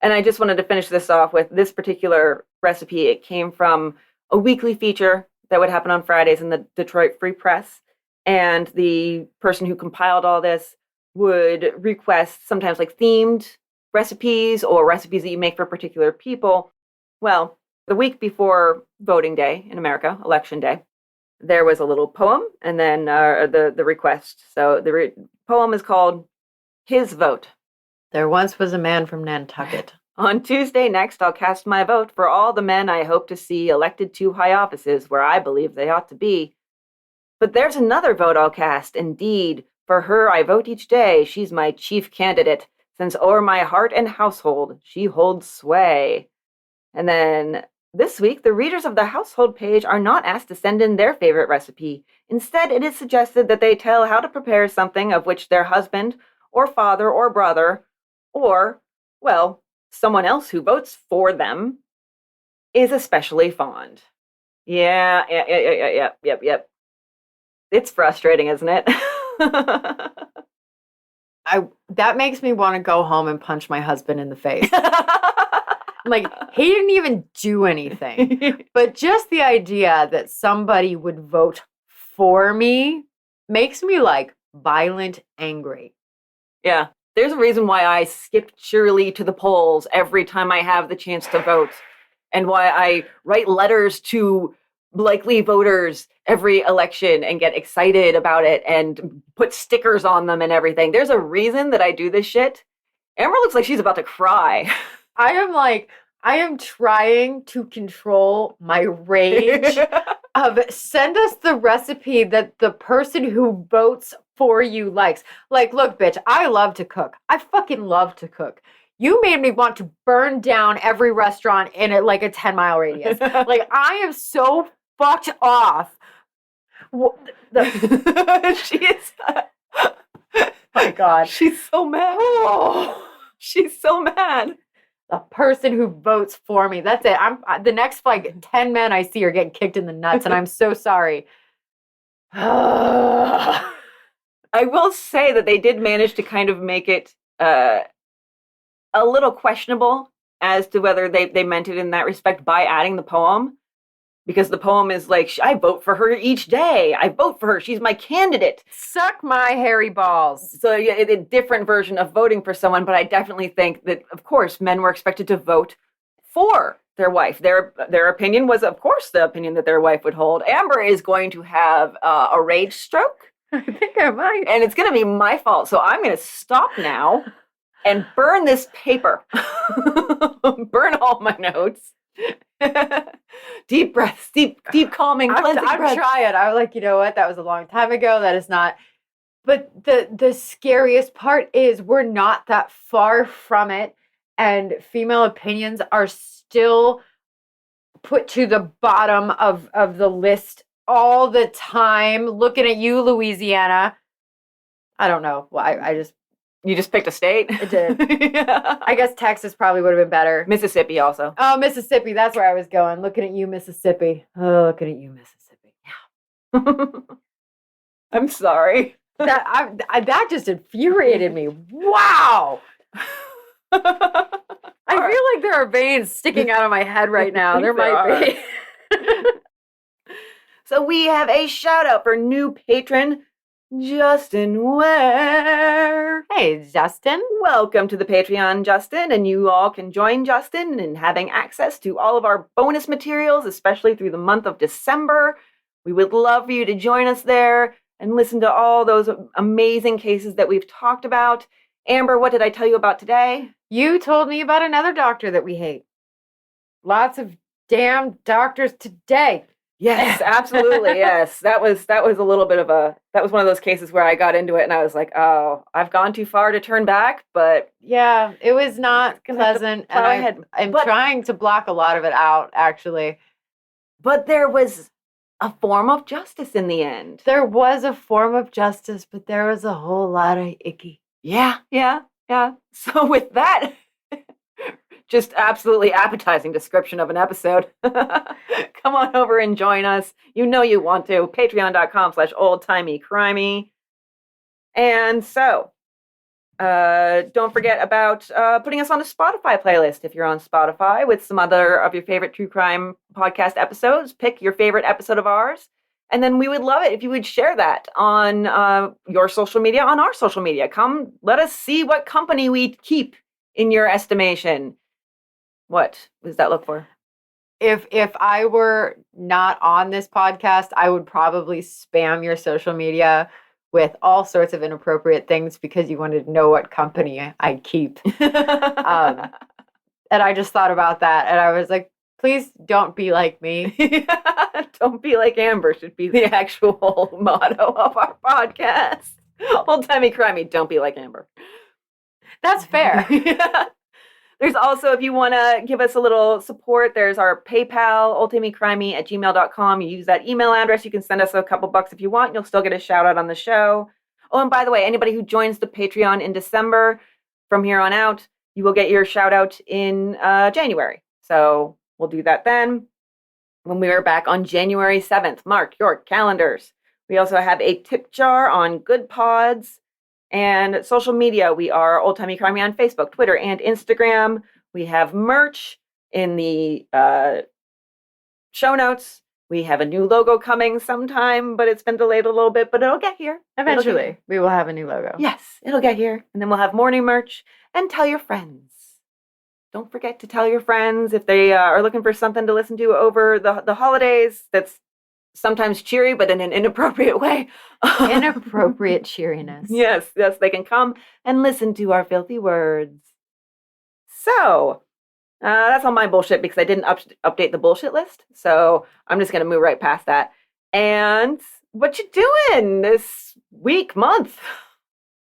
And I just wanted to finish this off with this particular recipe. It came from a weekly feature that would happen on Fridays in the Detroit Free Press. And the person who compiled all this would request sometimes like themed recipes or recipes that you make for particular people. Well, the week before voting day in America, election day, there was a little poem and then the request. So the poem is called His Vote. There once was a man from Nantucket. On Tuesday next, I'll cast my vote for all the men I hope to see elected to high offices where I believe they ought to be. But there's another vote I'll cast, indeed. For her I vote each day. She's my chief candidate, since o'er my heart and household she holds sway. And then this week, the readers of the household page are not asked to send in their favorite recipe. Instead, it is suggested that they tell how to prepare something of which their husband or father or brother or, well, someone else who votes for them is especially fond. Yeah. It's frustrating, isn't it? That makes me want to go home and punch my husband in the face. Like, he didn't even do anything. But just the idea that somebody would vote for me makes me, like, violent angry. Yeah. There's a reason why I skip cheerily to the polls every time I have the chance to vote, and why I write letters to likely voters every election and get excited about it and put stickers on them and everything. There's a reason that I do this shit. Amber looks like she's about to cry. I am trying to control my rage of send us the recipe that the person who votes for you likes. Like, look, bitch, I love to cook. I fucking love to cook. You made me want to burn down every restaurant in it like a 10-mile radius. Like, I am so fucked off. She is. My God. She's so mad. Oh, she's so mad. The person who votes for me. That's it. The next, like, 10 men I see are getting kicked in the nuts, and I'm so sorry. I will say that they did manage to kind of make it a little questionable as to whether they meant it in that respect by adding the poem. Because the poem is like, I vote for her each day. I vote for her. She's my candidate. Suck my hairy balls. So yeah, it's a different version of voting for someone, but I definitely think that, of course, men were expected to vote for their wife. Their opinion was, of course, the opinion that their wife would hold. Amber is going to have a rage stroke. I think I might. And it's going to be my fault. So I'm going to stop now and burn this paper. Burn all my notes. Deep breaths, deep calming, cleansing breaths. I'm trying. I was like, you know what? That was a long time ago. That is not. But the scariest part is we're not that far from it, and female opinions are still put to the bottom of the list all the time. Looking at you, Louisiana. I don't know. Well, You just picked a state? I did. Yeah. I guess Texas probably would have been better. Mississippi also. Oh, Mississippi. That's where I was going. Looking at you, Mississippi. Oh, looking at you, Mississippi. Yeah. I'm sorry. That just infuriated me. Wow. I feel like there are veins sticking out of my head right now. There might be. So we have a shout out for new patron, Justin Ware. Hey, Justin. Welcome to the Patreon, Justin, and you all can join Justin in having access to all of our bonus materials, especially through the month of December. We would love for you to join us there and listen to all those amazing cases that we've talked about. Amber, what did I tell you about today? You told me about another doctor that we hate. Lots of damn doctors today. Yes, absolutely. Yes. That was a little bit of that was one of those cases where I got into it and I was like, oh, I've gone too far to turn back, but yeah, it was not pleasant. And I'm trying to block a lot of it out, actually. But there was a form of justice in the end. There was a form of justice, but there was a whole lot of icky. Yeah. So with that, just absolutely appetizing description of an episode. Come on over and join us. You know you want to. Patreon.com/oldtimeycrimey. And so, don't forget about putting us on a Spotify playlist. If you're on Spotify with some other of your favorite true crime podcast episodes, pick your favorite episode of ours. And then we would love it if you would share that on your social media, on our social media. Come, let us see what company we keep in your estimation. What does that look for? If I were not on this podcast, I would probably spam your social media with all sorts of inappropriate things because you wanted to know what company I keep. And I just thought about that, and I was like, please don't be like me. Don't be like Amber should be the actual motto of our podcast. Old Timey Crimey, don't be like Amber. That's fair. Yeah. There's also, if you want to give us a little support, there's our PayPal, oldtimeycrimey@gmail.com. You use that email address. You can send us a couple bucks if you want. You'll still get a shout out on the show. Oh, and by the way, anybody who joins the Patreon in December, from here on out, you will get your shout out in January. So we'll do that then. When we are back on January 7th, mark your calendars. We also have a tip jar on Good Pods. And social media, we are Old Timey Crimey on Facebook, Twitter, and Instagram. We have merch in the show notes. We have a new logo coming sometime, but it's been delayed a little bit, but it'll get here. Eventually, we will have a new logo. Yes, it'll get here. And then we'll have more new merch. And tell your friends. Don't forget to tell your friends if they are looking for something to listen to over the holidays that's sometimes cheery, but in an inappropriate way. Inappropriate cheeriness. Yes, they can come and listen to our filthy words. So, that's all my bullshit because I didn't update the bullshit list. So I'm just going to move right past that. And what you doing this week, month?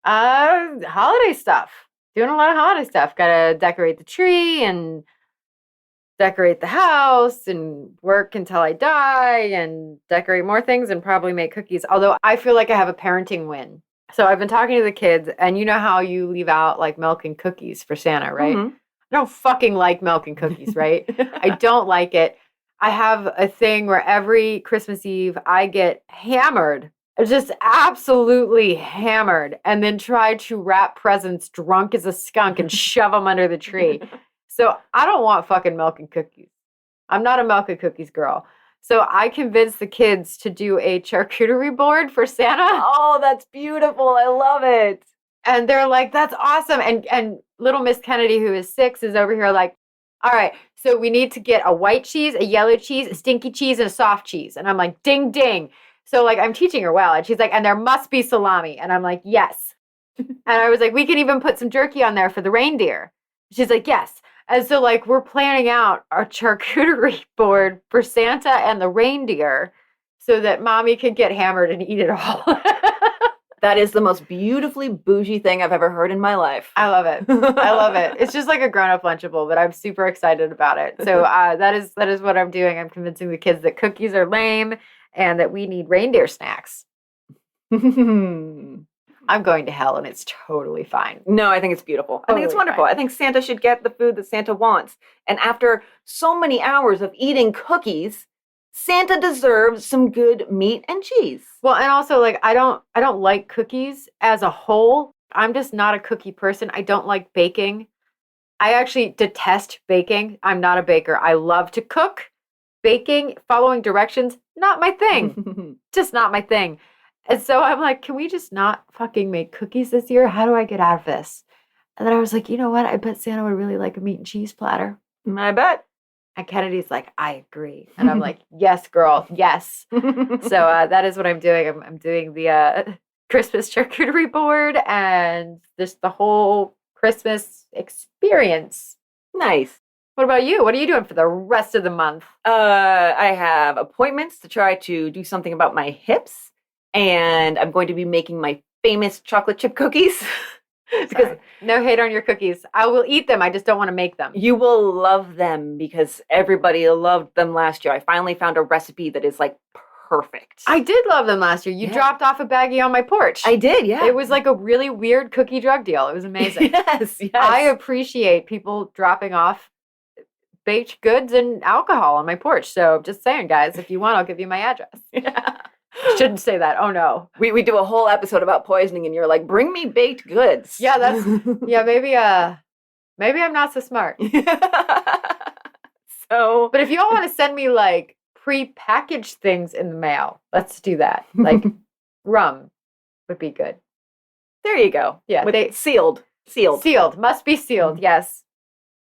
Holiday stuff. Doing a lot of holiday stuff. Gotta decorate the tree and decorate the house and work until I die and decorate more things and probably make cookies. Although I feel like I have a parenting win. So I've been talking to the kids, and you know how you leave out like milk and cookies for Santa, right? Mm-hmm. I don't fucking like milk and cookies, right? I don't like it. I have a thing where every Christmas Eve I get hammered, just absolutely hammered, and then try to wrap presents drunk as a skunk and shove them under the tree. So I don't want fucking milk and cookies. I'm not a milk and cookies girl. So I convinced the kids to do a charcuterie board for Santa. Oh, that's beautiful. I love it. And they're like, that's awesome. And little Miss Kennedy, who is 6, is over here like, all right, so we need to get a white cheese, a yellow cheese, a stinky cheese, and a soft cheese. And I'm like, ding, ding. So like, I'm teaching her well. And she's like, and there must be salami. And I'm like, yes. And I was like, we can even put some jerky on there for the reindeer. She's like, yes. And so like, we're planning out our charcuterie board for Santa and the reindeer so that mommy can get hammered and eat it all. That is the most beautifully bougie thing I've ever heard in my life. I love it. I love it. It's just like a grown-up Lunchable, but I'm super excited about it. So that is what I'm doing. I'm convincing the kids that cookies are lame and that we need reindeer snacks. I'm going to hell, and it's totally fine. No, I think it's beautiful. I think it's wonderful. Fine. I think Santa should get the food that Santa wants. And after so many hours of eating cookies, Santa deserves some good meat and cheese. Well, and also like I don't like cookies as a whole. I'm just not a cookie person. I don't like baking. I actually detest baking. I'm not a baker. I love to cook. Baking, following directions, not my thing. Just not my thing. And so I'm like, can we just not fucking make cookies this year? How do I get out of this? And then I was like, you know what? I bet Santa would really like a meat and cheese platter. I bet. And Kennedy's like, I agree. And I'm like, yes, girl, yes. So that is what I'm doing. I'm doing the Christmas charcuterie board and just the whole Christmas experience. Nice. What about you? What are you doing for the rest of the month? I have appointments to try to do something about my hips. And I'm going to be making my famous chocolate chip cookies. Because no hate on your cookies. I will eat them. I just don't want to make them. You will love them because everybody loved them last year. I finally found a recipe that is like perfect. I did love them last year. You dropped off a baggie on my porch. I did, yeah. It was like a really weird cookie drug deal. It was amazing. Yes. I appreciate people dropping off baked goods and alcohol on my porch. So just saying, guys, if you want, I'll give you my address. Yeah. Shouldn't say that. Oh no. We do a whole episode about poisoning and you're like, bring me baked goods. Yeah, maybe I'm not so smart. So, but if you all want to send me like pre-packaged things in the mail, let's do that. Like rum would be good. There you go. Yeah, with sealed. Must be sealed. Yes.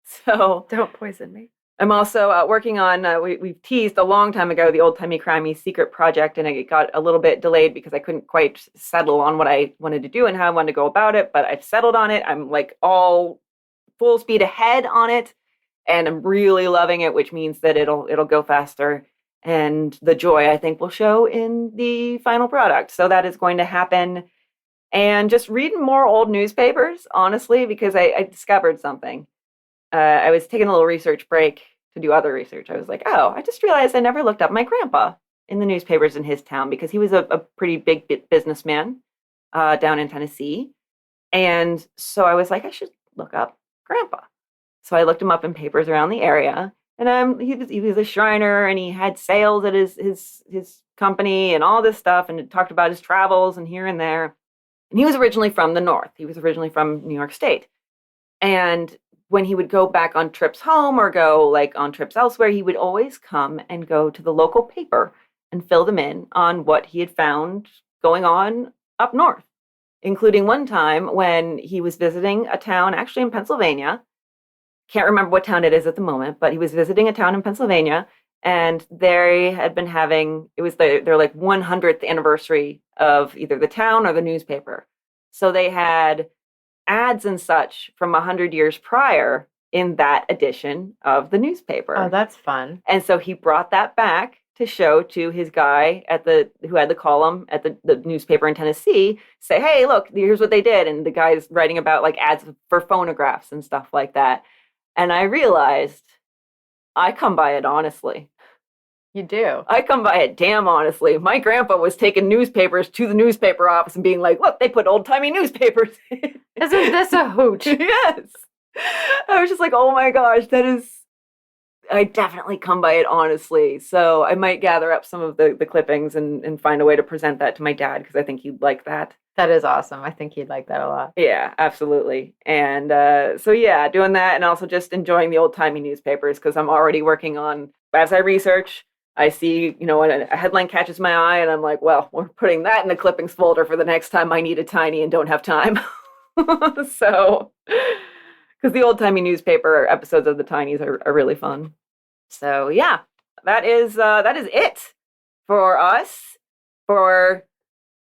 So don't poison me. I'm also working on, we've teased a long time ago, the Old Timey Crimey secret project, and it got a little bit delayed because I couldn't quite settle on what I wanted to do and how I wanted to go about it, but I've settled on it. I'm like all full speed ahead on it, and I'm really loving it, which means that it'll go faster, and the joy, I think, will show in the final product. So that is going to happen. And just reading more old newspapers, honestly, because I discovered something. I was taking a little research break to do other research. I was like, oh, I just realized I never looked up my grandpa in the newspapers in his town because he was a pretty big businessman down in Tennessee. And so I was like, I should look up grandpa. So I looked him up in papers around the area. And he was a Shriner, and he had sales at his company and all this stuff, and talked about his travels and here and there. And he was originally from the North. He was originally from New York State. And when he would go back on trips home or go like on trips elsewhere, he would always come and go to the local paper and fill them in on what he had found going on up north, including one time when he was visiting a town actually in Pennsylvania. Can't remember what town it is at the moment, but he was visiting a town in Pennsylvania, and they had been having, it was their like 100th anniversary of either the town or the newspaper. So they had ads and such from 100 years prior in that edition of the newspaper. Oh, that's fun. And so he brought that back to show to his guy who had the column at the newspaper in Tennessee, say, hey, look, here's what they did. And the guy's writing about like ads for phonographs and stuff like that. And I realized I come by it honestly. You do. I come by it damn honestly. My grandpa was taking newspapers to the newspaper office and being like, look, they put old timey newspapers in. Isn't this a hoot? Yes. I was just like, oh my gosh, I definitely come by it honestly. So I might gather up some of the clippings and find a way to present that to my dad, because I think he'd like that. That is awesome. I think he'd like that a lot. Yeah, absolutely. And so yeah, doing that, and also just enjoying the old timey newspapers, because I'm already working on, as I research, I see, when a headline catches my eye, and I'm like, well, we're putting that in the clippings folder for the next time I need a tiny and don't have time. So, because the old timey newspaper episodes of the Tinies are really fun. So yeah, that is it for us for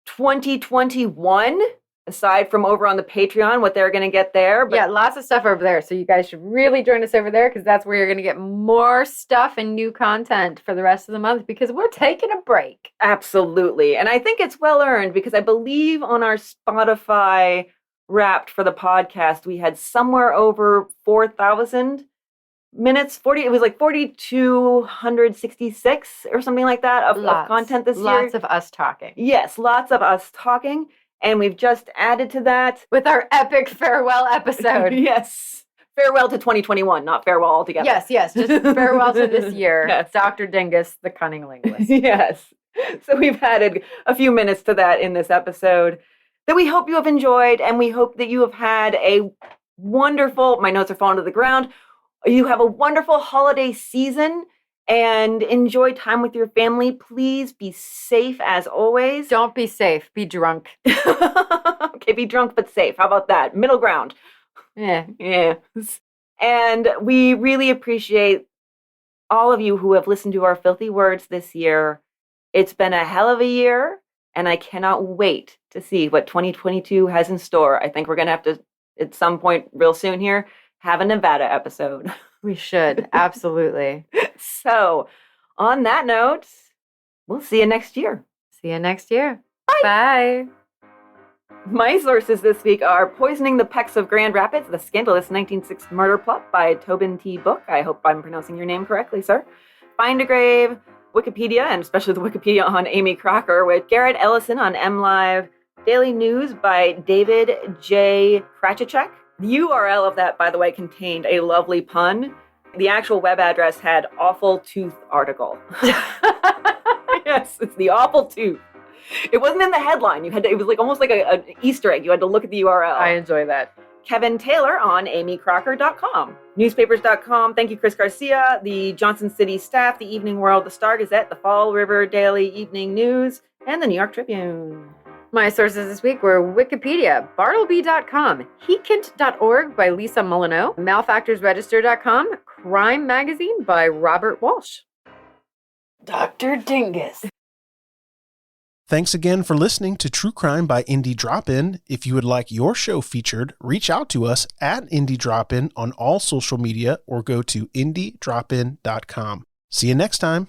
2021, aside from over on the Patreon, what they're going to get there. But yeah, lots of stuff over there. So you guys should really join us over there, because that's where you're going to get more stuff and new content for the rest of the month, because we're taking a break. Absolutely. And I think it's well earned, because I believe on our Spotify Wrapped for the podcast, we had somewhere over 4,000 minutes. It was like 4,266 or something like that of content this year. Lots of us talking. Yes, lots of us talking. And we've just added to that with our epic farewell episode. Yes. Farewell to 2021, not farewell altogether. Yes. Just farewell to this year. Yes. Dr. Dingus, the cunning linguist. Yes. So we've added a few minutes to that in this episode that we hope you have enjoyed, and we hope that you have had a wonderful, my notes are falling to the ground, you have a wonderful holiday season and enjoy time with your family. Please be safe as always. Don't be safe. Be drunk. Okay, be drunk but safe. How about that? Middle ground. Yeah. And we really appreciate all of you who have listened to our filthy words this year. It's been a hell of a year, and I cannot wait to see what 2022 has in store. I think we're going to have to, at some point real soon here, have a Nevada episode. We should. Absolutely. So, on that note, we'll see you next year. See you next year. Bye. Bye. My sources this week are Poisoning the Pecs of Grand Rapids, The Scandalous 1960s Murder Plot by Tobin T. Book. I hope I'm pronouncing your name correctly, sir. Find a Grave, Wikipedia, and especially the Wikipedia on Amy Crocker, with Garrett Ellison on MLive. Daily News by David J. Krachicek. The URL of that, by the way, contained a lovely pun. The actual web address had Awful Tooth article. Yes, it's the Awful Tooth. It wasn't in the headline. It was like almost like an Easter egg. You had to look at the URL. I enjoy that. Kevin Taylor on amycrocker.com. Newspapers.com. Thank you, Chris Garcia. The Johnson City Staff, the Evening World, the Star Gazette, the Fall River Daily Evening News, and the New York Tribune. My sources this week were Wikipedia, Bartleby.com, Heekint.org by Lisa Molyneux, Malfactorsregister.com, Crime Magazine by Robert Walsh. Dr. Dingus. Thanks again for listening to True Crime by Indie Drop-In. If you would like your show featured, reach out to us at Indie Drop-In on all social media or go to indiedropin.com. See you next time.